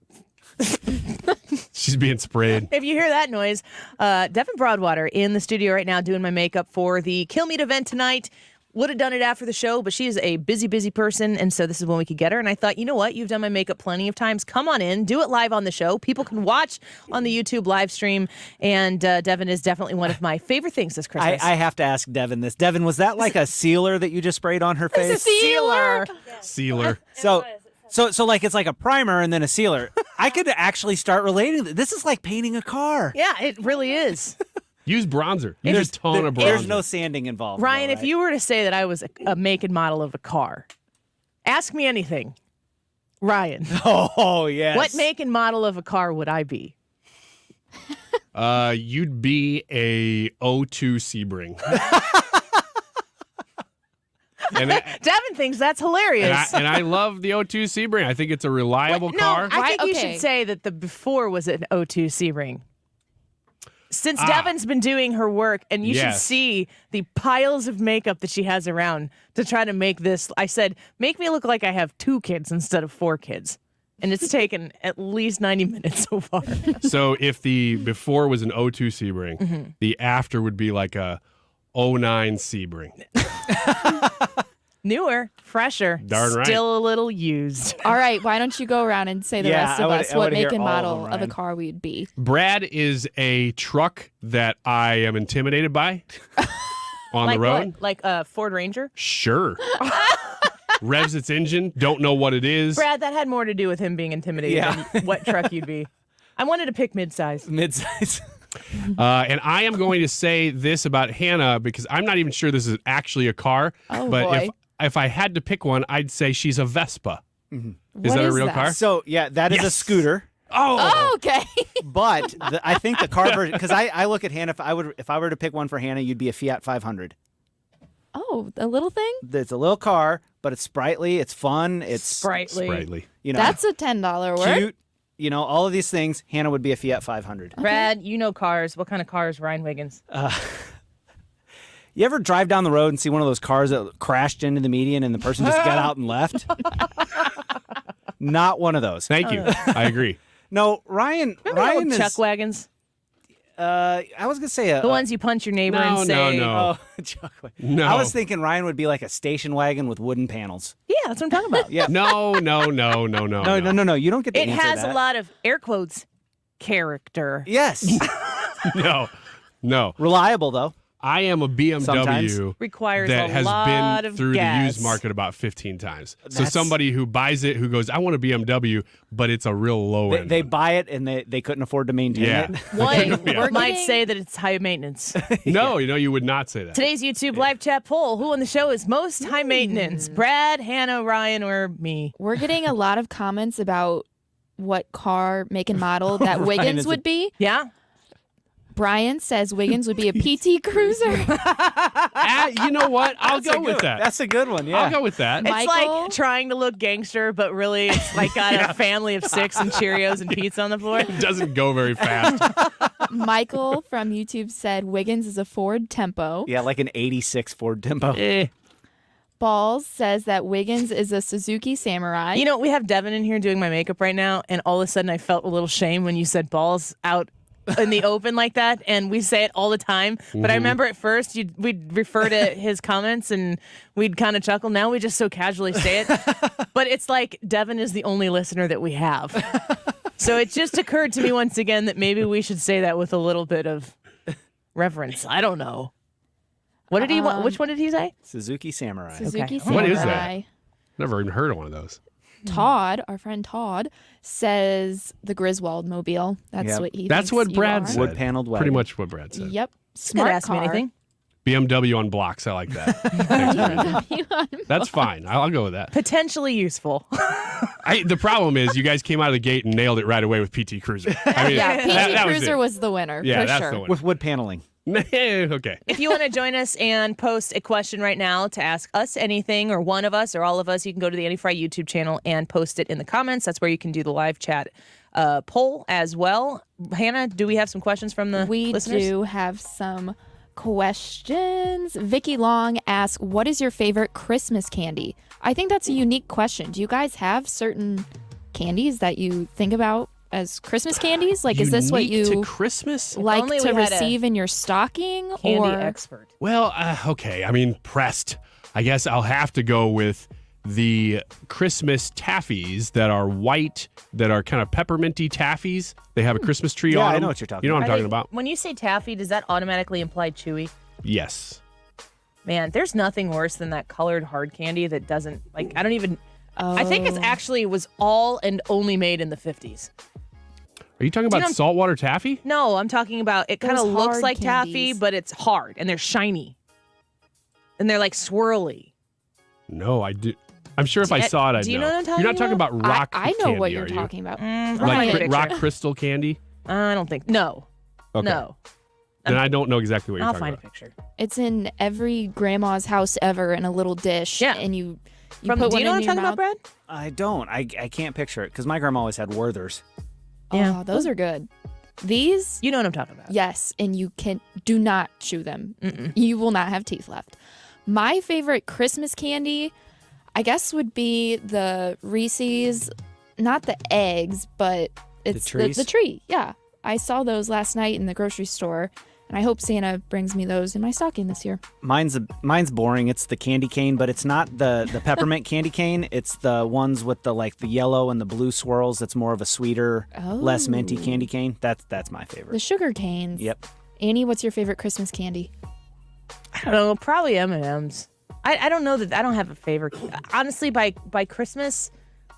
She's being sprayed. If you hear that noise, Devin Broadwater in the studio right now doing my makeup for the Kill Meat event tonight. Would have done it after the show, but she is a busy, busy person, and so this is when we could get her. And I thought, you know what? You've done my makeup plenty of times. Come on in. Do it live on the show. People can watch on the YouTube live stream, and Devin is definitely one of my favorite things this Christmas. I have to ask Devin this. Devin, was that like a sealer that you just sprayed on her face? It's a sealer. Sealer. So like it's like a primer and then a sealer. I could actually start relating. This is like painting a car. Yeah, it really is. Use bronzer. Use a ton of bronzer. There's no sanding involved. Ryan, though, right? if you were to say that I was a make and model of a car, ask me anything. Ryan. Oh, yes. What make and model of a car would I be? You'd be a 02 Sebring. Devin thinks that's hilarious. And I love the 02 Sebring. I think it's a reliable car. I think you should say that the before was an 02 Sebring. Since Devin's been doing her work, and you should see the piles of makeup that she has around to try to make this. I said, make me look like I have 2 kids instead of 4 kids. And it's taken at least 90 minutes so far. So if the before was an 02 Sebring, the after would be like a 09 Sebring. Newer, fresher, Darn right. still a little used. All right, why don't you go around and say the rest of us what make and model of a Ryan. car we'd be? Brad is a truck that I am intimidated by on the road. What? Like a Ford Ranger? Sure. Revs its engine, don't know what it is. Brad, that had more to do with him being intimidated than what truck you'd be. I wanted to pick midsize. Midsize. And I am going to say this about Hannah because I'm not even sure this is actually a car. Oh, but boy. if I had to pick one, I'd say she's a Vespa. Mm-hmm. Is that a real car? So, yeah, that is a scooter. Oh, okay. But I think the car version, because I look at Hannah, if I were to pick one for Hannah, you'd be a Fiat 500. Oh, a little thing? It's a little car, but it's sprightly, it's fun, it's sprightly. You know, That's a $10 word. cute. You know, all of these things. Hannah would be a Fiat 500. Brad, you know cars. What kind of cars, Ryan Wiggins? You ever drive down the road and see one of those cars that crashed into the median and the person just got out and left? Not one of those. Thank you. I agree. No, Ryan. Remember Ryan the old is. chuck wagons? I was gonna say The ones you punch your neighbor and say, No. Oh, chuck wagon. No. I was thinking Ryan would be like a station wagon with wooden panels. Yeah, that's what I'm talking about. Yeah. No. No. You don't get to It answer has that. a lot of air quotes character. Yes. No. Reliable though. I am a BMW Sometimes. Requires that a has lot been of through gas. the used market about 15 times. So That's- somebody who buys it, who goes, I want a BMW, but it's a real low end. They buy it and they couldn't afford to maintain Yeah. it. One Yeah. might say that it's high maintenance. No, you would not say that. Today's YouTube live chat poll: who on the show is most high maintenance? Brad, Hannah, Ryan, or me? We're getting a lot of comments about what car, make, and model that Ryan Wiggins is would be. Yeah. Brian says Wiggins would be a PT Cruiser. You know what? I'll go with that. That's a good one. Yeah. I'll go with that. It's Michael? like trying to look gangster, but really it's like got a family of 6 and Cheerios and pizza on the floor. It doesn't go very fast. Michael from YouTube said Wiggins is a Ford Tempo. Yeah, like an 86 Ford Tempo. Balls says that Wiggins is a Suzuki Samurai. You know, we have Devin in here doing my makeup right now, and all of a sudden I felt a little shame when you said balls out in the open like that, and we say it all the time. But I remember at first we'd refer to his comments and we'd kind of chuckle. Now we just so casually say it. But it's like Devin is the only listener that we have. So it just occurred to me once again that maybe we should say that with a little bit of reverence. I don't know. What did he want? Which one did he say? Suzuki Samurai. Suzuki Samurai. What is that? Never even heard of one of those. Todd, our friend Todd, says the Griswold mobile. That's what he That's thinks what you Brad are. said. Wood paneled wagon. Pretty much what Brad said. Yep. Could Smart ask me car. anything. BMW on blocks. I like that. Thanks, Brad. That's fine. I'll go with that. Potentially useful. The problem is you guys came out of the gate and nailed it right away with PT Cruiser. I mean, Yeah, PT that Cruiser was, was the winner. Yeah, for that's sure. the winner. With wood paneling. Okay. If you want to join us and post a question right now to ask us anything, or one of us or all of us, you can go to the Annie Fry YouTube channel and post it in the comments. That's where you can do the live chat poll as well. Hannah, do we have some questions from the listeners? We do have some questions. Vicky Long asks, what is your favorite Christmas candy? I think that's a unique question. Do you guys have certain candies that you think about as Christmas candies? Like, is this what Unique you to Christmas? like only to we had a receive in your stocking? Candy or expert. Well, okay. I mean, pressed. I guess I'll have to go with the Christmas taffies that are white, that are kind of pepperminty taffies. They have a Christmas tree Yeah, on I them. know what you're talking You know what I'm Are talking they- about? When you say taffy, does that automatically imply chewy? Yes. Man, there's nothing worse than that colored hard candy that doesn't, like, I don't even, I think it's actually was all and only made in the 50s. Are you talking Do you about know- saltwater taffy? No, I'm talking about, it kind of Those looks hard like taffy, candies. but it's hard and they're shiny. And they're like swirly. No, I do. I'm sure if I saw it, I'd do you know what I'm talking You're not talking about rock I know candy, what you're are you? talking about. I'll find a Like picture. rock crystal candy? I don't think, no. Okay. No. Then I don't know exactly what you're I'll talking find about. a picture. It's in every grandma's house ever in a little dish. Yeah. And you Do put one you know what in I'm your talking about, mouth. Brad? I don't. I can't picture it because my grandma always had Werthers. Oh, those are good. These, You know what I'm talking about. yes, and you do not chew them. You will not have teeth left. My favorite Christmas candy, I guess, would be the Reese's, not the eggs, but it's trees? the tree. Yeah. I saw those last night in the grocery store, and I hope Santa brings me those in my stocking this year. Mine's boring. It's the candy cane, but it's not the peppermint candy cane. It's the ones with the yellow and the blue swirls. That's more of a sweeter, less minty candy cane. That's my favorite. The sugar canes. Yep. Annie, what's your favorite Christmas candy? I don't know, probably M&M's. I don't know that I don't have a favorite. Honestly, by Christmas,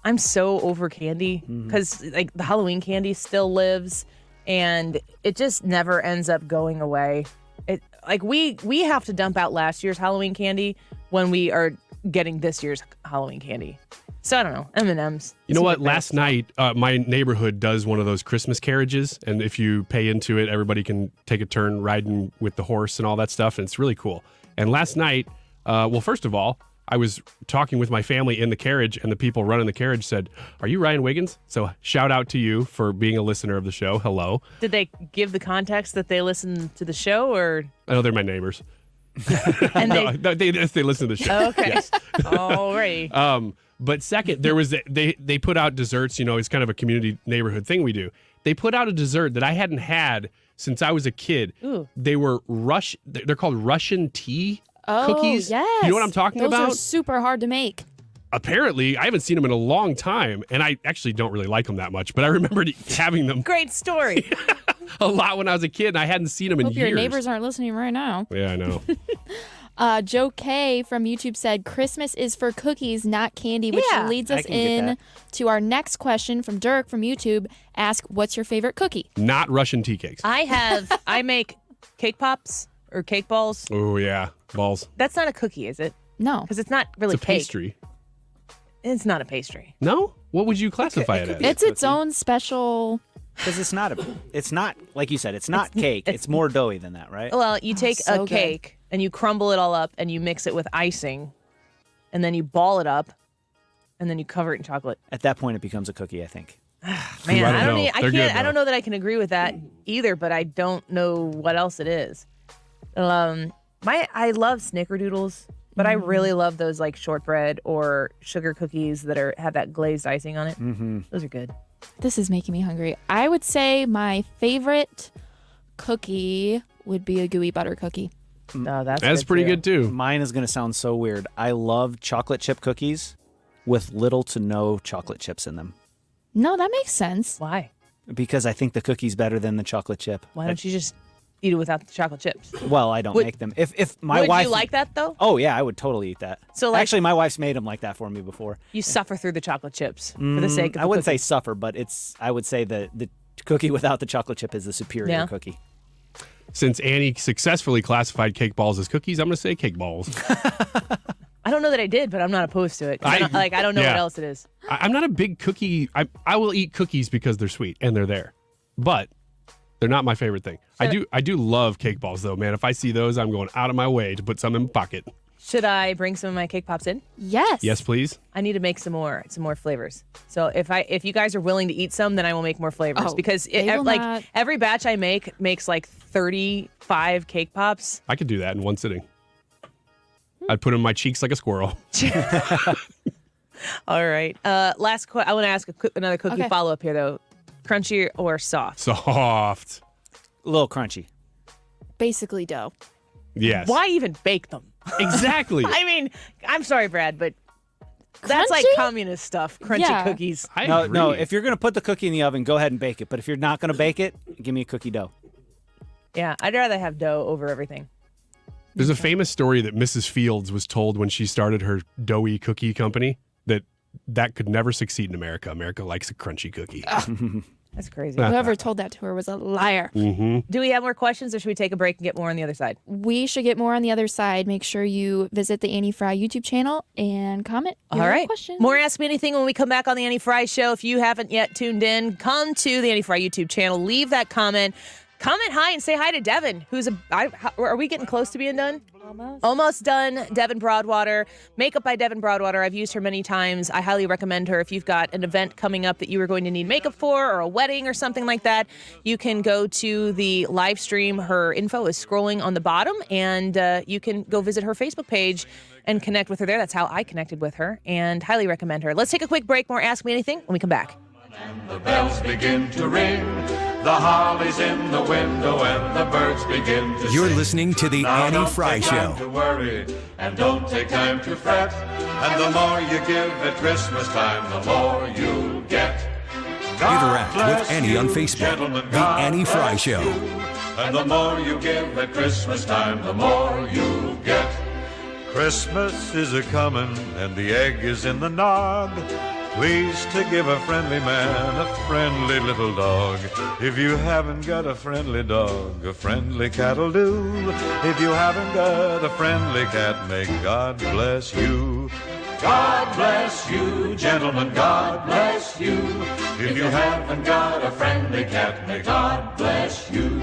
I'm so over candy because like the Halloween candy still lives, and it just never ends up going away. It like we have to dump out last year's Halloween candy when we are getting this year's Halloween candy. So I don't know, M&M's. You know what? Last night, my neighborhood does one of those Christmas carriages, and if you pay into it, everybody can take a turn riding with the horse and all that stuff, and it's really cool. And last night, well, first of all, I was talking with my family in the carriage, and the people running the carriage said, "Are you Ryan Wiggins?" So shout out to you for being a listener of the show. Hello. Did they give the context that they listen to the show, or? I know they're my neighbors. And No, they listen to the show. Okay. Yes. Alrighty. But second, there was they put out desserts. You know, it's kind of a community neighborhood thing we do. They put out a dessert that I hadn't had since I was a kid. Ooh. They were They're called Russian tea cookies. Yes. You know what I'm talking Those about? are super hard to make. Apparently, I haven't seen them in a long time, and I actually don't really like them that much. But I remembered having them Great story. a lot when I was a kid, and I hadn't seen them in Hope years. your neighbors aren't listening right now. Yeah, I know. Joe K from YouTube said, Christmas is for cookies, not candy, which Yeah. leads I us can get in that. to our next question from Dirk from YouTube. Ask, what's your favorite cookie? Not Russian tea cakes. I make cake pops or cake balls. Oh yeah, balls. That's not a cookie, is it? No. Because it's not really It's a cake. pastry. It's not a pastry. No? What would you classify it as? It's its own special. Because it's not like you said, it's not cake. It's more doughy than that, right? Well, you take so a good. cake and you crumble it all up and you mix it with icing and then you ball it up and then you cover it in chocolate. At that point, it becomes a cookie, I think. Man, I don't I don't, know. e- I They're can't. good, I don't know that I can agree with that either, but I don't know what else it is. I love snickerdoodles, but I really love those like shortbread or sugar cookies that have that glazed icing on it. Mm-hmm. Those are good. This is making me hungry. I would say my favorite cookie would be a gooey butter cookie. No, that's pretty good too. Mine is going to sound so weird. I love chocolate chip cookies with little to no chocolate chips in them. No, that makes sense. Why? Because I think the cookie's better than the chocolate chip. Why don't you just eat it without the chocolate chips? Well, I don't make them. If my would wife, you like that though? Oh yeah, I would totally eat that. So, like- actually, my wife's made them like that for me before. You suffer through the chocolate chips for the sake of I wouldn't say suffer, but I would say the cookie without the chocolate chip is the superior cookie. Since Annie successfully classified cake balls as cookies, I'm going to say cake balls. I don't know that I did, but I'm not opposed to it. I don't know what else it is. I'm not a big cookie. I will eat cookies because they're sweet and they're there, but they're not my favorite thing. I do love cake balls though, man. If I see those, I'm going out of my way to put some in my pocket. Should I bring some of my cake pops in? Yes. Yes, please. I need to make some more flavors. So if you guys are willing to eat some, then I will make more flavors because every batch I makes like 35 cake pops. I could do that in one sitting. I'd put them in my cheeks like a squirrel. All right. I want to ask another cookie follow up here though. Crunchy or soft? Soft. A little crunchy. Basically dough. Yes. Why even bake them? Exactly. I mean, I'm sorry, Brad, but that's like communist stuff. Crunchy cookies. No, if you're going to put the cookie in the oven, go ahead and bake it. But if you're not going to bake it, give me a cookie dough. Yeah, I'd rather have dough over everything. There's a famous story that Mrs. Fields was told when she started her doughy cookie company that could never succeed in America. America likes a crunchy cookie. That's crazy. Whoever told that to her was a liar. Mm-hmm. Do we have more questions or should we take a break and get more on the other side? We should get more on the other side. Make sure you visit the Annie Fry YouTube channel and comment your All right. questions. More Ask Me Anything when we come back on the Annie Fry Show. If you haven't yet tuned in, come to the Annie Fry YouTube channel. Leave that comment. Comment hi and say hi to Devin, are we getting close to being done? Almost done. Devin Broadwater. Makeup by Devin Broadwater. I've used her many times. I highly recommend her. If you've got an event coming up that you are going to need makeup for or a wedding or something like that, you can go to the live stream. Her info is scrolling on the bottom, and you can go visit her Facebook page and connect with her there. That's how I connected with her, and highly recommend her. Let's take a quick break. More Ask Me Anything when we come back. And the bells begin to ring, the holly's in the window, and the birds begin to You're sing. listening to the Now Annie Fry don't take time Show. to worry, and don't take time to fret. And the more you give at Christmas time, the more you get. Interact with Annie on Facebook. Gentlemen, The God Annie Fry bless Show. you. And the more you give at Christmas time, the more you get. Christmas is a-comin', and the egg is in the nog. Pleased to give a friendly man a friendly little dog. If you haven't got a friendly dog, a friendly cat'll do. If you haven't got a friendly cat, may God bless you. God bless you, gentlemen, God bless you. If you haven't got a friendly cat, may God bless you.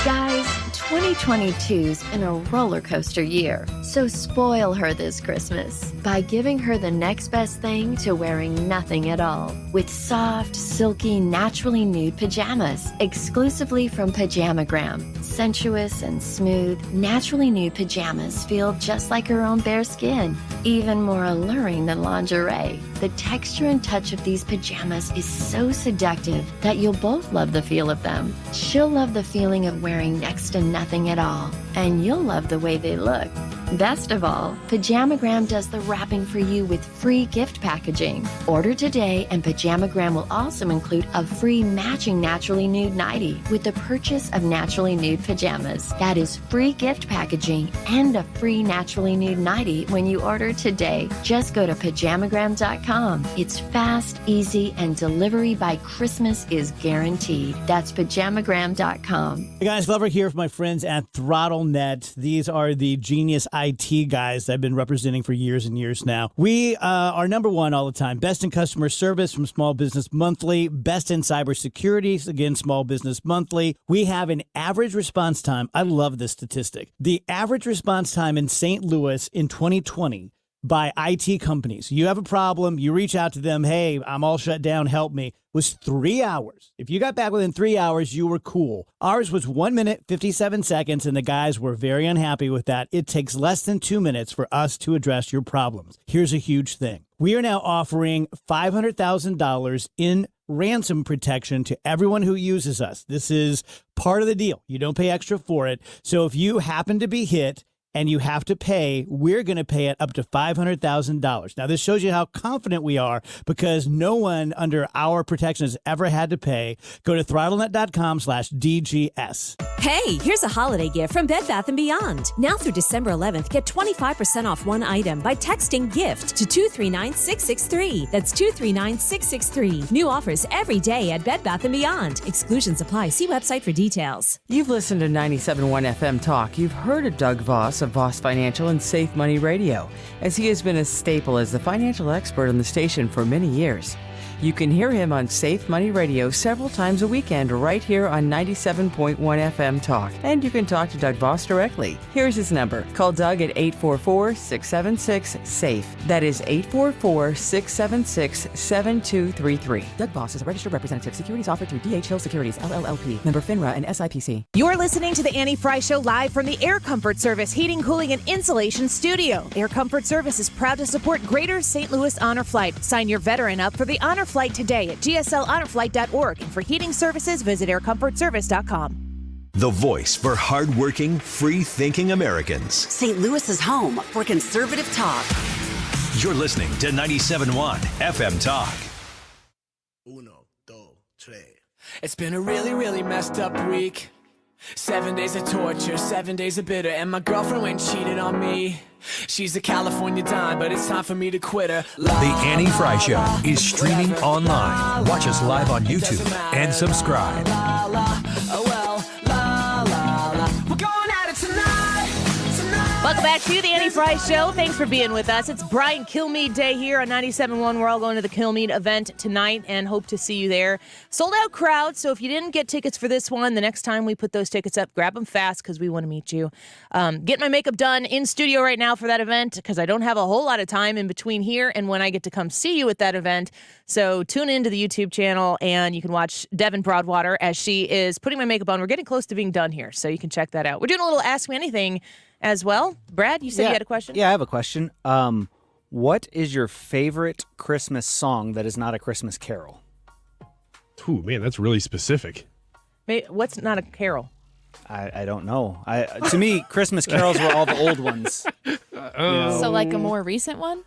Guys, 2022's been a roller coaster year, so spoil her this Christmas by giving her the next best thing to wearing nothing at all with soft, silky, naturally nude pajamas exclusively from Pajamagram. Sensuous and smooth, naturally nude pajamas feel just like her own bare skin, even more alluring than lingerie. The texture and touch of these pajamas is so seductive that you'll both love the feel of them. She'll love the feeling of wearing next to nothing at all, and you'll love the way they look. Best of all, Pajamagram does the wrapping for you with free gift packaging. Order today, and Pajamagram will also include a free matching naturally nude nightie with the purchase of naturally nude pajamas. That is free gift packaging and a free naturally nude nightie when you order today. Just go to Pajamagram.com. It's fast, easy, and delivery by Christmas is guaranteed. That's Pajamagram.com. Hey guys, Glover here with my friends at ThrottleNet. These are the genius IT guys that I've been representing for years and years now. We are number one all the time. Best in customer service from Small Business Monthly. Best in cybersecurity, again, Small Business Monthly. We have an average response time. I love this statistic. The average response time in St. Louis in 2020 by IT companies. You have a problem, you reach out to them, hey, I'm all shut down, help me, was 3 hours. If you got back within 3 hours, you were cool. Ours was 1 minute, 57 seconds, and the guys were very unhappy with that. It takes less than 2 minutes for us to address your problems. Here's a huge thing. We are now offering $500,000 in ransom protection to everyone who uses us. This is part of the deal. You don't pay extra for it. So if you happen to be hit and you have to pay, we're going to pay it up to $500,000. Now, this shows you how confident we are because no one under our protection has ever had to pay. Go to throttlenet.com/DGS. Hey, here's a holiday gift from Bed Bath & Beyond. Now through December 11th, get 25% off one item by texting GIFT to 239663. That's 239663. New offers every day at Bed Bath & Beyond. Exclusions apply. See website for details. You've listened to 97.1 FM Talk. You've heard of Doug Voss of Voss Financial and Safe Money Radio, as he has been a staple as the financial expert on the station for many years. You can hear him on Safe Money Radio several times a weekend right here on 97.1 FM Talk. And you can talk to Doug Voss directly. Here's his number. Call Doug at 844-676-SAFE. That is 844-676-7233. Doug Voss is a registered representative. Securities offered through D.H. Hill Securities, LLLP. Member FINRA and SIPC. You're listening to the Annie Frey Show live from the Air Comfort Service Heating, Cooling, and Insulation Studio. Air Comfort Service is proud to support Greater St. Louis Honor Flight. Sign your veteran up for the Honor Flight today at gslhonorflight.org. And for heating services, visit aircomfortservice.com. The voice for hardworking, free-thinking Americans. St. Louis's home for conservative talk. You're listening to 97.1 FM Talk. It's been a really, really messed up week. 7 days of torture, 7 days of bitter, and my girlfriend went and cheated on me. She's a California dime, but it's time for me to quit her. The Annie Frey Show is streaming online. Watch us live on YouTube and subscribe. We're going at it tonight. Welcome back to the Annie Frey Show. Thanks for being with us. It's Brian Kilmeade Day here on 97.1. We're all going to the Kilmeade event tonight and hope to see you there. Sold out crowd, so if you didn't get tickets for this one, the next time we put those tickets up, grab them fast because we want to meet you. Get my makeup done in studio right now for that event because I don't have a whole lot of time in between here and when I get to come see you at that event. So tune into the YouTube channel and you can watch Devin Broadwater as she is putting my makeup on. We're getting close to being done here, so you can check that out. We're doing a little Ask Me Anything as well. Brad, you said you had a question? Yeah, I have a question. What is your favorite Christmas song that is not a Christmas carol? Ooh, man, that's really specific. What's not a carol? I don't know. To me, Christmas carols were all the old ones. So like a more recent one?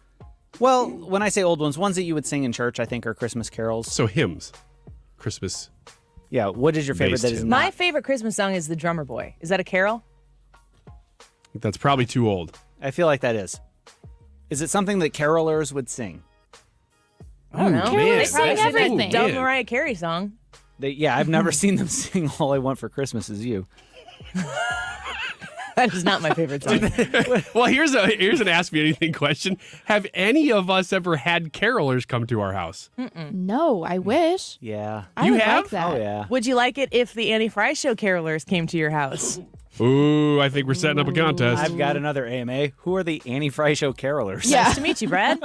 Well, when I say old ones that you would sing in church, I think are Christmas carols. So hymns. Christmas. Yeah, what is your favorite that is not? My favorite Christmas song is The Drummer Boy. Is that a carol? That's probably too old. I feel like that is. Is it something that carolers would sing? I don't know. Carolers They probably sing have a everything. dumb Mariah Carey song. I've never seen them sing All I Want for Christmas Is You. That is not my favorite song. Well, here's an Ask Me Anything question. Have any of us ever had carolers come to our house? No, I wish. Yeah. I You would have? like that. Oh, yeah. Would you like it if the Annie Frey Show carolers came to your house? Ooh, I think we're setting up a contest. I've got another AMA. Who are the Annie Frey Show carolers? Yeah. Nice to meet you, Brad.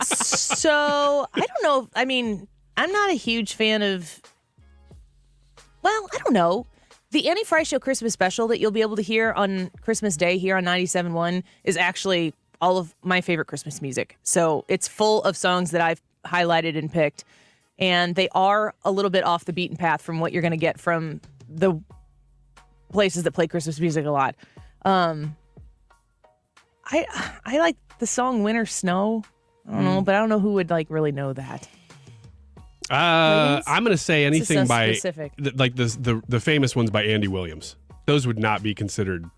So I don't know. I mean, I'm not a huge fan of. Well, I don't know. The Annie Frey Show Christmas special that you'll be able to hear on Christmas Day here on 97.1 is actually all of my favorite Christmas music. So it's full of songs that I've highlighted and picked, and they are a little bit off the beaten path from what you're going to get from the places that play Christmas music a lot. I like the song Winter Snow. I don't know, but I don't know who would like really know that. I'm going to say anything so by specific. like the famous ones by Andy Williams. Those would not be considered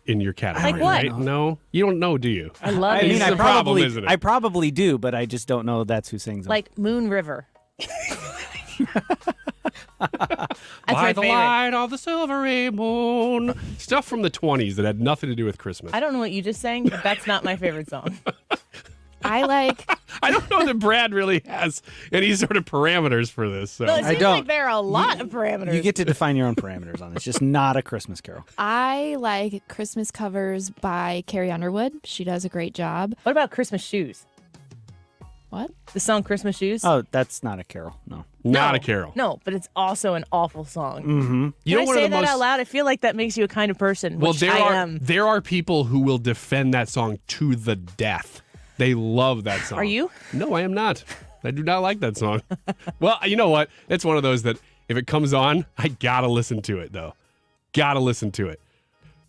in your category, Like what? right? No, you don't know, do you? I love This it. is the problem, isn't it? I probably do, but I just don't know that's who sings them. Like Moon River. By my the favorite. light of the silvery moon. Stuff from the 20s that had nothing to do with Christmas. I don't know what you just sang, but that's not my favorite song. I like. I don't know that Brad really has any sort of parameters for this. So. No, it seems don't. like there are a lot of parameters. You get to define your own parameters on it. It's just not a Christmas carol. I like Christmas covers by Carrie Underwood. She does a great job. What about Christmas Shoes? What? The song Christmas Shoes? Oh, that's not a carol. No. Not a carol. No, but it's also an awful song. Mm-hmm. You know, Can I one say of the that most, out loud? I feel like that makes you a kind of person, well, which I am. there are people who will defend that song to the death. They love that song. Are you? No, I am not. I do not like that song. Well, you know what? It's one of those that if it comes on, I gotta listen to it, though. Gotta listen to it.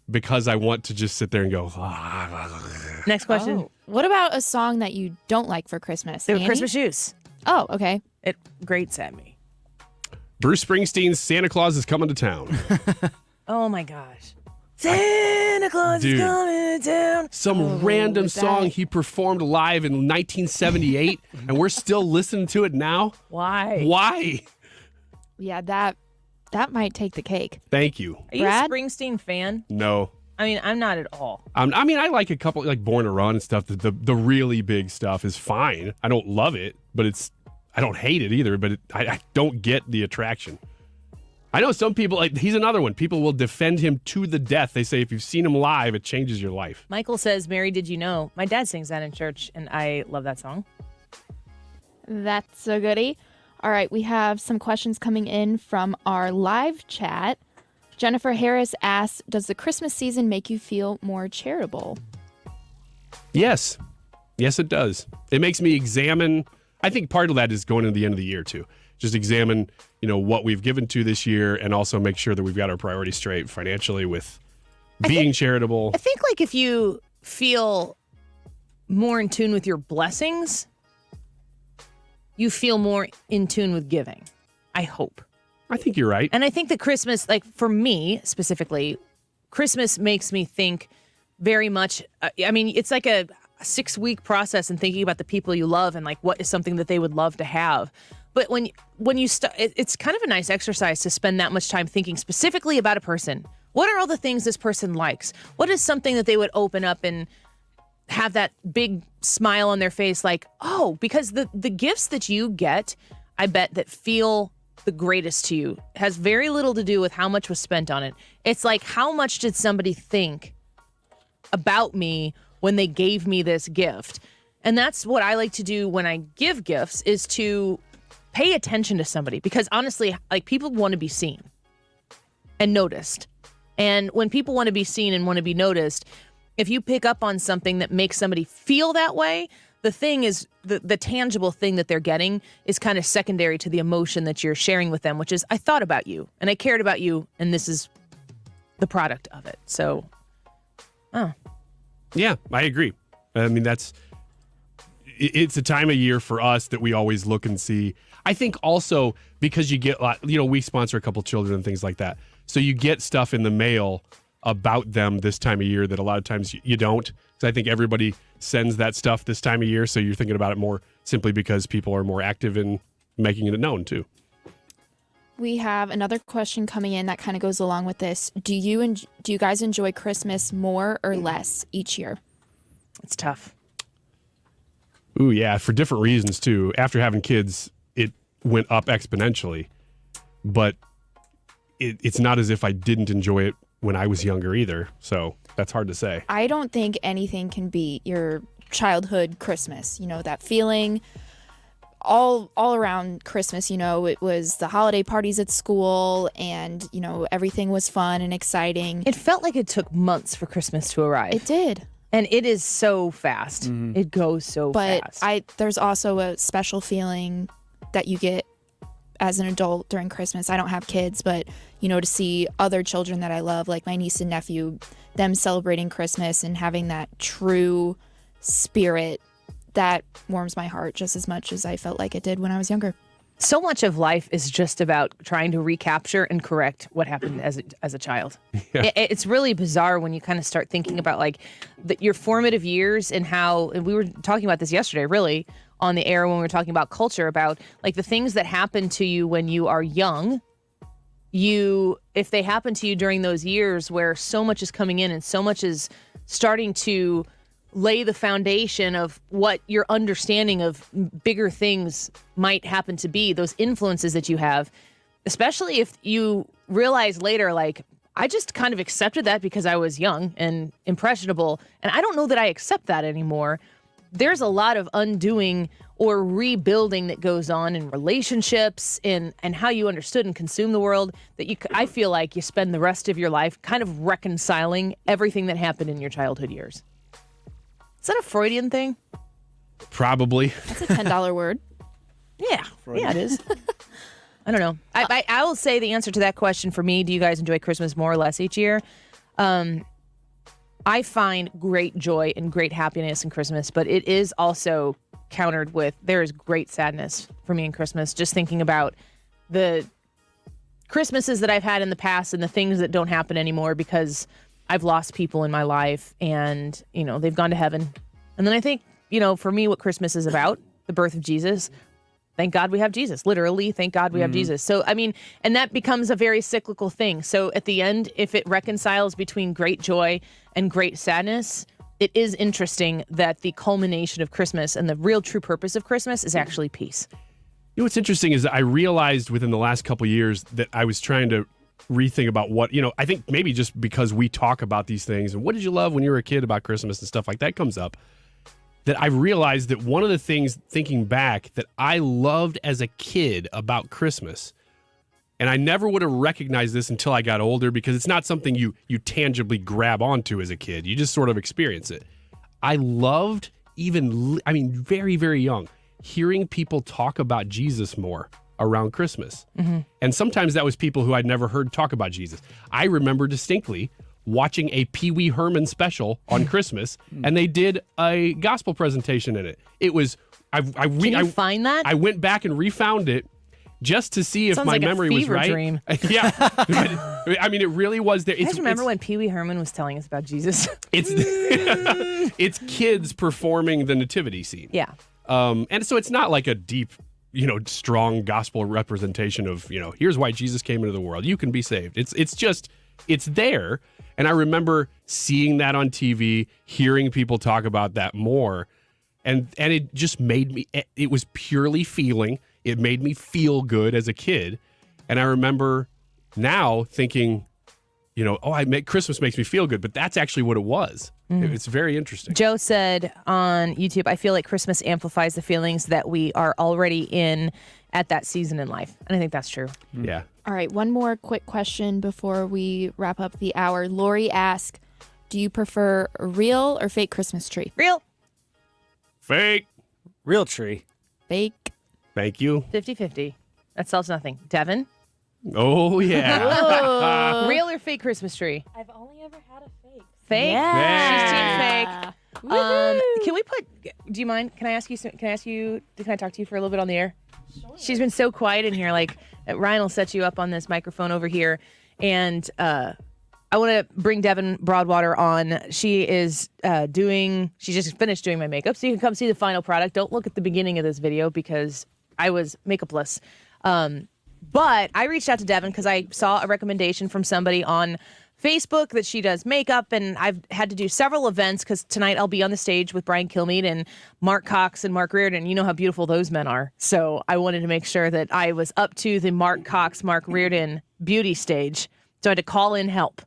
Because I want to just sit there and go. Next question. Oh. What about a song that you don't like for Christmas? They were Annie? Christmas shoes. Oh, okay. It grates at me. Bruce Springsteen's Santa Claus is coming to town. Oh my gosh. Santa Claus is coming to town. Some random song he performed live in 1978, and we're still listening to it now? Why? Why? Yeah, that might take the cake. Thank you. Are you a Springsteen fan? No. I mean, I'm not at all. I mean, I like a couple, like Born to Run and stuff. The really big stuff is fine. I don't love it, but I don't hate it either, but I don't get the attraction. I know some people, like he's another one. People will defend him to the death. They say if you've seen him live, it changes your life. Michael says, Mary, did you know? My dad sings that in church, and I love that song. That's a goodie. All right, we have some questions coming in from our live chat. Jennifer Harris asks, does the Christmas season make you feel more charitable? Yes. Yes, it does. It makes me examine. I think part of that is going into the end of the year, too. Just examine, what we've given to this year and also make sure that we've got our priorities straight financially with being charitable. I think, like, if you feel more in tune with your blessings, you feel more in tune with giving. I hope. I think you're right. And I think that Christmas, like for me specifically, Christmas makes me think very much. It's like a 6-week process in thinking about the people you love and like what is something that they would love to have. But when you start, it's kind of a nice exercise to spend that much time thinking specifically about a person. What are all the things this person likes? What is something that they would open up and have that big smile on their face like, oh, because the gifts that you get, I bet that feel the greatest to you has very little to do with how much was spent on it. It's like, how much did somebody think about me when they gave me this gift? And that's what I like to do when I give gifts, is to pay attention to somebody, because honestly, like, people want to be seen and noticed. And when people want to be seen and want to be noticed, if you pick up on something that makes somebody feel that way, the thing is, the tangible thing that they're getting is kind of secondary to the emotion that you're sharing with them, which is, I thought about you and I cared about you, and this is the product of it. So, Yeah, I agree. I mean, it's a time of year for us that we always look and see. I think also because you get, we sponsor a couple children and things like that. So you get stuff in the mail about them this time of year that a lot of times you don't. So I think everybody sends that stuff this time of year. So you're thinking about it more simply because people are more active in making it known too. We have another question coming in that kind of goes along with this. Do you guys enjoy Christmas more or less each year? It's tough. Ooh, yeah, for different reasons too. After having kids, it went up exponentially. But it's not as if I didn't enjoy it when I was younger either. So that's hard to say. I don't think anything can beat your childhood Christmas. That feeling all around Christmas. It was the holiday parties at school, and, everything was fun and exciting. It felt like it took months for Christmas to arrive. It did. And it is so fast. Mm-hmm. It goes so fast. But there's also a special feeling that you get as an adult during Christmas. I don't have kids, but, to see other children that I love, like my niece and nephew, them celebrating Christmas and having that true spirit, that warms my heart just as much as I felt like it did when I was younger. So much of life is just about trying to recapture and correct what happened as a child. Yeah. It's really bizarre when you kind of start thinking about like your formative years and how, and we were talking about this yesterday, really, on the air when we were talking about culture, about like the things that happen to you when you are young. If they happen to you during those years where so much is coming in and so much is starting to lay the foundation of what your understanding of bigger things might happen to be, those influences that you have, especially if you realize later, like, I just kind of accepted that because I was young and impressionable, and I don't know that I accept that anymore. There's a lot of undoing or rebuilding that goes on in relationships and how you understood and consumed the world, that I feel like you spend the rest of your life kind of reconciling everything that happened in your childhood years. Is that a Freudian thing? Probably. That's a $10 word. Yeah, it is. I don't know. I will say the answer to that question for me, do you guys enjoy Christmas more or less each year? I find great joy and great happiness in Christmas, but it is also countered with there is great sadness for me in Christmas. Just thinking about the Christmases that I've had in the past and the things that don't happen anymore because I've lost people in my life and, they've gone to heaven. And then I think, for me, what Christmas is about, the birth of Jesus. Thank God we have Jesus. Literally, thank God we have Jesus. So, and that becomes a very cyclical thing. So at the end, if it reconciles between great joy and great sadness, it is interesting that the culmination of Christmas and the real true purpose of Christmas is actually peace. What's interesting is that I realized within the last couple of years that I was trying to rethink about what, I think maybe just because we talk about these things and what did you love when you were a kid about Christmas and stuff like that comes up. That I realized that one of the things, thinking back, that I loved as a kid about Christmas, and I never would have recognized this until I got older because it's not something you tangibly grab onto as a kid. You just sort of experience it. I loved very, very young, hearing people talk about Jesus more around Christmas. Mm-hmm. And sometimes that was people who I'd never heard talk about Jesus. I remember distinctly watching a Pee Wee Herman special on Christmas, and they did a gospel presentation in it. It was Can you find that? I went back and refound it just to see if Sounds my like memory a was fever right. Dream. Yeah, it really was there. You guys remember when Pee Wee Herman was telling us about Jesus? It's kids performing the nativity scene. Yeah, and so it's not like a deep, strong gospel representation of here's why Jesus came into the world. You can be saved. It's there. And I remember seeing that on TV, hearing people talk about that more. And it just made me, it was purely feeling. It made me feel good as a kid. And I remember now thinking, Christmas makes me feel good. But that's actually what it was. It's very interesting. Joe said on YouTube, I feel like Christmas amplifies the feelings that we are already in at that season in life. And I think that's true. Yeah. All right, one more quick question before we wrap up the hour. Lori asks, do you prefer a real or fake Christmas tree? Real. Fake. Real tree. Fake. Thank you. 50-50. That solves nothing. Devin? Oh, yeah. Real or fake Christmas tree? I've only ever had a fake. Fake? Yeah. She's team fake. Can we do you mind? Can I talk to you for a little bit on the air? Sure. She's been so quiet in here. Like, Ryan will set you up on this microphone over here. And I want to bring Devin Broadwater on. She is she just finished doing my makeup. So you can come see the final product. Don't look at the beginning of this video because I was makeupless. But I reached out to Devin because I saw a recommendation from somebody on Facebook that she does makeup, and I've had to do several events because tonight I'll be on the stage with Brian Kilmeade and Mark Cox and Mark Reardon. You know how beautiful those men are. So I wanted to make sure that I was up to the Mark Cox, Mark Reardon beauty stage. So I had to call in help.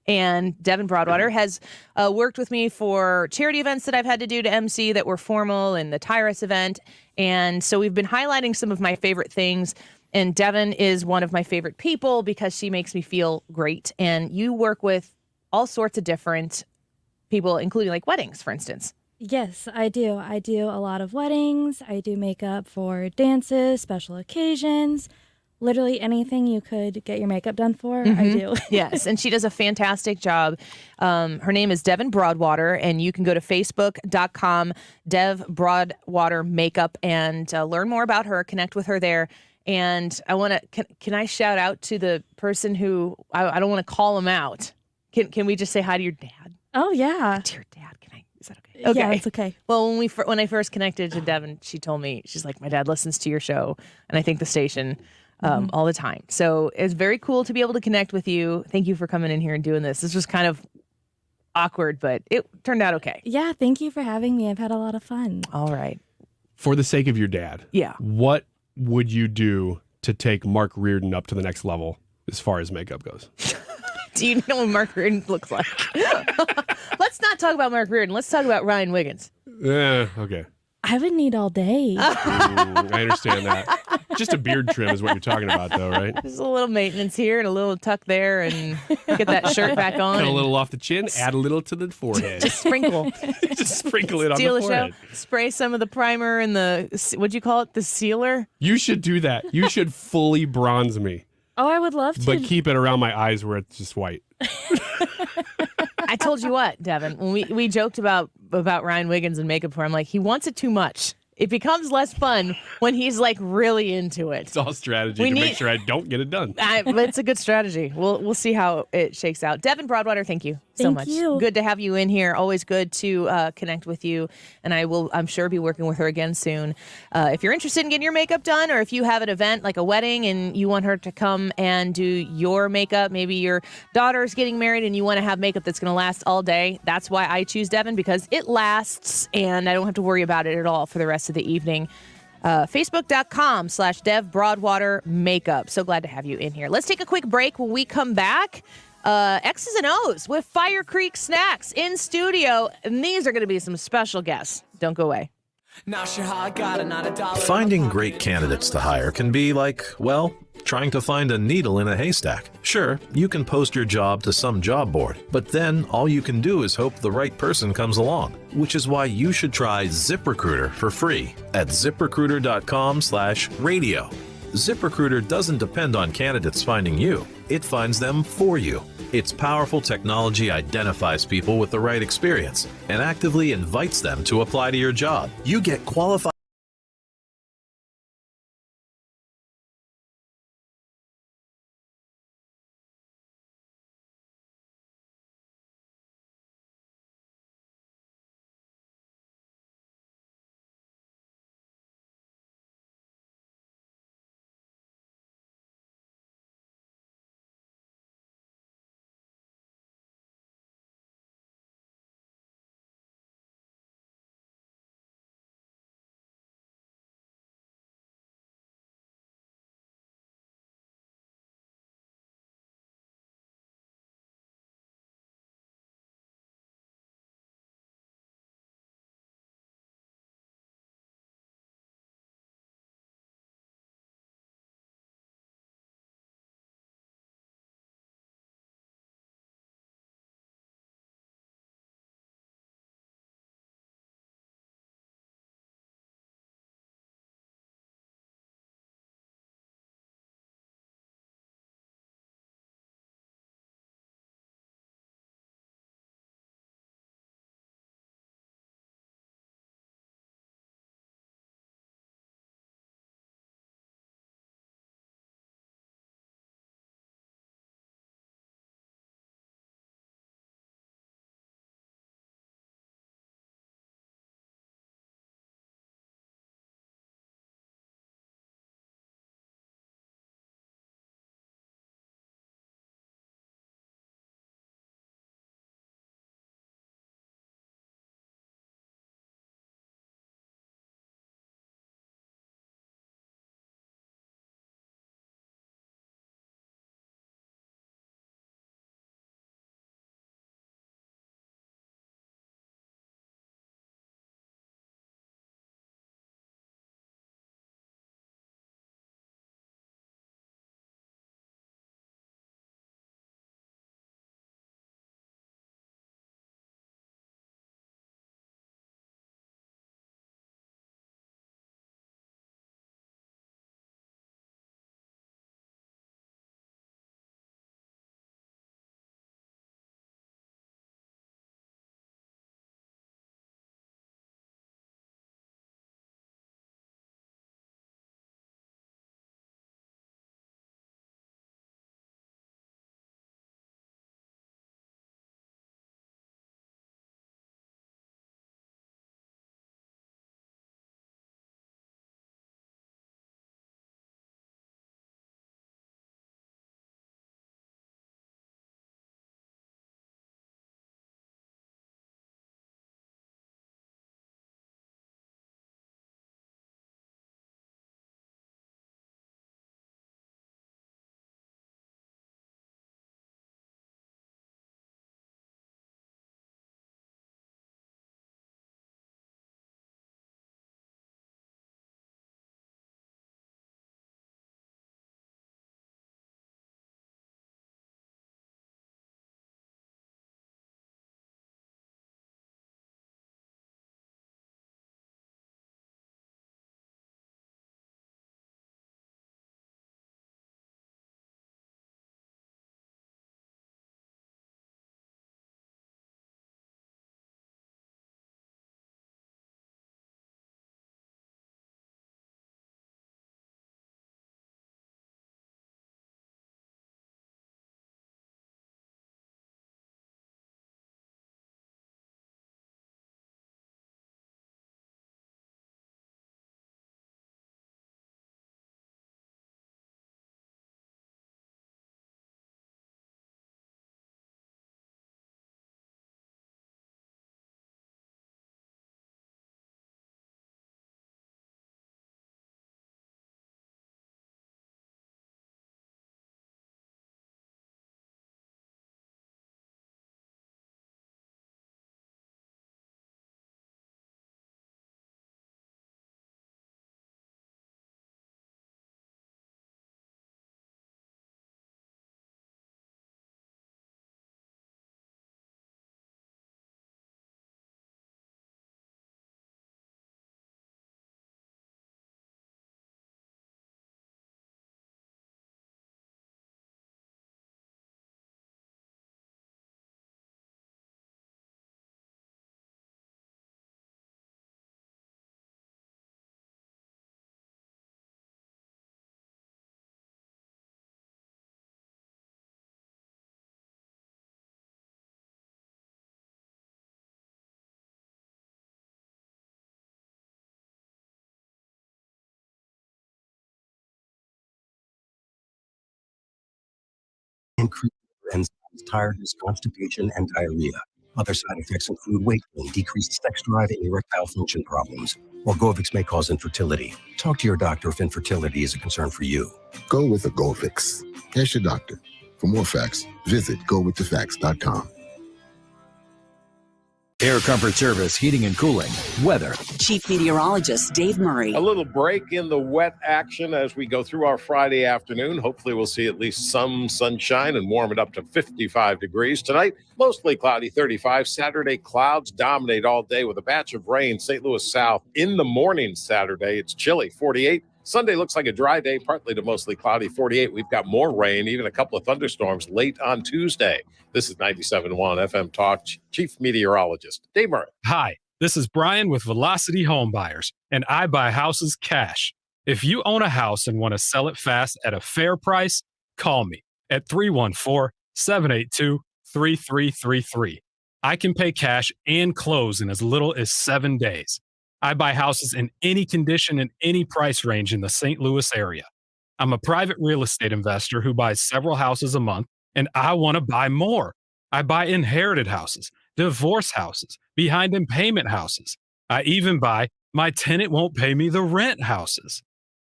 And Devin Broadwater has worked with me for charity events that I've had to do to MC that were formal, and the Tyrus event. And so we've been highlighting some of my favorite things. And Devin is one of my favorite people because she makes me feel great. And you work with all sorts of different people, including like weddings, for instance. Yes, I do. I do a lot of weddings. I do makeup for dances, special occasions, literally anything you could get your makeup done for, I do. Yes, and she does a fantastic job. Her name is Devin Broadwater, and you can go to facebook.com, Dev Broadwater Makeup, and learn more about her, connect with her there. And I want to, can I shout out to the person who, I don't want to call him out. Can we just say hi to your dad? Oh, yeah. To your dad, is that okay? Okay. Yeah, it's okay. Well, when I first connected to Devin, she told me, she's like, my dad listens to your show, and I think the station all the time. So it's very cool to be able to connect with you. Thank you for coming in here and doing this. This was kind of awkward, but it turned out okay. Yeah, thank you for having me. I've had a lot of fun. All right. For the sake of your dad, yeah, what would you do to take Mark Reardon up to the next level as far as makeup goes? Do you know what Mark Reardon looks like? Let's not talk about Mark Reardon. Let's talk about Ryan Wiggins. Yeah, okay. I would need all day. I understand that. Just a beard trim is what you're talking about, though, right? Just a little maintenance here and a little tuck there, and get that shirt back on. Cut a little off the chin, add a little to the forehead. Just sprinkle. Just sprinkle it on Steal the the forehead. show. Spray some of the primer and what'd you call it? The sealer? You should do that. You should fully bronze me, Oh, I would love to. but keep it around my eyes where it's just white. I told you what, Devin, when we joked about Ryan Wiggins and makeup for him, like, he wants it too much. It becomes less fun when he's like really into it. It's all strategy to make sure I don't get it done. But it's a good strategy. We'll see how it shakes out. Devin Broadwater, thank you so much. Thank you. Good to have you in here. Always good to connect with you. And I'm sure, be working with her again soon. If you're interested in getting your makeup done, or if you have an event like a wedding and you want her to come and do your makeup, maybe your daughter's getting married and you want to have makeup that's going to last all day, that's why I choose Devin, because it lasts and I don't have to worry about it at all for the rest of the evening. Facebook.com/Dev Broadwater Makeup. So glad to have you in here. Let's take a quick break. When we come back, X's and O's with FireCreek Snacks in studio. And these are going to be some special guests. Don't go away. Not sure how I got it, not a dollar. Finding great candidates to hire can be like, well, trying to find a needle in a haystack. Sure, you can post your job to some job board, but then all you can do is hope the right person comes along, which is why you should try ZipRecruiter for free at ziprecruiter.com/radio. ZipRecruiter doesn't depend on candidates finding you. It finds them for you. Its powerful technology identifies people with the right experience and actively invites them to apply to your job. You get qualified increased enzymes, tiredness, constipation, and diarrhea. Other side effects include weight gain, decreased sex drive, and erectile function problems. Orgovix may cause infertility. Talk to your doctor if infertility is a concern for you. Go with Orgovix. Ask your doctor. For more facts, visit gowiththefacts.com. Air Comfort Service, heating and cooling, weather. Chief Meteorologist Dave Murray. A little break in the wet action as we go through our Friday afternoon. Hopefully we'll see at least some sunshine and warm it up to 55 degrees. Tonight, mostly cloudy, 35. Saturday, clouds dominate all day with a batch of rain. St. Louis South in the morning Saturday. It's chilly, 48. Sunday looks like a dry day, partly to mostly cloudy, 48. We've got more rain, even a couple of thunderstorms late on Tuesday. This is 97.1 FM Talk. Chief Meteorologist Dave Murray. Hi, this is Brian with Velocity Home Buyers, and I buy houses cash. If you own a house and want to sell it fast at a fair price, call me at 314-782-3333. I can pay cash and close in as little as 7 days. I buy houses in any condition and any price range in the St. Louis area. I'm a private real estate investor who buys several houses a month, and I want to buy more. I buy inherited houses, divorce houses, behind in payment houses. I even buy my tenant won't pay me the rent houses.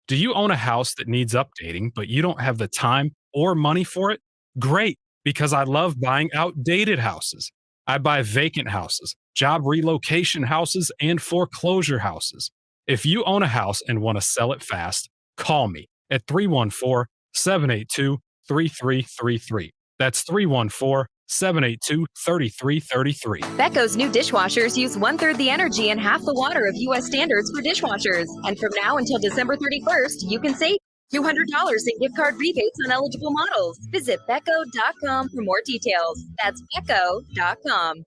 Do you own a house that needs updating, but you don't have the time or money for it? Great, because I love buying outdated houses. I buy vacant houses, job relocation houses, and foreclosure houses. If you own a house and want to sell it fast, call me at 314-782-3333. That's 314-782-3333. Becco's new dishwashers use 1/3 the energy and half the water of U.S. standards for dishwashers. And from now until December 31st, you can save $200 in gift card rebates on eligible models. Visit Becco.com for more details. That's Becco.com.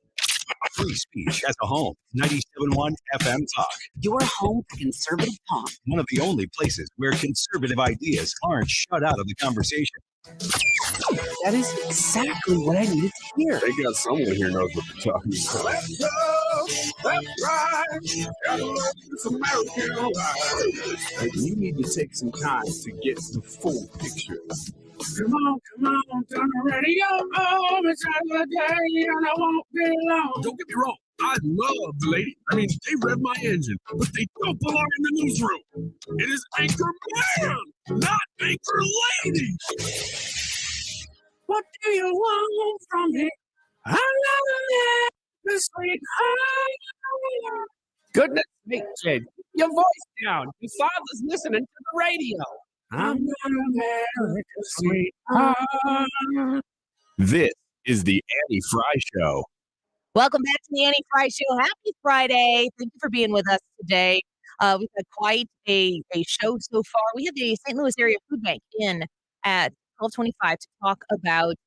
Free speech as a home. 97.1 FM Talk. Your home for conservative talk. One of the only places where conservative ideas aren't shut out of the conversation. That is exactly what I needed to hear. They got someone here knows what they're talking about. Let's go. That's right. It's American life. And you need to take some time to get the full picture. Come on, turn the radio on. It's another day and I won't be long. Don't get me wrong. I love the lady. I mean, they rev my engine, but they don't belong in the newsroom. It is Anchor Man, not Anchor Lady. What do you want from me? I love it. This week. Goodness me, kid. Your voice down. Your father's listening to the radio. I'm not America's sweetheart. This is the Annie Fry Show. Welcome back to the Annie Fry Show. Happy Friday. Thank you for being with us today. We've had quite a show so far. We have the St. Louis Area Food Bank in at 12:25 to talk about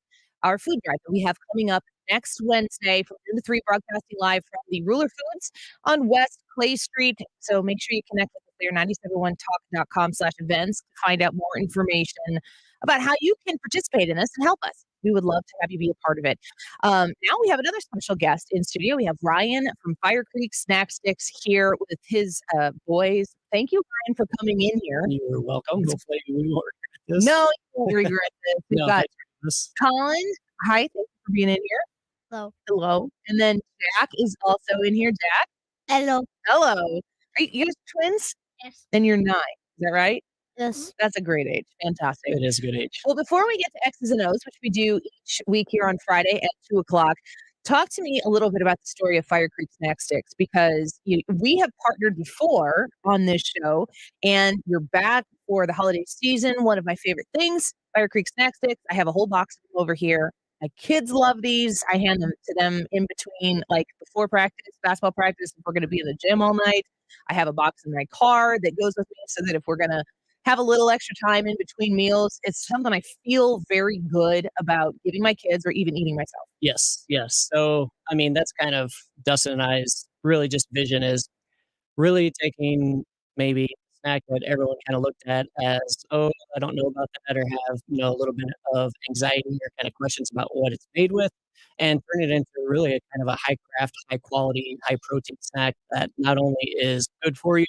our food drive that we have coming up next Wednesday from 2 to 3, broadcasting live from the Ruler Foods on West Clay Street. So make sure you connect with us there, 971talk.com/events to find out more information about how you can participate in this and help us. We would love to have you be a part of it. Now we have another special guest in studio. We have Ryan from FireCreek Snack Stix here with his boys. Thank you, Ryan, for coming in here. You're welcome. Hopefully we won't regret this. No, you won't regret this. We've No, got this. Colin. Hi, thank you for being in here. Hello. Hello. And then Jack is also in here. Jack. Hello. Hello. Are you guys twins? Yes. Then you're 9. Is that right? Yes. That's a great age. Fantastic. It is a good age. Well, before we get to X's and O's, which we do each week here on Friday at 2 o'clock, talk to me a little bit about the story of FireCreek Snack Stix, because we have partnered before on this show, and you're back for the holiday season. One of my favorite things, FireCreek Snack Stix. I have a whole box of them over here. My kids love these. I hand them to them in between, like before practice, basketball practice, if we're going to be in the gym all night. I have a box in my car that goes with me so that if we're going to have a little extra time in between meals, it's something I feel very good about giving my kids or even eating myself. Yes. So, I mean, that's kind of Dustin and I's really just vision is really taking maybe a snack that everyone kind of looked at as, oh, I don't know about that, or have, a little bit of anxiety or kind of questions about what it's made with, and turn it into really a kind of a high craft, high quality, high protein snack that not only is good for you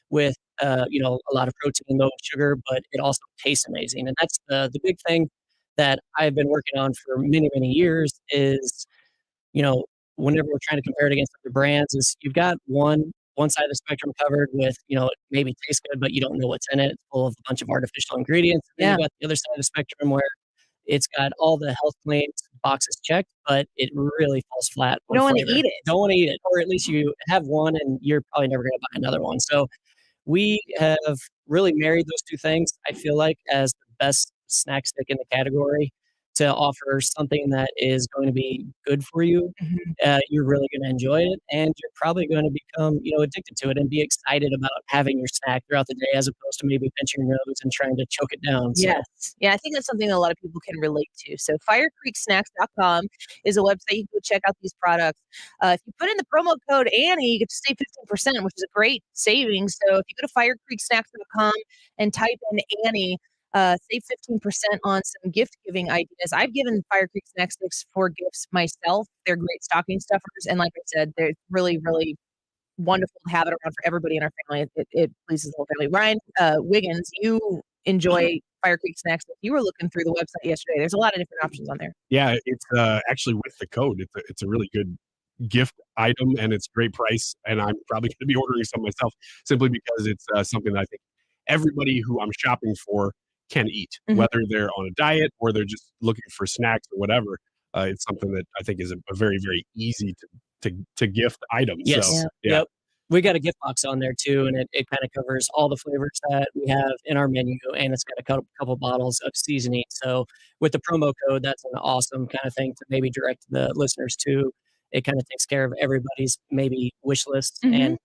with, a lot of protein, low sugar, but it also tastes amazing. And that's the big thing that I've been working on for many, many years is, whenever we're trying to compare it against other brands, is you've got one side of the spectrum covered with, it maybe tastes good, but you don't know what's in it. It's full of a bunch of artificial ingredients. And then you've got the other side of the spectrum where it's got all the health claims boxes checked, but it really falls flat. You don't want to eat it. Don't want to eat it. Or at least you have one and you're probably never going to buy another one. So we have really married those two things, I feel like, as the best snack stick in the category to offer something that is going to be good for you. You're really going to enjoy it, and you're probably going to become, addicted to it and be excited about having your snack throughout the day, as opposed to maybe pinching your nose and trying to choke it down. So. Yes. Yeah, I think that's something that a lot of people can relate to. So FireCreekSnacks.com is a website. You can go check out these products. If you put in the promo code Annie, you get to save 15%, which is a great savings. So if you go to FireCreekSnacks.com and type in Annie, save 15% on some gift giving ideas. I've given FireCreek Snack Stix for gifts myself. They're great stocking stuffers. And like I said, they're really, really wonderful to have it around for everybody in our family. It pleases the whole family. Ryan Wiggins, you enjoy FireCreek Snack Stix. You were looking through the website yesterday. There's a lot of different options on there. Yeah, it's actually with the code. It's a really good gift item, and it's a great price. And I'm probably going to be ordering some myself simply because it's something that I think everybody who I'm shopping for can eat, whether they're on a diet or they're just looking for snacks or whatever. It's something that I think is a very, very easy to gift item. Yes. So, Yep. We got a gift box on there too, and it kind of covers all the flavors that we have in our menu, and it's got a couple bottles of seasoning. So with the promo code, that's an awesome kind of thing to maybe direct the listeners to. It kind of takes care of everybody's maybe wish list and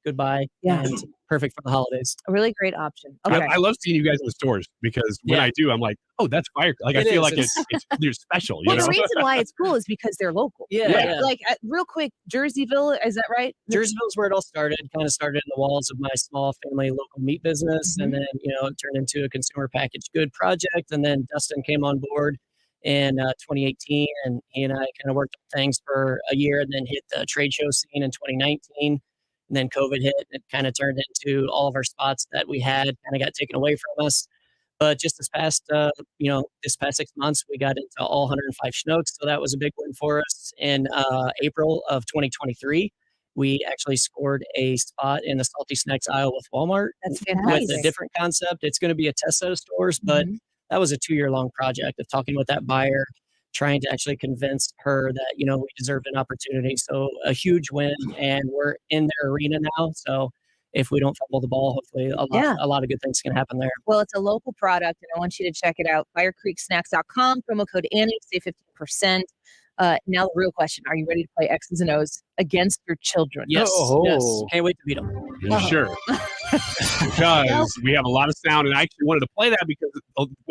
goodbye. Yeah. And perfect for the holidays. A really great option. Okay. I love seeing you guys in the stores because when I do, I'm like, oh, that's fire. Like, I feel like they're special. Well, the reason why it's cool is because they're local. Yeah. Like, real quick, Jerseyville, is that right? Jerseyville's where it all started. Kind of started in the walls of my small family local meat business. And then, it turned into a consumer packaged good project. And then Dustin came on board in 2018. And he and I kind of worked on things for a year and then hit the trade show scene in 2019. And then COVID hit. It kind of turned into all of our spots that we had kind of got taken away from us. But just this past 6 months, we got into all 105 Schnucks. So that was a big win for us. In April of 2023, we actually scored a spot in the salty snacks aisle with Walmart. That's fantastic. With a different concept. It's going to be a test set of stores, but that was a 2-year-long project of talking with that buyer, trying to actually convince her that, we deserved an opportunity. So a huge win, and we're in their arena now. So if we don't fumble the ball, hopefully a lot of good things can happen there. Well, it's a local product, and I want you to check it out. FireCreekSnacks.com, promo code Annie, save 15%. Now the real question, are you ready to play X's and O's against your children? Yes. Yes. Can't wait to beat them. Sure. Because we have a lot of sound, and I actually wanted to play that because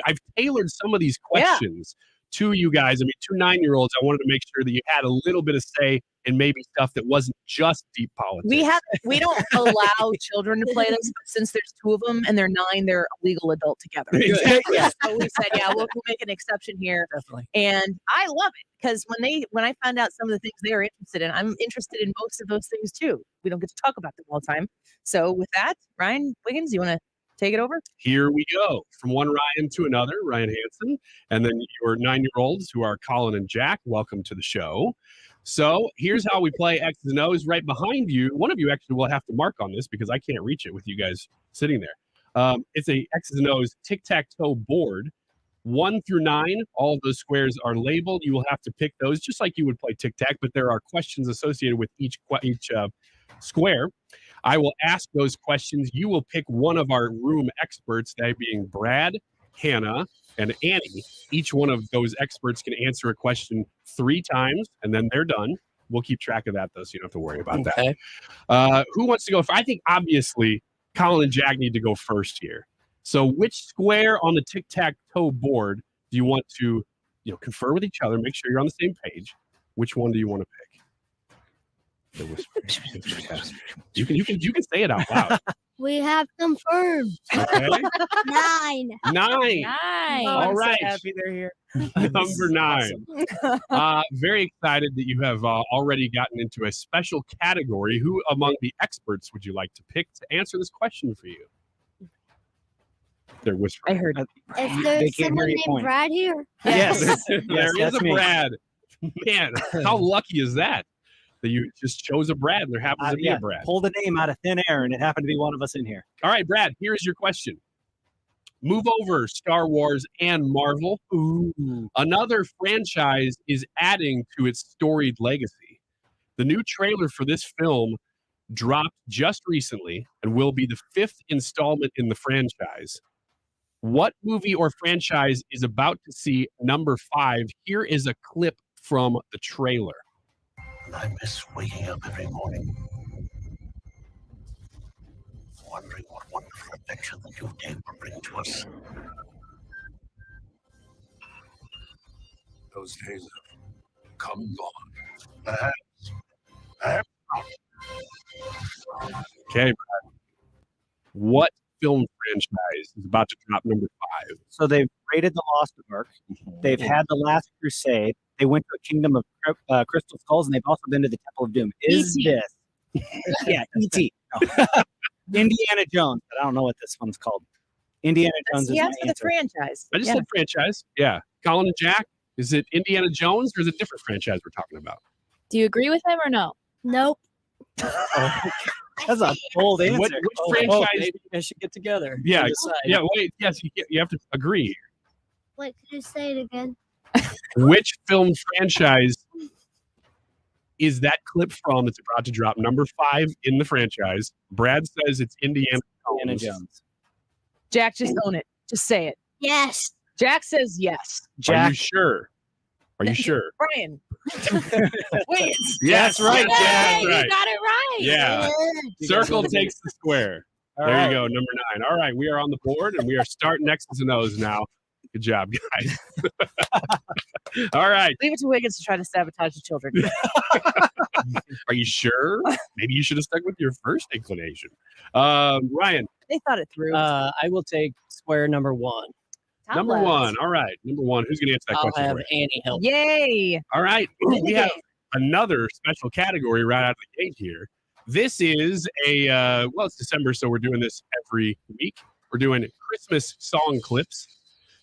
I've tailored some of these questions to you guys. I mean, 2 9-year-olds, I wanted to make sure that you had a little bit of say in maybe stuff that wasn't just deep politics. We don't allow children to play this, but since there's 2 of them and they're 9, they're a legal adult together. Exactly. So we said, we'll make an exception here. Definitely. And I love it because when I found out some of the things they are interested in, I'm interested in most of those things too. We don't get to talk about them all the time. So with that, Ryan Wiggins, you want to take it over? Here we go. From one Ryan to another, Ryan Hansen, and then your 9-year-olds who are Colin and Jack. Welcome to the show. So here's how we play X's and O's. Right behind you, one of you actually will have to mark on this because I can't reach it with you guys sitting there. It's a X's and O's tic-tac-toe board. 1 through 9, all of those squares are labeled. You will have to pick those just like you would play tic-tac, but there are questions associated with each square. I will ask those questions. You will pick one of our room experts, that being Brad, Hannah, and Annie. Each one of those experts can answer a question 3 times, and then they're done. We'll keep track of that, though, so you don't have to worry about that. Who wants to go? I think, obviously, Colin and Jack need to go first here. So which square on the tic-tac-toe board do you want to confer with each other, make sure you're on the same page? Which one do you want to pick? You can say it out loud. We have confirmed. Okay. 9. 9. All right. So happy they're here. Number 9. Very excited that you have already gotten into a special category. Who among the experts would you like to pick to answer this question for you? They're whispering. I heard. Is They there can't someone hear you named point. Brad here? Yes. There is that's a me. Brad. Man, how lucky is that? That you just chose a Brad and there happens to be a Brad. Pulled a name out of thin air, and it happened to be one of us in here. All right, Brad, here's your question. Move over, Star Wars and Marvel. Ooh. Another franchise is adding to its storied legacy. The new trailer for this film dropped just recently and will be the 5th installment in the franchise. What movie or franchise is about to see number 5? Here is a clip from the trailer. I miss waking up every morning, wondering what wonderful adventure the new day will bring to us. Those days have come and gone. Perhaps Okay, Brad. What film franchise is about to drop number 5? So they've raided the Lost Ark. They've had the Last Crusade. They went to a kingdom of crystal skulls, and they've also been to the Temple of Doom. Is this? Yeah, E.T. No. Indiana Jones, but I don't know what this one's called. Indiana Jones is Yes, my for the answer. franchise. I just said franchise. Yeah. Colin and Jack, is it Indiana Jones or is it a different franchise we're talking about? Do you agree with him or no? Nope. That's a bold answer. Which Oh, franchise? maybe you guys should get together. Yeah, and decide. yeah. Wait, yes, you have to agree. Wait, could you say it again? Which film franchise is that clip from that's about to drop number 5 in the franchise? Brad says it's Indiana Jones. Jack, just own it. Just say it. Yes. Jack says yes. Are you sure? Are you sure? Brian. Wait. Yes, right. Yay, Jack, you right. got it right. Yeah. Circle takes the square. All there right. you go, number 9. All right, we are on the board and we are starting X's and O's now. Good job, guys. All right. Leave it to Wiggins to try to sabotage the children. Are you sure? Maybe you should have stuck with your first inclination. Ryan. They thought it through. I will take square number 1. Number 1. All right. Number 1. Who's going to answer that I'll question have for you? Annie help. Yay. All right. We have another special category right out of the gate here. This is it's December, so we're doing this every week. We're doing Christmas song clips.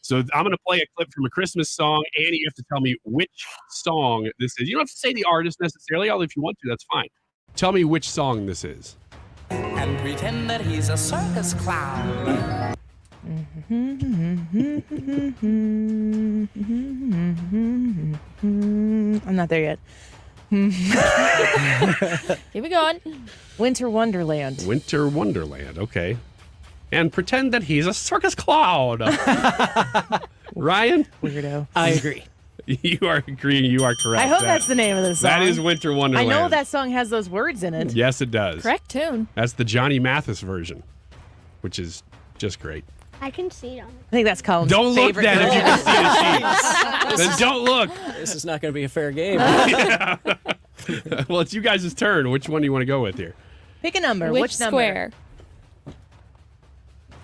So I'm going to play a clip from a Christmas song. Annie, you have to tell me which song this is. You don't have to say the artist necessarily, although if you want to, that's fine. Tell me which song this is. And pretend that he's a circus clown. I'm not there yet. Keep it going. Winter Wonderland. Winter Wonderland. Okay. And pretend that he's a circus clown. Ryan? Weirdo. I agree. You are agreeing. You are correct. I hope that's the name of the song. That is Winter Wonderland. I know that song has those words in it. Yes, it does. Correct tune. That's the Johnny Mathis version, which is just great. I can see it on I think that's Colin's Don't look favorite. then if you can see the sheets. Then don't look. This is not going to be a fair game. Yeah. Well, it's you guys' turn. Which one do you want to go with here? Pick a number. Which number? square?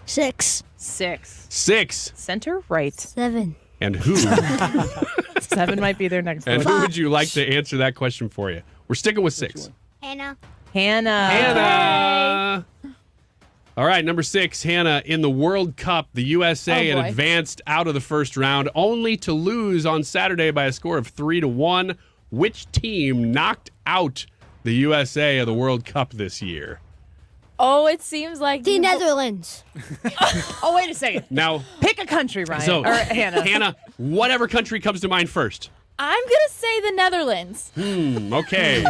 6. 6. 6. Center right. 7. And who? 7 might be their next And one. who would you like to answer that question for you? We're sticking with 6. Hannah. Hannah. All right, number 6, Hannah. In the World Cup, the USA had advanced out of the first round, only to lose on Saturday by a score of 3-1. Which team knocked out the USA of the World Cup this year? Oh, it seems like The Netherlands. Oh, wait a second. Now, Pick a country, Ryan. so Or Hannah. Hannah, whatever country comes to mind first. I'm gonna say the Netherlands. Okay.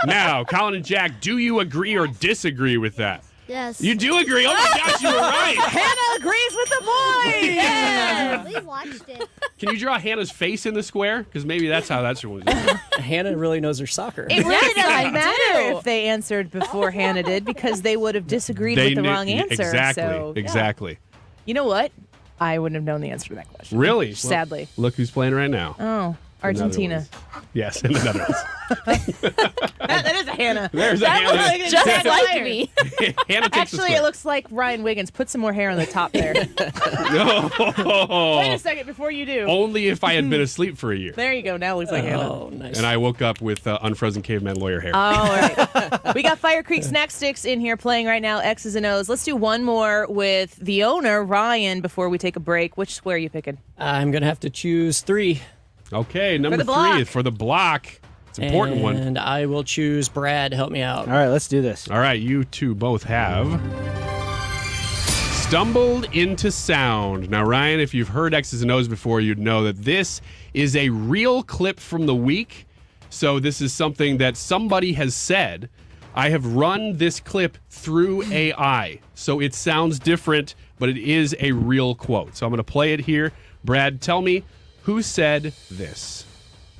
Now, Colin and Jack, do you agree or disagree with that? Yes. You do agree. Oh my gosh, you were right. Hannah agrees with the boys. Yeah. We watched it. Can you draw Hannah's face in the square? Because maybe that's how that's was. Hannah really knows her soccer. It really Yes, I doesn't matter do. if they answered before Hannah did because they would have disagreed with the wrong answer. Exactly. So, yeah. Exactly. You know what? I wouldn't have known the answer to that question. Really? Sadly. Well, look who's playing right now. Oh. Argentina. Yes, in the Netherlands. That is a Hannah. There's a that Hannah. looks like Just like me. Hannah takes the Actually, square. it looks like Ryan Wiggins. Put some more hair on the top there. No. Wait a second before you do. Only if I had been asleep for a year. There you go. Now it looks like Hannah. Oh, nice. And I woke up with unfrozen caveman lawyer hair. All right. We got FireCreek Snack Stix in here playing right now, X's and O's. Let's do one more with the owner, Ryan, before we take a break. Which square are you picking? I'm going to have to choose 3. Okay, number the 3 block. is for the block. It's an important one. And I will choose Brad. Help me out. All right, let's do this. All right, you two both have stumbled into sound. Now, Ryan, if you've heard X's and O's before, you'd know that this is a real clip from the week. So this is something that somebody has said. I have run this clip through AI, so it sounds different, but it is a real quote. So I'm going to play it here. Brad, tell me who said this.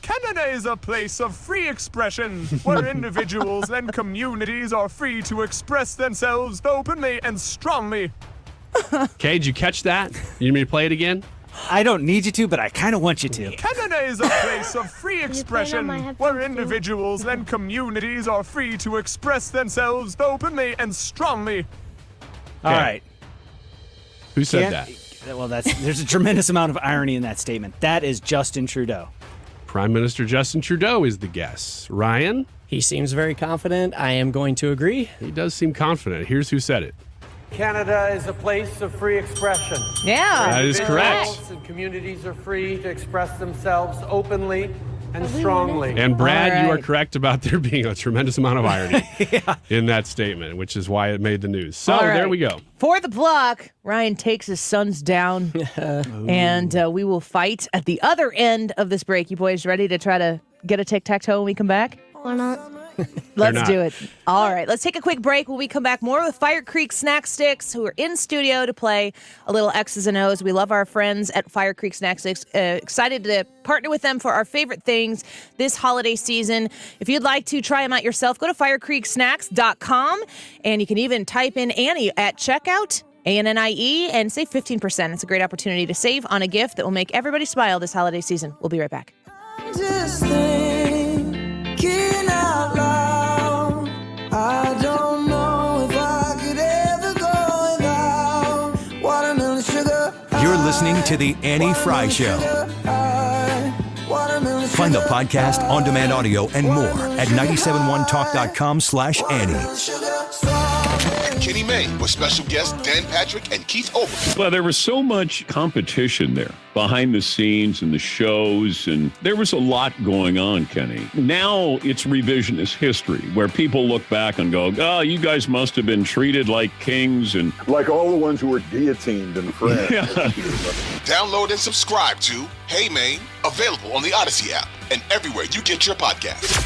Canada is a place of free expression, where individuals and communities are free to express themselves openly and strongly. Okay, did you catch that? You need me to play it again? I don't need you to, but I kind of want you to. Canada is a place of free expression, where individuals and communities are free to express themselves openly and strongly. All right. Who said that? Well, there's a tremendous amount of irony in that statement. That is Justin Trudeau. Prime Minister Justin Trudeau is the guess. Ryan? He seems very confident. I am going to agree. He does seem confident. Here's who said it. Canada is a place of free expression. Yeah. That is correct. Individuals and communities are free to express themselves openly and strongly. And Brad, All you are right. correct about there being a tremendous amount of irony in that statement, which is why it made the news. So All right. there we go. For the block, Ryan takes his sons down, and we will fight at the other end of this break. You boys ready to try to get a tic-tac-toe when we come back? Why not? Let's not. do it. All right, let's take a quick break. When we come back, more with FireCreek Snack Stix, who are in studio to play a little X's and O's. We love our friends at FireCreek Snack Stix. Excited to partner with them for our favorite things this holiday season. If you'd like to try them out yourself, go to firecreeksnacks.com, and you can even type in Annie at checkout. ANNIE, and save 15%. It's a great opportunity to save on a gift that will make everybody smile this holiday season. We'll be right back. Just thinking out loud. I don't know if I could ever go without watermelon sugar. You're listening to The Annie Fry Show. Find the podcast, on-demand audio, and more at 971talk.com/Annie. Kenny May with special guests Dan Patrick and Keith Olbermann. Well, there was so much competition there behind the scenes and the shows, and there was a lot going on, Kenny. Now it's revisionist history where people look back and go, oh, you guys must have been treated like kings and Like all the ones who were guillotined in France. Yeah. Download and subscribe to Hey Maine, available on the Odyssey app and everywhere you get your podcasts.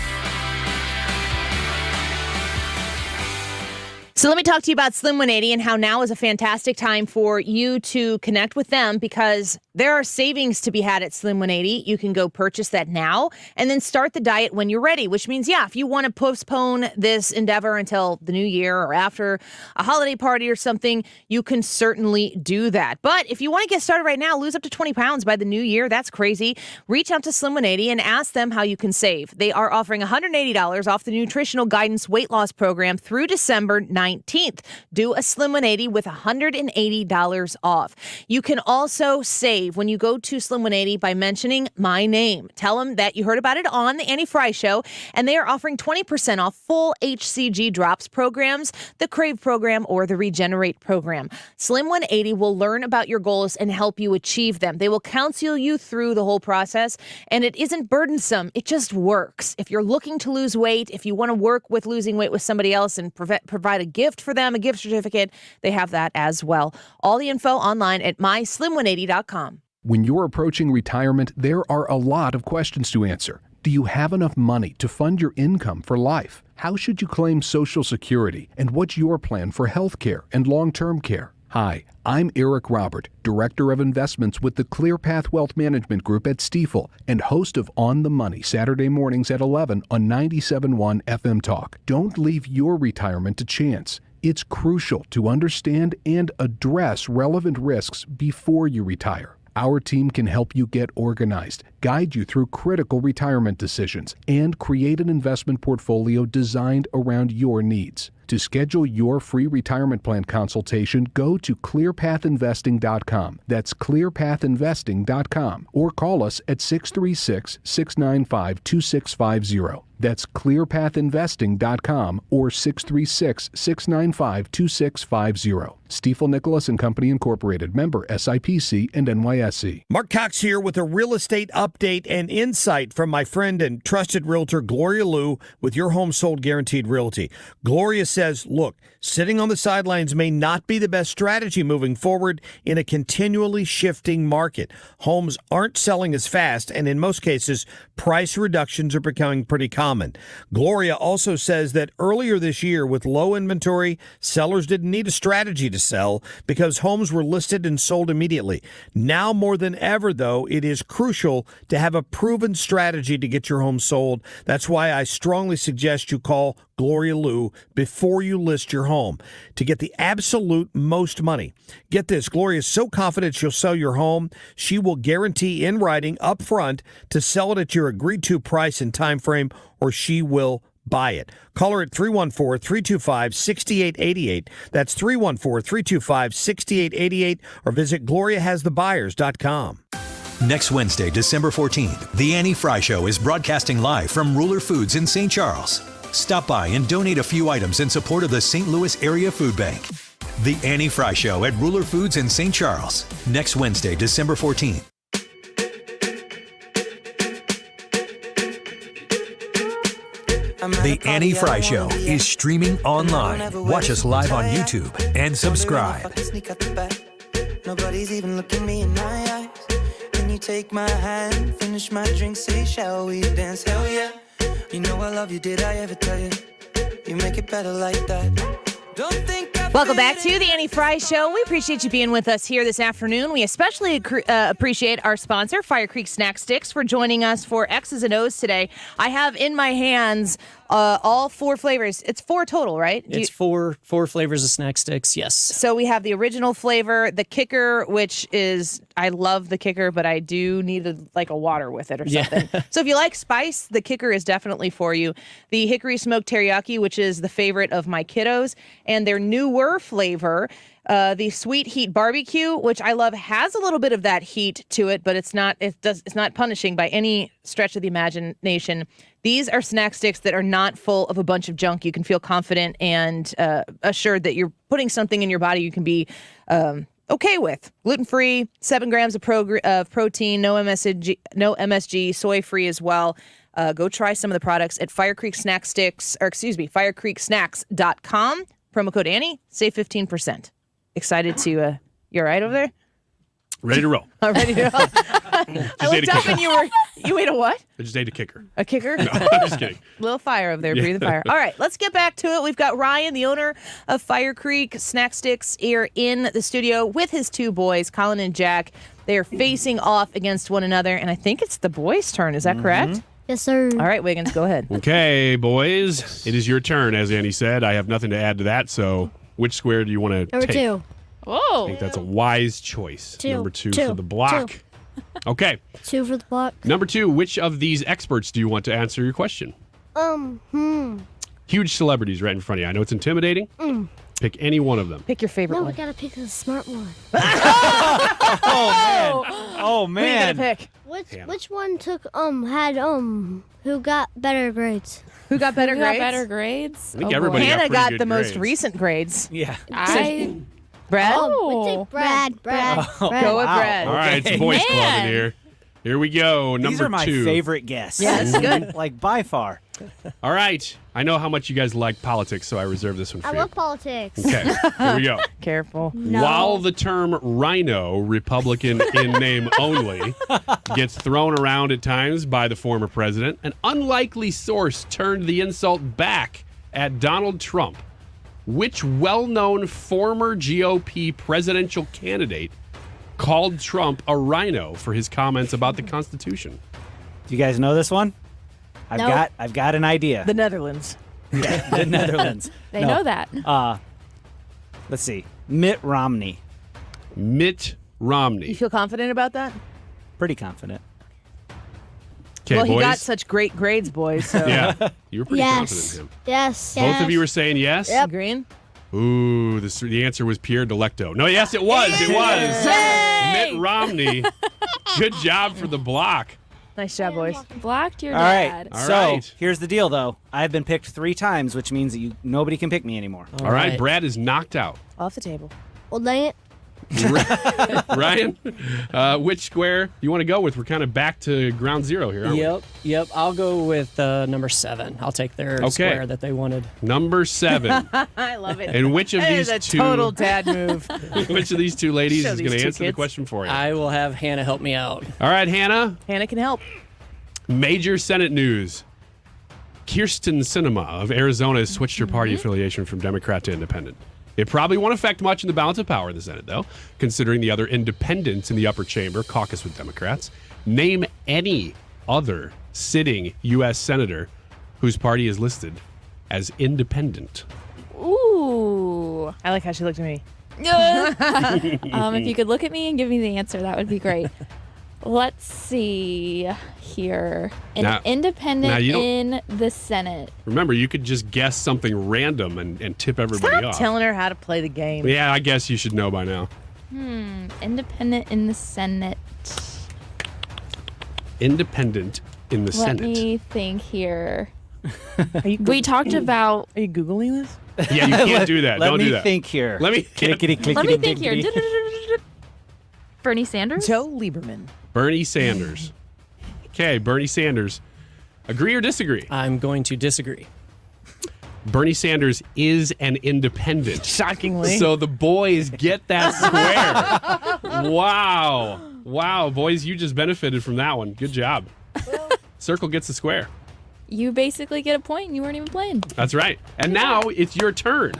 So let me talk to you about Slim 180 and how now is a fantastic time for you to connect with them, because there are savings to be had at Slim 180. You can go purchase that now and then start the diet when you're ready, which means, if you want to postpone this endeavor until the new year or after a holiday party or something, you can certainly do that. But if you want to get started right now, lose up to 20 pounds by the new year, that's crazy. Reach out to Slim 180 and ask them how you can save. They are offering $180 off the nutritional guidance weight loss program through December 19th. Do a Slim 180 with $180 off. You can also save when you go to Slim 180 by mentioning my name. Tell them that you heard about it on the Annie Fry Show, and they are offering 20% off full HCG drops programs, the Crave program, or the Regenerate program. Slim 180 will learn about your goals and help you achieve them. They will counsel you through the whole process, and it isn't burdensome. It just works. If you're looking to lose weight, if you want to work with losing weight with somebody else and provide a gift for them, a gift certificate, they have that as well. All the info online at myslim180.com. When you're approaching retirement, there are a lot of questions to answer. Do you have enough money to fund your income for life? How should you claim Social Security? And what's your plan for health care and long-term care? Hi, I'm Eric Robert, Director of Investments with the ClearPath Wealth Management Group at Stifel and host of On the Money Saturday mornings at 11 on 97.1 FM Talk. Don't leave your retirement to chance. It's crucial to understand and address relevant risks before you retire. Our team can help you get organized, guide you through critical retirement decisions, and create an investment portfolio designed around your needs. To schedule your free retirement plan consultation, go to clearpathinvesting.com. That's clearpathinvesting.com. Or call us at 636-695-2650. That's clearpathinvesting.com or 636-695-2650. Stifel Nicholas and Company Incorporated, member SIPC and NYSE. Mark Cox here with a real estate update and insight from my friend and trusted realtor Gloria Liu with Your Home Sold Guaranteed Realty. Gloria says, look, sitting on the sidelines may not be the best strategy moving forward in a continually shifting market. Homes aren't selling as fast, and in most cases, price reductions are becoming pretty common. Gloria also says that earlier this year, with low inventory, sellers didn't need a strategy to sell because homes were listed and sold immediately. Now more than ever, though, it is crucial to have a proven strategy to get your home sold. That's why I strongly suggest you call Gloria Liu before you list your home to get the absolute most money. Get this, Gloria is so confident she'll sell your home, she will guarantee in writing up front to sell it at your agreed-to price and time frame, or she will buy it. Call her at 314-325-6888. That's 314-325-6888, or visit GloriaHasTheBuyers.com. Next Wednesday, December 14th, The Annie Fry Show is broadcasting live from Ruler Foods in St. Charles. Stop by and donate a few items in support of the St. Louis Area Food Bank. The Annie Fry Show at Ruler Foods in St. Charles. Next Wednesday, December 14th. The Annie Fry Show is streaming online. Watch us live on YouTube and subscribe. Nobody's even looking me in my eyes. When you take my hand, finish my drink, say, shall we dance? Hell yeah. You know I love you, did I ever tell you? You make it better like that. Don't think Welcome back to the Annie Fry Show. We appreciate you being with us here this afternoon. We especially appreciate our sponsor, FireCreek Snack Stix, for joining us for X's and O's today. I have in my hands all 4 flavors. It's 4 total, right? It's four flavors of Snack Stix, yes. So we have the original flavor, the kicker, which is, I love the kicker, but I do need a water with it or something. Yeah. So if you like spice, the kicker is definitely for you. The hickory smoked teriyaki, which is the favorite of my kiddos, and their newer flavor, the sweet heat barbecue, which I love, has a little bit of that heat to it, but it's not punishing by any stretch of the imagination. These are snack sticks that are not full of a bunch of junk. You can feel confident and assured that you're putting something in your body you can be okay with. Gluten-free, 7 grams of protein, no MSG, soy-free as well. Go try some of the products at FireCreek Snack Stix, FireCreekSnacks.com. Promo code Annie, save 15%. Excited to, you all right over there? Ready to roll. Ready to roll. I looked up and you ate a what? I just ate a kicker. A kicker? No, I'm just kidding. Little fire over there, breathing fire. All right, let's get back to it. We've got Ryan, the owner of FireCreek Snack Stix, here in the studio with his 2 boys, Colin and Jack. They are facing off against one another, and I think it's the boys' turn. Is that correct? Yes, sir. All right, Wiggins, go ahead. Okay, boys. It is your turn, as Annie said. I have nothing to add to that, so which square do you want to take? Number 2. Oh. I think that's a wise choice. 2. Number 2 for the block. 2. Okay. 2 for the block. Number 2, which of these experts do you want to answer your question? Huge celebrities right in front of you. I know it's intimidating. Pick any one of them. Pick your favorite No, one. we gotta pick the smart one. Oh man. Who you gonna pick? Which one who got better grades? Who got better grades? Got better grades? I think everybody Hannah got the most grades. recent grades. Yeah. Brad? We take Brad. Brad. Go with Brad. All right, it's boys club in here. Here we go. Number 2. These are my favorite guests. Yeah, that's good. Like by far. All right. I know how much you guys like politics, so I reserve this one for I you. love politics. Okay, here we go. Careful. No. While the term rhino, Republican in name only, gets thrown around at times by the former president, an unlikely source turned the insult back at Donald Trump. Which well-known former GOP presidential candidate called Trump a rhino for his comments about the Constitution? Do you guys know this one? Nope. I've got an idea. The Netherlands. Yeah, the Netherlands. They know that. Let's see. Mitt Romney. Mitt Romney. You feel confident about that? Pretty confident. Okay, well, boys. he got such great grades, boys. So. Yeah, you were pretty confident in him. Yes. Both of you were saying yes? Yep. Green? Ooh, the answer was Pierre Delecto. No, yes, it was. It was. Yay! Mitt Romney. Good job for the block. Nice job, boys. Blocked your All dad. right. So here's the deal, though. I've been picked 3 times, which means that nobody can pick me anymore. All right, Brad is knocked out. Off the table. Well, dang it. Ryan, which square you want to go with? We're kind of back to ground zero here, aren't Yep. I'll go with number 7. I'll take their square that they wanted. we? Number 7. I love it. And which of That these is a two? total dad move. Which of these two ladies Show is these going to two answer the kids. question for you? I will have Hannah help me out. All right, Hannah. Hannah can help. Major Senate news. Kirsten Sinema of Arizona has switched her party affiliation from Democrat to Independent. It probably won't affect much in the balance of power in the Senate, though, considering the other independents in the upper chamber caucus with Democrats. Name any other sitting U.S. senator whose party is listed as independent. Ooh. I like how she looked at me. If you could look at me and give me the answer, that would be great. Let's see here. An independent in the Senate. Remember, you could just guess something random and tip everybody Stop off. telling her how to play the game. Yeah, I guess you should know by now. Independent in the Senate. Independent in the Let Senate. me think here. We talked about. Are you Googling this? Yeah, you can't do that. Don't do that. Let me think here. Let me Let me think here. Bernie Sanders? Joe Lieberman. Bernie Sanders. Okay, Bernie Sanders. Agree or disagree? I'm going to disagree. Bernie Sanders is an independent. Shockingly. So the boys get that square. Wow. Wow, boys, you just benefited from that one. Good job. Circle gets the square. You basically get a point and you weren't even playing. That's right. And now it's your turn.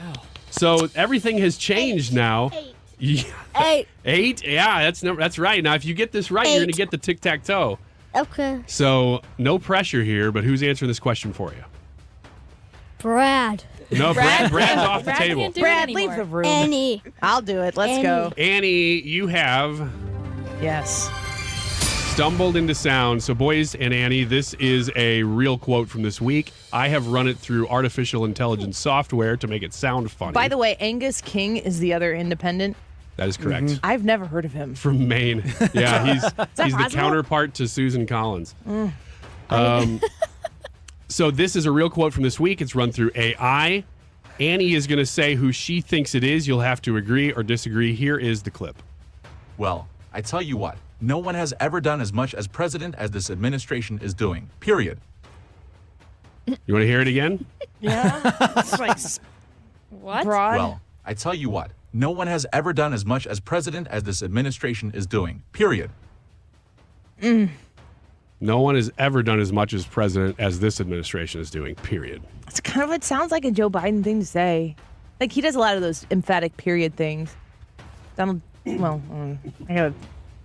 So everything has changed now. 8. 8? Yeah, that's right. Now, if you get this right, you're going to get the tic-tac-toe. Okay. So no pressure here, but who's answering this question for you? Brad. No, Brad's off the Brad table. can't do Brad, it leave anymore. the room. Annie. I'll do it. Let's go. Annie, you have Yes. stumbled into sound. So, boys and Annie, this is a real quote from this week. I have run it through artificial intelligence software to make it sound funny. By the way, Angus King is the other independent. That is correct. I've never heard of him. From Maine. Yeah, he's the possible? counterpart to Susan Collins. So this is a real quote from this week. It's run through AI. Annie is going to say who she thinks it is. You'll have to agree or disagree. Here is the clip. Well, I tell you what, no one has ever done as much as president as this administration is doing. Period. You want to hear it again? Yeah. It's like What? broad. Well, I tell you what, no one has ever done as much as president as this administration is doing. Period. No one has ever done as much as president as this administration is doing. Period. It's kind of, it sounds like a Joe Biden thing to say. Like he does a lot of those emphatic period things. Donald, well,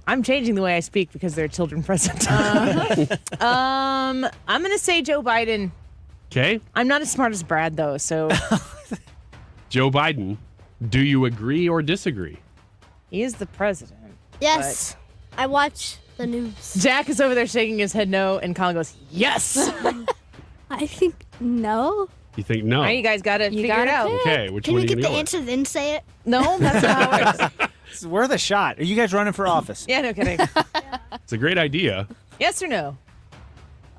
I'm changing the way I speak because there are children present. I'm going to say Joe Biden. Okay. I'm not as smart as Brad though, so Joe Biden, do you agree or disagree? he is the president. Yes. I watch the news. Jack is over there shaking his head no, and Colin goes, yes. I think no. You think no? Now you guys got to figure it gotta out. pick. Okay, which Can one you are you get going the to go answer then say it? No, that's not how it works. It's worth a shot. Are you guys running for office? Yeah, no kidding. with? It's a great idea. Yes or no?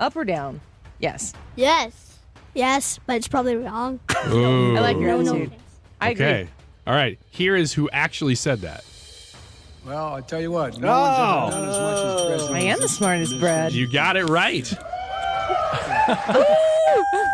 Up or down? Yes. Yes. Yes, but it's probably wrong. Ooh. I like your No, attitude. I agree. Okay. All right. Here is who actually said that. Well, I tell you what, no one's ever done as much as president. I am the smartest, Brad. You got it right.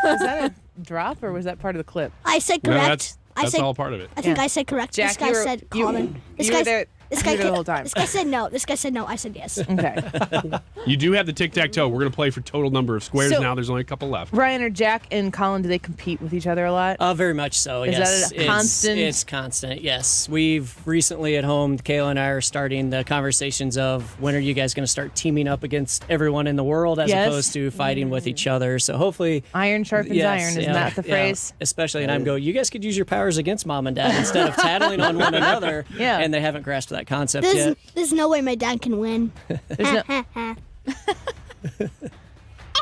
Was that a drop or was that part of the clip? I said No, correct. that's all part of it. I think Yeah. I said correct. Jack, this guy you were- said you- common. This you were guy there- This you guy were there the whole time. This guy said no. This guy said no. I said yes. Okay. You do have the tic-tac-toe. We're going to play for total number of squares So- now. There's only a couple left. Ryan or Jack and Colin, do they compete with each other a lot? Very much so, Is yes. that a constant? It's constant, yes. We've recently at home, Kayla and I are starting the conversations of when are you guys going to start teaming up against everyone in the world as Yes. opposed to fighting with each other. So hopefully... Iron sharpens Yes, iron, isn't yeah, that the yeah. phrase? Especially, and I'm going, you guys could use your powers against mom and dad instead of tattling on one another. Yeah. And they haven't grasped that that concept yet. There's no way my dad can win.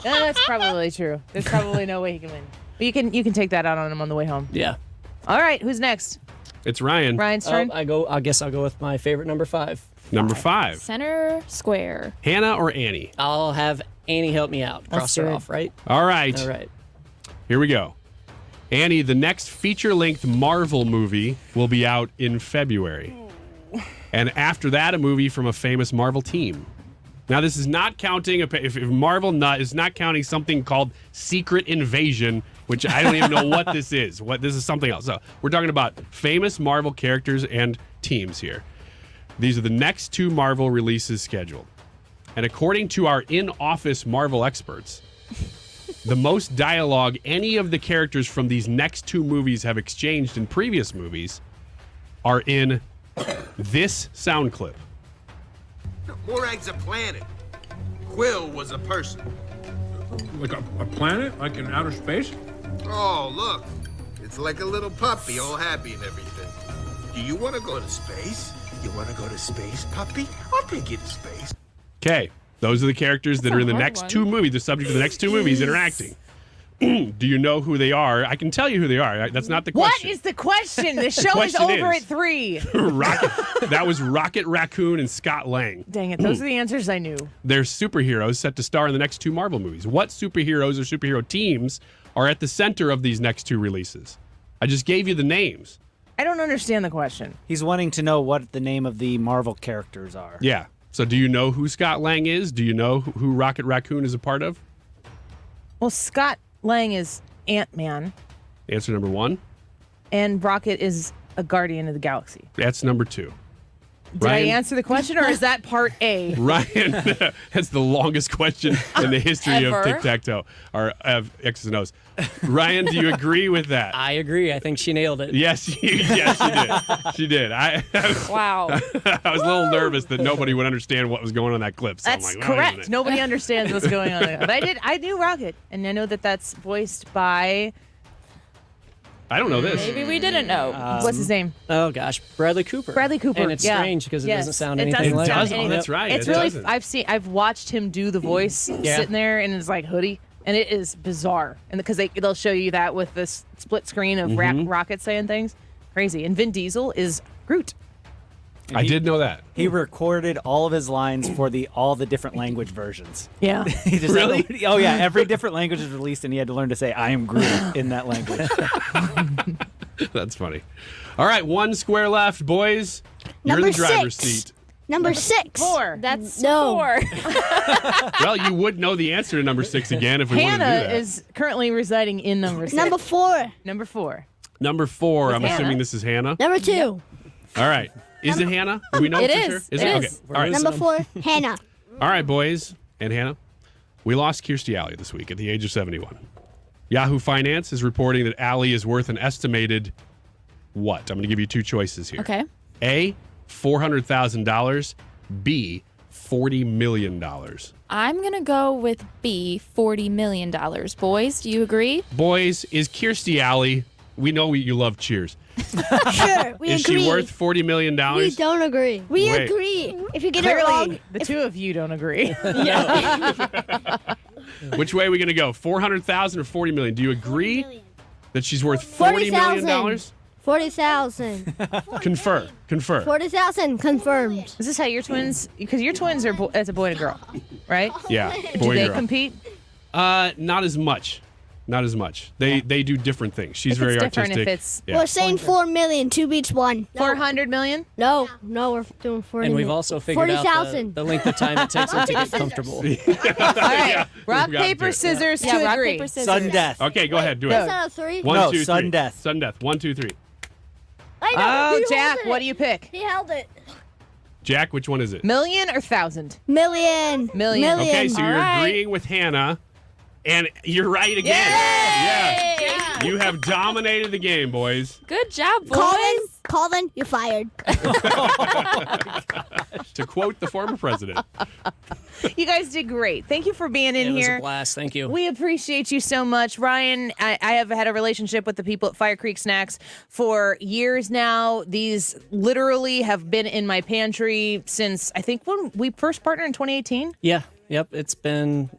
That's probably true. There's probably no way he can win. But you can take that out on him on the way home. Yeah. All right, who's next? It's Ryan. Ryan's turn. I guess I'll go with my favorite number 5. Number 5. Center square. Hannah or Annie? I'll have Annie help me out. Cross her off, right? All right. All right. Here we go. Annie, the next feature-length Marvel movie will be out in February. And after that, a movie from a famous Marvel team. Now, this is not counting, if Marvel is not counting something called Secret Invasion, which I don't even know what this is. This is something else. So we're talking about famous Marvel characters and teams here. These are the next 2 Marvel releases scheduled. And according to our in-office Marvel experts, the most dialogue any of the characters from these next 2 movies have exchanged in previous movies are in this sound clip. Morag's a planet. Quill was a person. Like a planet? Like in outer space? Oh, look. It's like a little puppy, all happy and everything. Do you want to go to space? You want to go to space, puppy? I'll take you to space. Okay, those are the characters that are in the next 2 movies, the subject of the next 2 movies interacting. Do you know who they are? I can tell you who they are. That's not the question. What is the question? The show is over at 3. That was Rocket Raccoon and Scott Lang. Dang it, those are the answers I knew. They're superheroes set to star in the next 2 Marvel movies. What superheroes or superhero teams are at the center of these next 2 releases? I just gave you the names. I don't understand the question. He's wanting to know what the name of the Marvel characters are. Yeah. So do you know who Scott Lang is? Do you know who Rocket Raccoon is a part of? Well, Scott Lang is Ant-Man, Answer number 1. and Rocket is a Guardian of the Galaxy. That's number 2. Did I answer the question, or is that part A? Ryan, that's the longest question in the history of Ever? tic-tac-toe, or of X's and O's. Ryan, do you agree with that? I agree. I think she nailed it. Yes, she did. She did. Wow. I was a little nervous that nobody would understand what was going on in that clip. So That's I'm like, wait a correct. minute. Nobody understands what's going on there. But I knew Rocket, and I know that that's voiced by... I don't know this. Maybe we didn't know. What's his name? Oh gosh, Bradley Cooper. Bradley Cooper. And it's yeah. strange because it Yes. doesn't sound It anything doesn't like sound it. anything. That's right. It's it really. doesn't. I've watched him do the voice sitting there in his like hoodie, and it is bizarre. And because they'll show you that with this split screen of Rocket saying things, crazy. And Vin Diesel is Groot. I did know that. He recorded all of his lines for all the different language versions. Yeah. He just Really? Oh yeah, every different language is released, and he had to learn to say "I am Groot" in that language. That's funny. All right, 1 square left, boys. You're in Number the driver's 6. seat. Number 6. 4. That's No. 4. Well, you would know the answer to number 6 again if we wanted to do Hannah that. is currently residing in number 6. Number 4. Number 4. Number 4, I'm Hannah. assuming this is Hannah. Number 2. All right. Is it Hannah? Do we know It for is. sure? It Okay. is. All right. Number 4. Hannah. All right, boys and Hannah. We lost Kirstie Alley this week at the age of 71. Yahoo Finance is reporting that Alley is worth an estimated what? I'm going to give you 2 choices here. Okay. A, $400,000. B, $40 million. I'm going to go with B, $40 million. Boys, do you agree? Boys, is Kirstie Alley, we know you love Cheers. Sure, we Is agree. she worth $40 million? We don't agree. We Wait. agree. If you get Clearly, it wrong, the 2 of you don't agree. Which way are we going to go? 400,000 or 40 million? Do you agree that she's worth $40 million? 40,000. Confirm. 40,000 confirmed. Is this how your twins? Because your twins are as a boy and a girl, right? Yeah. Do Boy, they girl. compete? Not as much. Not as much. They do different things. She's If very it's different, artistic. if it's- Yeah. We're saying 4 million. 2 beats 1. 400 million? No, we're doing 40 And we've million. also figured out 40,000. the length of time it takes them to get comfortable. All right. Rock, we got paper, to. scissors Yeah, to rock, agree. paper, scissors. Sudden death. Okay, go ahead. Do Go. it. Is that a 3? 1, No, 2, 3. sudden death. Sudden death. 1, 2, 3. I know. Oh, he Jack, holded what it. do you pick? He held it. Jack, which one is it? Million or 1,000? Million. Million. Okay, so All you're right. agreeing with Hannah, and you're right again. Yeah. You have dominated the game, boys. Good job, boys. Colin, you're fired. To quote the former president. You guys did great. Thank you for being in here. It was a blast. Thank you. We appreciate you so much. Ryan, I have had a relationship with the people at FireCreek Snacks for years now. These literally have been in my pantry since, I think, when we first partnered in 2018. Yeah. Yep, it's been,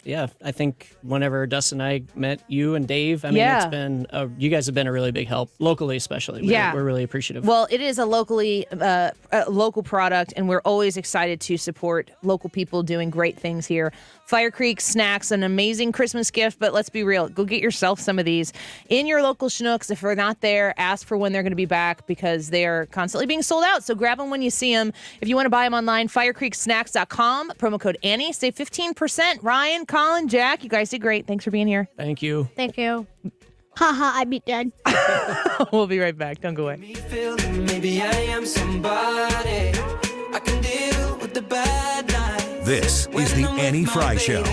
I think whenever Dustin and I met you and Dave, I mean, it's been, you guys have been a really big help, locally especially. We're really appreciative. Well, it is a local product, and we're always excited to support local people doing great things here. FireCreek Snacks, an amazing Christmas gift, but let's be real. Go get yourself some of these in your local Schnucks. If they're not there, ask for when they're going to be back because they are constantly being sold out. So grab them when you see them. If you want to buy them online, firecreeksnacks.com, promo code Annie, save 15%. Ryan, Colin, Jack, you guys did great. Thanks for being here. Thank you. Thank you. Haha, I beat dead. We'll be right back. Don't go away. Maybe I am somebody. I can deal with the bad nights. This is the Annie Frey Show.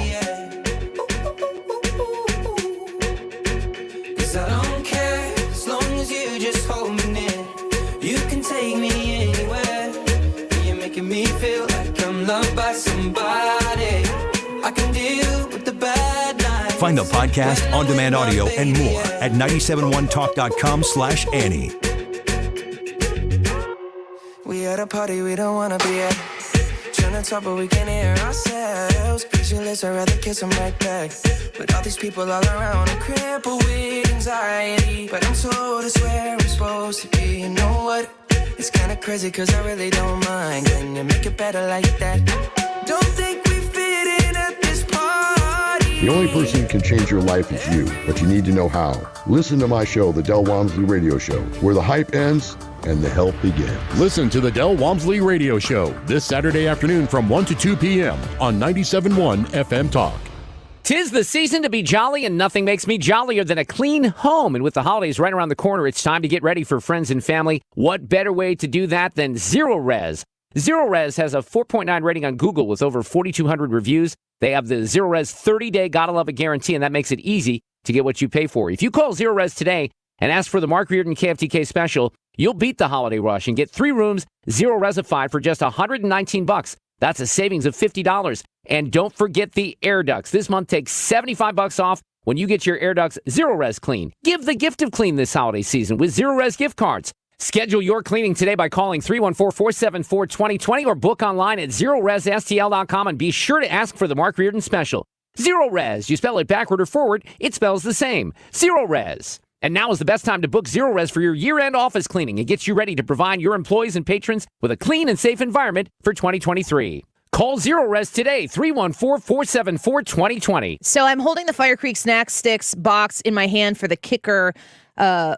'Cause I don't care as long as you just hold me near. You can take me anywhere. You're making me feel like I'm loved by somebody. I can deal with the bad nights. Find the podcast, on-demand audio, and more at 971talk.com/Annie. We at a party we don't wanna be at. Trying to talk but we can't hear ourselves. Pictureless, I'd rather kiss them right back. But all these people all around are crippled with anxiety. But I'm told it's where I'm supposed to be. You know what? It's kinda crazy cause I really don't mind. Can you make it better like that? Don't think we fit in at this party. The only person who can change your life is you, but you need to know how. Listen to my show, The Del Walmsley Radio Show, where the hype ends and the help begins. Listen to the Del Walmsley Radio Show this Saturday afternoon from 1 to 2 p.m. on 97.1 FM Talk. 'Tis the season to be jolly, and nothing makes me jollier than a clean home. And with the holidays right around the corner, it's time to get ready for friends and family. What better way to do that than Zero Res? Zero Res has a 4.9 rating on Google with over 4,200 reviews. They have the Zero Res 30-day gotta love it guarantee, and that makes it easy to get what you pay for. If you call Zero Res today and ask for the Mark Reardon KFTK special, you'll beat the holiday rush and get 3 rooms, Zero Resified for just $119. That's a savings of $50. And don't forget the air ducts. This month takes $75 off when you get your air ducts Zero Res clean. Give the gift of clean this holiday season with Zero Res gift cards. Schedule your cleaning today by calling 314-474-2020 or book online at ZeroResSTL.com and be sure to ask for the Mark Reardon special. Zero Res. You spell it backward or forward, it spells the same. Zero Res. And now is the best time to book Zero Res for your year-end office cleaning. It gets you ready to provide your employees and patrons with a clean and safe environment for 2023. Call Zero Res today, 314-474-2020. So I'm holding the FireCreek Snack Stix box in my hand for the kicker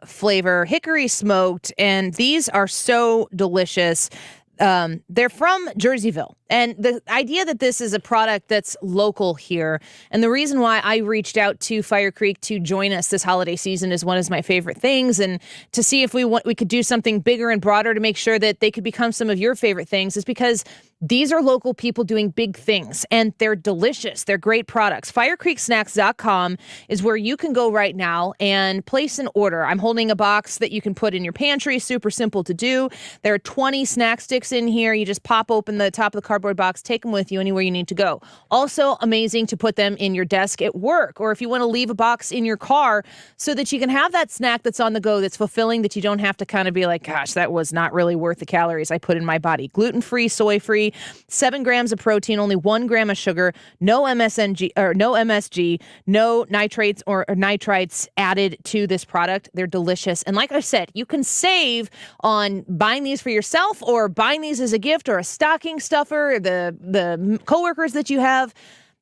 flavor, hickory smoked, and these are so delicious. They're from Jerseyville. And the idea that this is a product that's local here, and the reason why I reached out to FireCreek to join us this holiday season is one of my favorite things, and to see if we could do something bigger and broader to make sure that they could become some of your favorite things is because these are local people doing big things, and they're delicious. They're great products. FireCreekSnacks.com is where you can go right now and place an order. I'm holding a box that you can put in your pantry. Super simple to do. There are 20 snack sticks in here. You just pop open the top of the cardboard box, take them with you anywhere you need to go. Also amazing to put them in your desk at work, or if you want to leave a box in your car so that you can have that snack that's on the go that's fulfilling, that you don't have to kind of be like, gosh, that was not really worth the calories I put in my body. Gluten-free, soy-free, 7 grams of protein, only 1 gram of sugar, no MSG, no nitrates or nitrites added to this product. They're delicious. And like I said, you can save on buying these for yourself or buying these as a gift or a stocking stuffer, the coworkers that you have,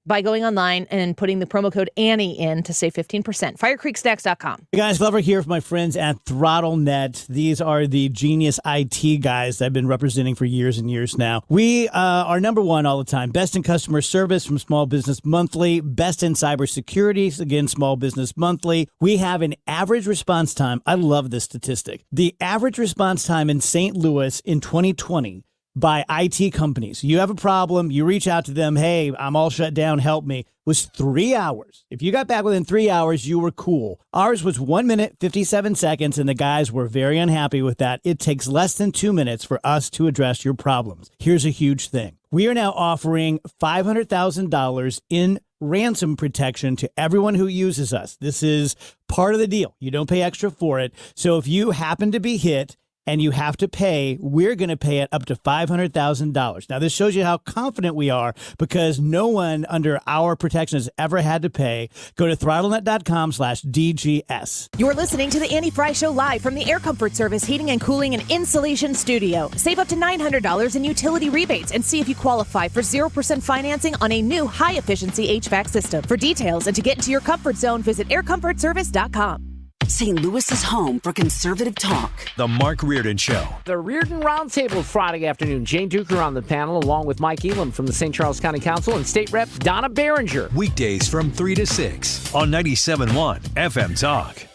by going online and putting the promo code Annie in to save 15%. FireCreekSnacks.com. Hey guys, Glover here with my friends at ThrottleNet. These are the genius IT guys that I've been representing for years and years now. We are number one all the time. Best in customer service from Small Business Monthly. Best in cybersecurity, again, Small Business Monthly. We have an average response time. I love this statistic. The average response time in St. Louis in 2020 by IT companies. You have a problem, you reach out to them, hey, I'm all shut down, help me, was 3 hours. If you got back within 3 hours, you were cool. Ours was 1 minute, 57 seconds, and the guys were very unhappy with that. It takes less than 2 minutes for us to address your problems. Here's a huge thing. We are now offering $500,000 in ransom protection to everyone who uses us. This is part of the deal. You don't pay extra for it. So if you happen to be hit and you have to pay, we're going to pay it up to $500,000. Now, this shows you how confident we are because no one under our protection has ever had to pay. Go to throttlenet.com/DGS. You're listening to the Annie Frey Show live from the Air Comfort Service Heating and Cooling and Insulation Studio. Save up to $900 in utility rebates and see if you qualify for 0% financing on a new high-efficiency HVAC system. For details and to get into your comfort zone, visit aircomfortservice.com. St. Louis's home for conservative talk. The Mark Reardon Show. The Reardon Roundtable Friday afternoon. Jane Duker on the panel, along with Mike Elam from the St. Charles County Council and State Rep Donna Behringer. Weekdays from 3 to 6 on 97.1 FM Talk.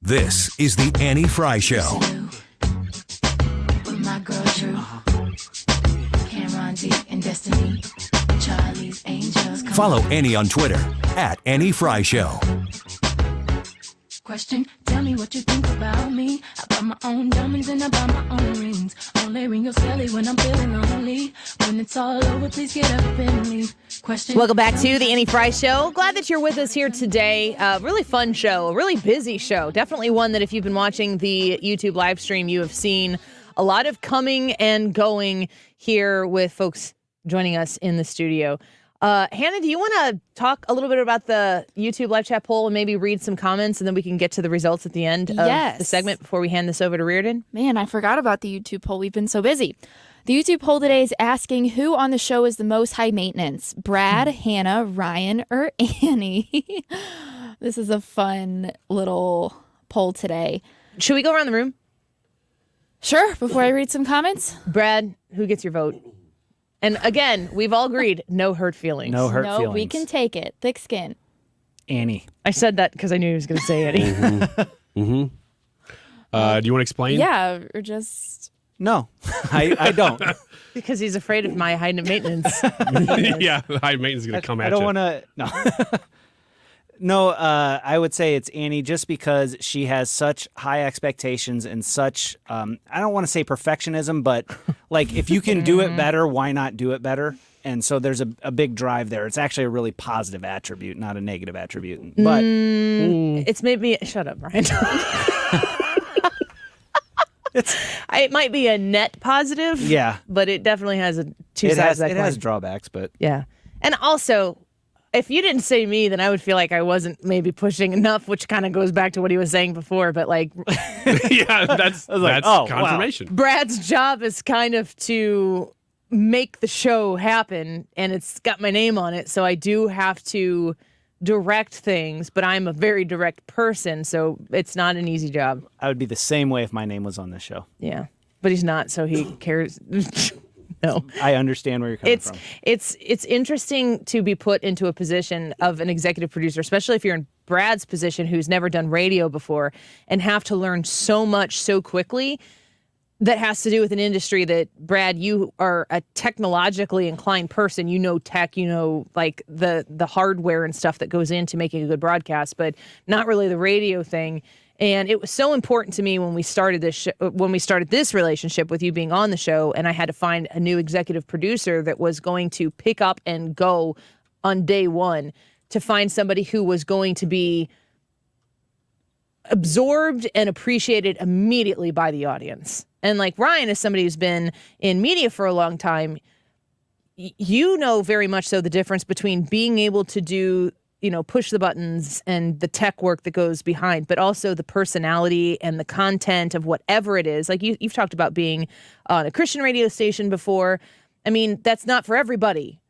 This is the Annie Frey Show. With my girl Drew, Cameron D and Destiny, Charlie's Angels. Follow Annie on Twitter at Annie Frey Show. Question, tell me what you think about me. I buy my own diamonds and I buy my own rings. Only ring your celly when I'm feeling lonely. When it's all over, please get up and leave. Question. Welcome back to the Annie Frey Show. Glad that you're with us here today. Really fun show, a really busy show. Definitely one that if you've been watching the YouTube live stream, you have seen a lot of coming and going here with folks joining us in the studio. Hannah, do you want to talk a little bit about the YouTube live chat poll and maybe read some comments and then we can get to the results at the end of the segment before we hand this over to Reardon? Man, I forgot about the YouTube poll. We've been so busy. The YouTube poll today is asking who on the show is the most high maintenance, Brad, Hannah, Ryan, or Annie. This is a fun little poll today. Should we go around the room? Sure, before I read some comments. Brad, who gets your vote? And again, we've all agreed, no hurt feelings. No hurt feelings. No, we can take it. Thick skin. Annie. I said that because I knew he was going to say Annie. Do you want to explain? Yeah, or just... No, I don't. Because he's afraid of my high maintenance. Yeah, the high maintenance is going to come at you. I don't want to... No. No, I would say it's Annie just because she has such high expectations and such, I don't want to say perfectionism, but like if you can do it better, why not do it better? And so there's a big drive there. It's actually a really positive attribute, not a negative attribute. But it's made me... Shut up, Brian. It might be a net positive. Yeah. But it definitely has two sides of that coin. It has drawbacks, but... Yeah. And also... If you didn't say me, then I would feel like I wasn't maybe pushing enough, which kind of goes back to what he was saying before. But like, yeah, that's confirmation. Wow. Brad's job is kind of to make the show happen, and it's got my name on it. So I do have to direct things, but I'm a very direct person, so it's not an easy job. I would be the same way if my name was on this show. Yeah, but he's not, so he cares. No, I understand where you're coming from. It's interesting to be put into a position of an executive producer, especially if you're in Brad's position, who's never done radio before, and have to learn so much so quickly. That has to do with an industry that, Brad, you are a technologically inclined person. You know tech, you know like the hardware and stuff that goes into making a good broadcast, but not really the radio thing. And it was so important to me when we started this relationship with you being on the show, and I had to find a new executive producer that was going to pick up and go on day one, to find somebody who was going to be absorbed and appreciated immediately by the audience. And like Ryan is somebody who's been in media for a long time. You know very much so the difference between being able to do, push the buttons and the tech work that goes behind, but also the personality and the content of whatever it is. Like you've talked about being on a Christian radio station before. I mean, that's not for everybody.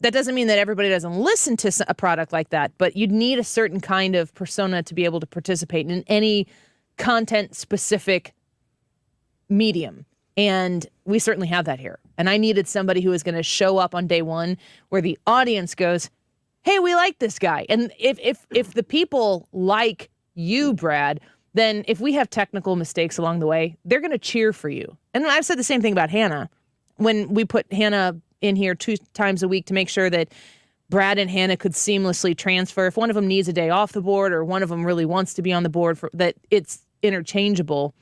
That doesn't mean that everybody doesn't listen to a product like that, but you'd need a certain kind of persona to be able to participate in any content-specific medium. And we certainly have that here. And I needed somebody who was going to show up on day one where the audience goes, hey, we like this guy. And if the people like you, Brad, then if we have technical mistakes along the way, they're going to cheer for you. And I've said the same thing about Hannah. When we put Hannah in here 2 times a week to make sure that Brad and Hannah could seamlessly transfer. If one of them needs a day off the board or one of them really wants to be on the board, that it's interchangeable.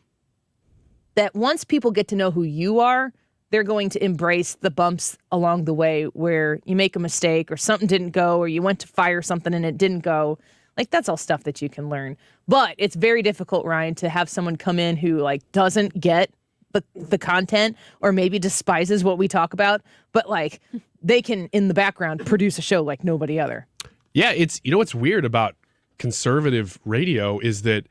that once people get to know who you are, they're going to embrace the bumps along the way where you make a mistake or something didn't go or you went to fire something and it didn't go. Like, that's all stuff that you can learn. But it's very difficult, Ryan, to have someone come in who, like, doesn't get the content or maybe despises what we talk about, but, like, they can, in the background, produce a show like nobody other. Yeah, it's, you know what's weird about conservative radio is that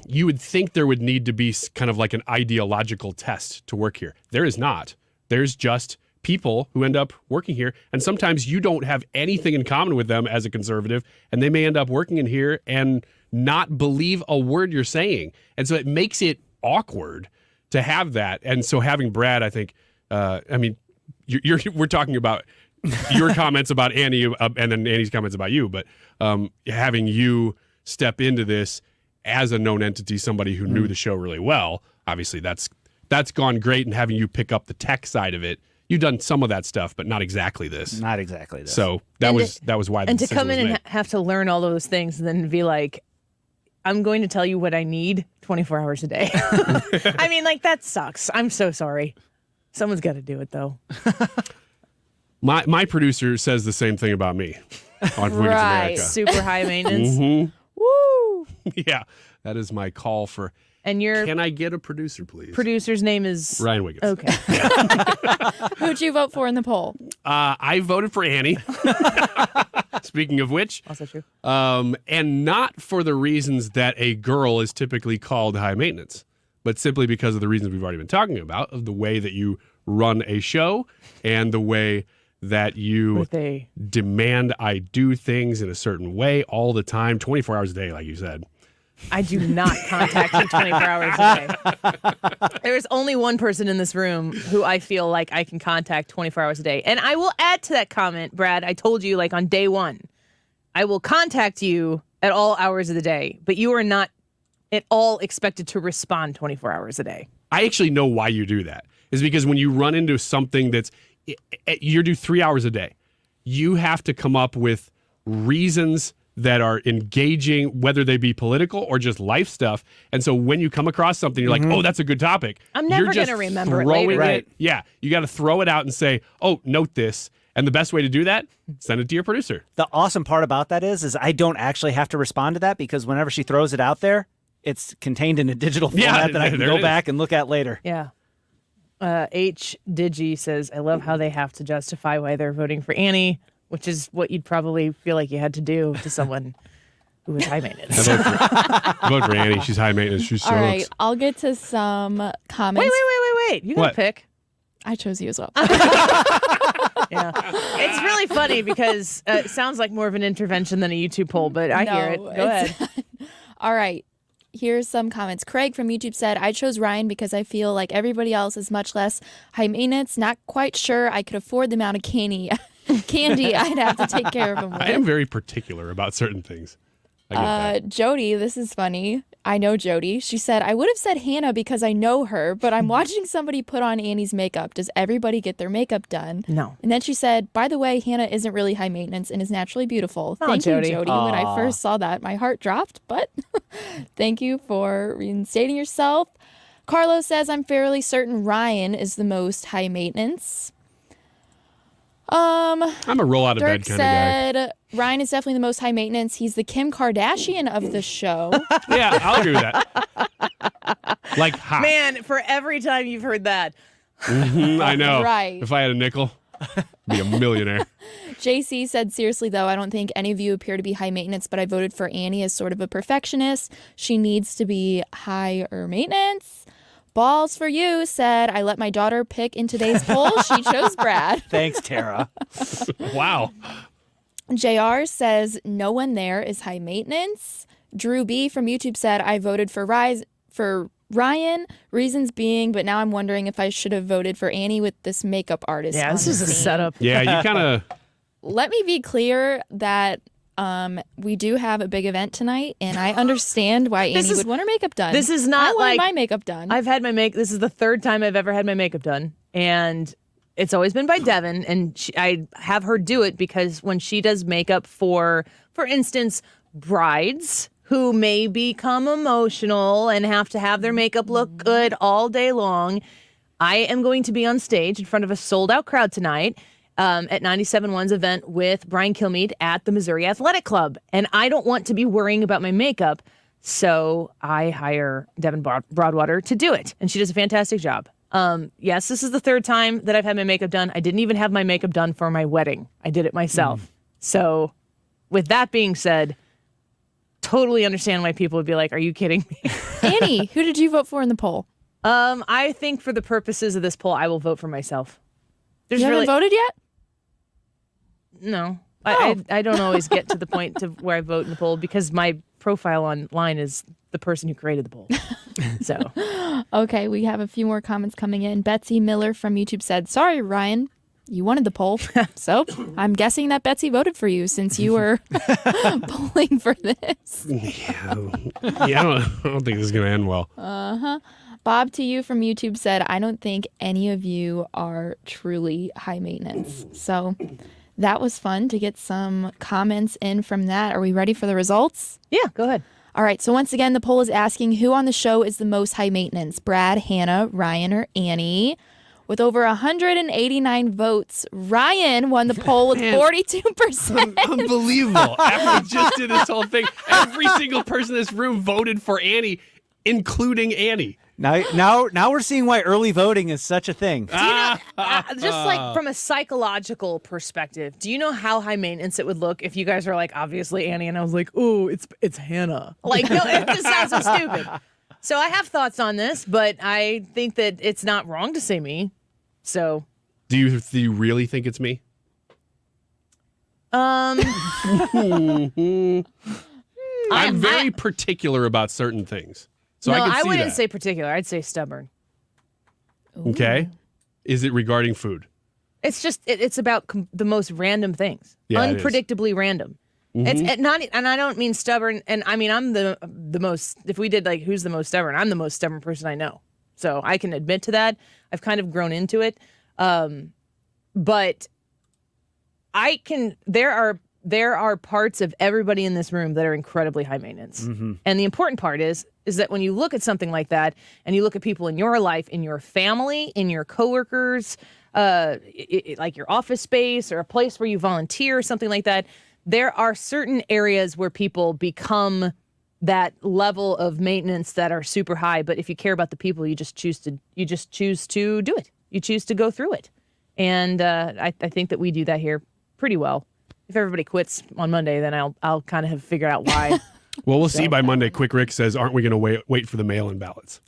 you would think there would need to be kind of like an ideological test to work here. There is not. There's just people who end up working here, and sometimes you don't have anything in common with them as a conservative, and they may end up working in here and not believe a word you're saying. And so it makes it awkward to have that. And so having Brad, I think, I mean, we're talking about your comments about Annie and then Annie's comments about you, but having you step into this as a known entity, somebody who knew the show really well, obviously that's gone great. And having you pick up the tech side of it, you've done some of that stuff, but not exactly this. Not exactly this. So that was why. And to come in and have to learn all those things and then be like, I'm going to tell you what I need 24 hours a day. I mean, like, that sucks. I'm so sorry. Someone's got to do it, though. My producer says the same thing about me on Food Right. America. Super high maintenance. Mhm. Woo! Yeah, that is my call for. And your Can I get a producer, please? producer's name is Ryan Wiggins. Okay. Who'd you vote for in the poll? I voted for Annie. Speaking of which, also true. And not for the reasons that a girl is typically called high maintenance, but simply because of the reasons we've already been talking about, of the way that you run a show and the way that you demand I do things in a certain way all the time, 24 hours a day, like you said. I do not contact you 24 hours a day. There is only one person in this room who I feel like I can contact 24 hours a day. And I will add to that comment, Brad, I told you, like, on day one, I will contact you at all hours of the day, but you are not at all expected to respond 24 hours a day. I actually know why you do that. Is because when you run into something that's, you do 3 hours a day, you have to come up with reasons that are engaging, whether they be political or just life stuff. And so when you come across something, you're like, oh, that's a good topic. I'm never going to remember it later. Right. Yeah. You got to throw it out and say, oh, note this. And the best way to do that, send it to your producer. The awesome part about that is I don't actually have to respond to that because whenever she throws it out there, it's contained in a digital format that I can go back and look at later. Yeah. H. Digi says, I love how they have to justify why they're voting for Annie, which is what you'd probably feel like you had to do to someone who was high maintenance. I vote for Annie. She's high maintenance. She sucks. All right, I'll get to some comments. Wait. You got to pick. I chose you as well. Yeah. It's really funny because it sounds like more of an intervention than a YouTube poll, but I hear it. Go ahead. All right. Here's some comments. Craig from YouTube said, I chose Ryan because I feel like everybody else is much less high maintenance. Not quite sure I could afford the amount of candy I'd have to take care of him with. I am very particular about certain things. Jody, this is funny. I know Jody. She said, I would have said Hannah because I know her, but I'm watching somebody put on Annie's makeup. Does everybody get their makeup done? No. And then she said, by the way, Hannah isn't really high maintenance and is naturally beautiful. Oh, Thank Jody. you, Jody. Aww. When I first saw that, my heart dropped, but thank you for reinstating yourself. Carlos says, I'm fairly certain Ryan is the most high maintenance. I'm a roll out of Dirk bed kind of guy. said Ryan is definitely the most high maintenance. He's the Kim Kardashian of the show. Yeah, I'll agree with that. Like hot. Man, for every time you've heard that. I know. Right. If I had a nickel, I'd be a millionaire. JC said, seriously, though, I don't think any of you appear to be high maintenance, but I voted for Annie as sort of a perfectionist. She needs to be higher maintenance. Balls for you said, I let my daughter pick in today's poll. She chose Brad. Thanks, Tara. Wow. JR says, no one there is high maintenance. Drew B from YouTube said, I voted for Ryan, reasons being, but now I'm wondering if I should have voted for Annie with this makeup artist. Yeah, this is a setup. Yeah, you kind of... Let me be clear that we do have a big event tonight, and I understand why Annie would want her makeup done. This is not I like my makeup done. I've had this is the third time I've ever had my makeup done, and it's always been by Devin, and I have her do it because when she does makeup for instance, brides who may become emotional and have to have their makeup look good all day long. I am going to be on stage in front of a sold-out crowd tonight at 97.1's event with Brian Kilmeade at the Missouri Athletic Club. And I don't want to be worrying about my makeup, so I hire Devin Broadwater to do it. And she does a fantastic job. Yes, this is the third time that I've had my makeup done. I didn't even have my makeup done for my wedding. I did it myself. So with that being said, totally understand why people would be like, are you kidding me? Annie, who did you vote for in the poll? I think for the purposes of this poll, I will vote for myself. You haven't voted yet? No. I don't always get to the point to where I vote in the poll because my profile online is the person who created the poll. So. Okay, we have a few more comments coming in. Betsy Miller from YouTube said, sorry, Ryan, you wanted the poll. So I'm guessing that Betsy voted for you since you were polling for this. Yeah, I don't think this is going to end well. Bob to you from YouTube said, I don't think any of you are truly high maintenance. So that was fun to get some comments in from that. Are we ready for the results? Yeah, go ahead. All right. So once again, the poll is asking who on the show is the most high maintenance, Brad, Hannah, Ryan, or Annie? With over 189 votes, Ryan won the poll with 42%. Unbelievable. After we just did this whole thing, every single person in this room voted for Annie, including Annie. Now we're seeing why early voting is such a thing. Do you know, just like from a psychological perspective, do you know how high maintenance it would look if you guys are like, obviously Annie, and I was like, ooh, it's Hannah. Like, no, it just sounds so stupid. So I have thoughts on this, but I think that it's not wrong to say me. So. Do you really think it's me? I'm very particular about certain things. So no, I can see wouldn't that. say particular. I'd say stubborn. Okay. Is it regarding food? It's just it's about the most random things, Yeah, it is. unpredictably random. Mhm. It's not, and I don't mean stubborn. And I mean I'm the most. If we did like who's the most stubborn, I'm the most stubborn person I know. So I can admit to that. I've kind of grown into it, but I can. There are parts of everybody in this room that are incredibly high maintenance. Mm-hmm. And the important part is that when you look at something like that and you look at people in your life, in your family, in your coworkers, like your office space or a place where you volunteer or something like that, there are certain areas where people become that level of maintenance that are super high. But if you care about the people, you just choose to do it. You choose to go through it. And I think that we do that here pretty well. If everybody quits on Monday, then I'll kind of have figured out why. Well, we'll see by Monday. Quick Rick says, aren't we going to wait for the mail-in ballots?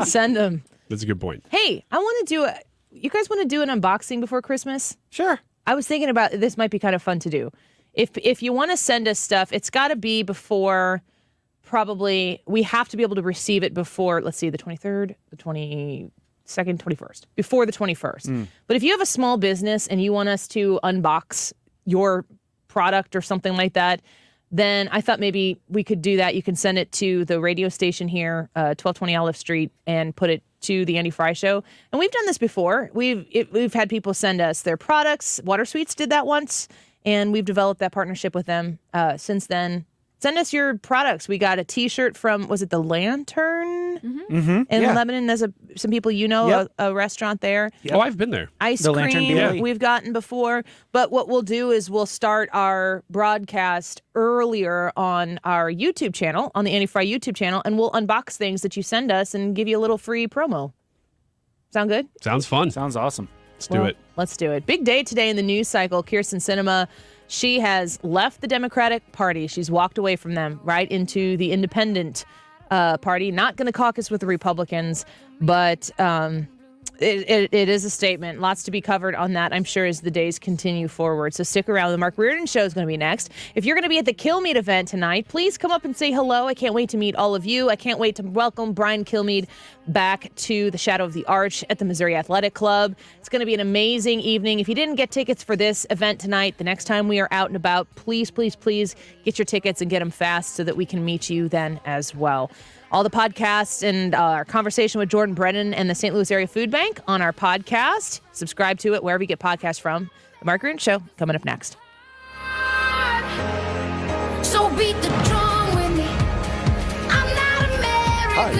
Send them. That's a good point. Hey, I want to do you guys want to do an unboxing before Christmas? Sure. I was thinking about this might be kind of fun to do. If you want to send us stuff, it's got to be before we have to be able to receive it before, let's see, the 23rd, the 22nd, 21st, before the 21st. But if you have a small business and you want us to unbox your product or something like that, then I thought maybe we could do that. You can send it to the radio station here, 1220 Olive Street, and put it to the Andy Fry Show. And we've done this before. We've had people send us their products. Water Sweets did that once, and we've developed that partnership with them since then. Send us your products. We got a T-shirt from, was it the Lantern in Lebanon? There's some people a restaurant there. Yep. Oh, I've been there. Ice the cream we've gotten before. But what we'll do is we'll start our broadcast earlier on our YouTube channel, on the Andy Fry YouTube channel, and we'll unbox things that you send us and give you a little free promo. Sound good? Sounds fun. Sounds awesome. Let's do it. Let's do it. Big day today in the news cycle. Kirsten Sinema, she has left the Democratic Party. She's walked away from them right into the Independent Party. Not going to caucus with the Republicans, but it is a statement. Lots to be covered on that, I'm sure, as the days continue forward. So stick around. The Mark Reardon Show is going to be next. If you're going to be at the Kilmeade event tonight, please come up and say hello. I can't wait to meet all of you. I can't wait to welcome Brian Kilmeade back to the Shadow of the Arch at the Missouri Athletic Club. It's going to be an amazing evening. If you didn't get tickets for this event tonight, the next time we are out and about, please, please, please get your tickets and get them fast so that we can meet you then as well. All the podcasts and our conversation with Jordan Brennan and the St. Louis Area Food Bank on our podcast. Subscribe to it wherever you get podcasts from. The Mark Reardon Show coming up next. So beat the drum with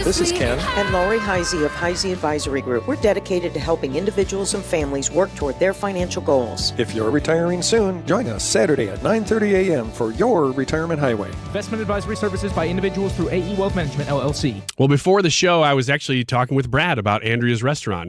This is Ken. And Lori Heisey of Heisey Advisory Group. We're dedicated to helping individuals and families work toward their financial goals. If you're retiring soon, join us Saturday at 9:30 a.m. for your Retirement Highway. Investment advisory services by individuals through AE Wealth Management, LLC. Well, before the show, I was actually talking with Brad about Andrea's restaurant.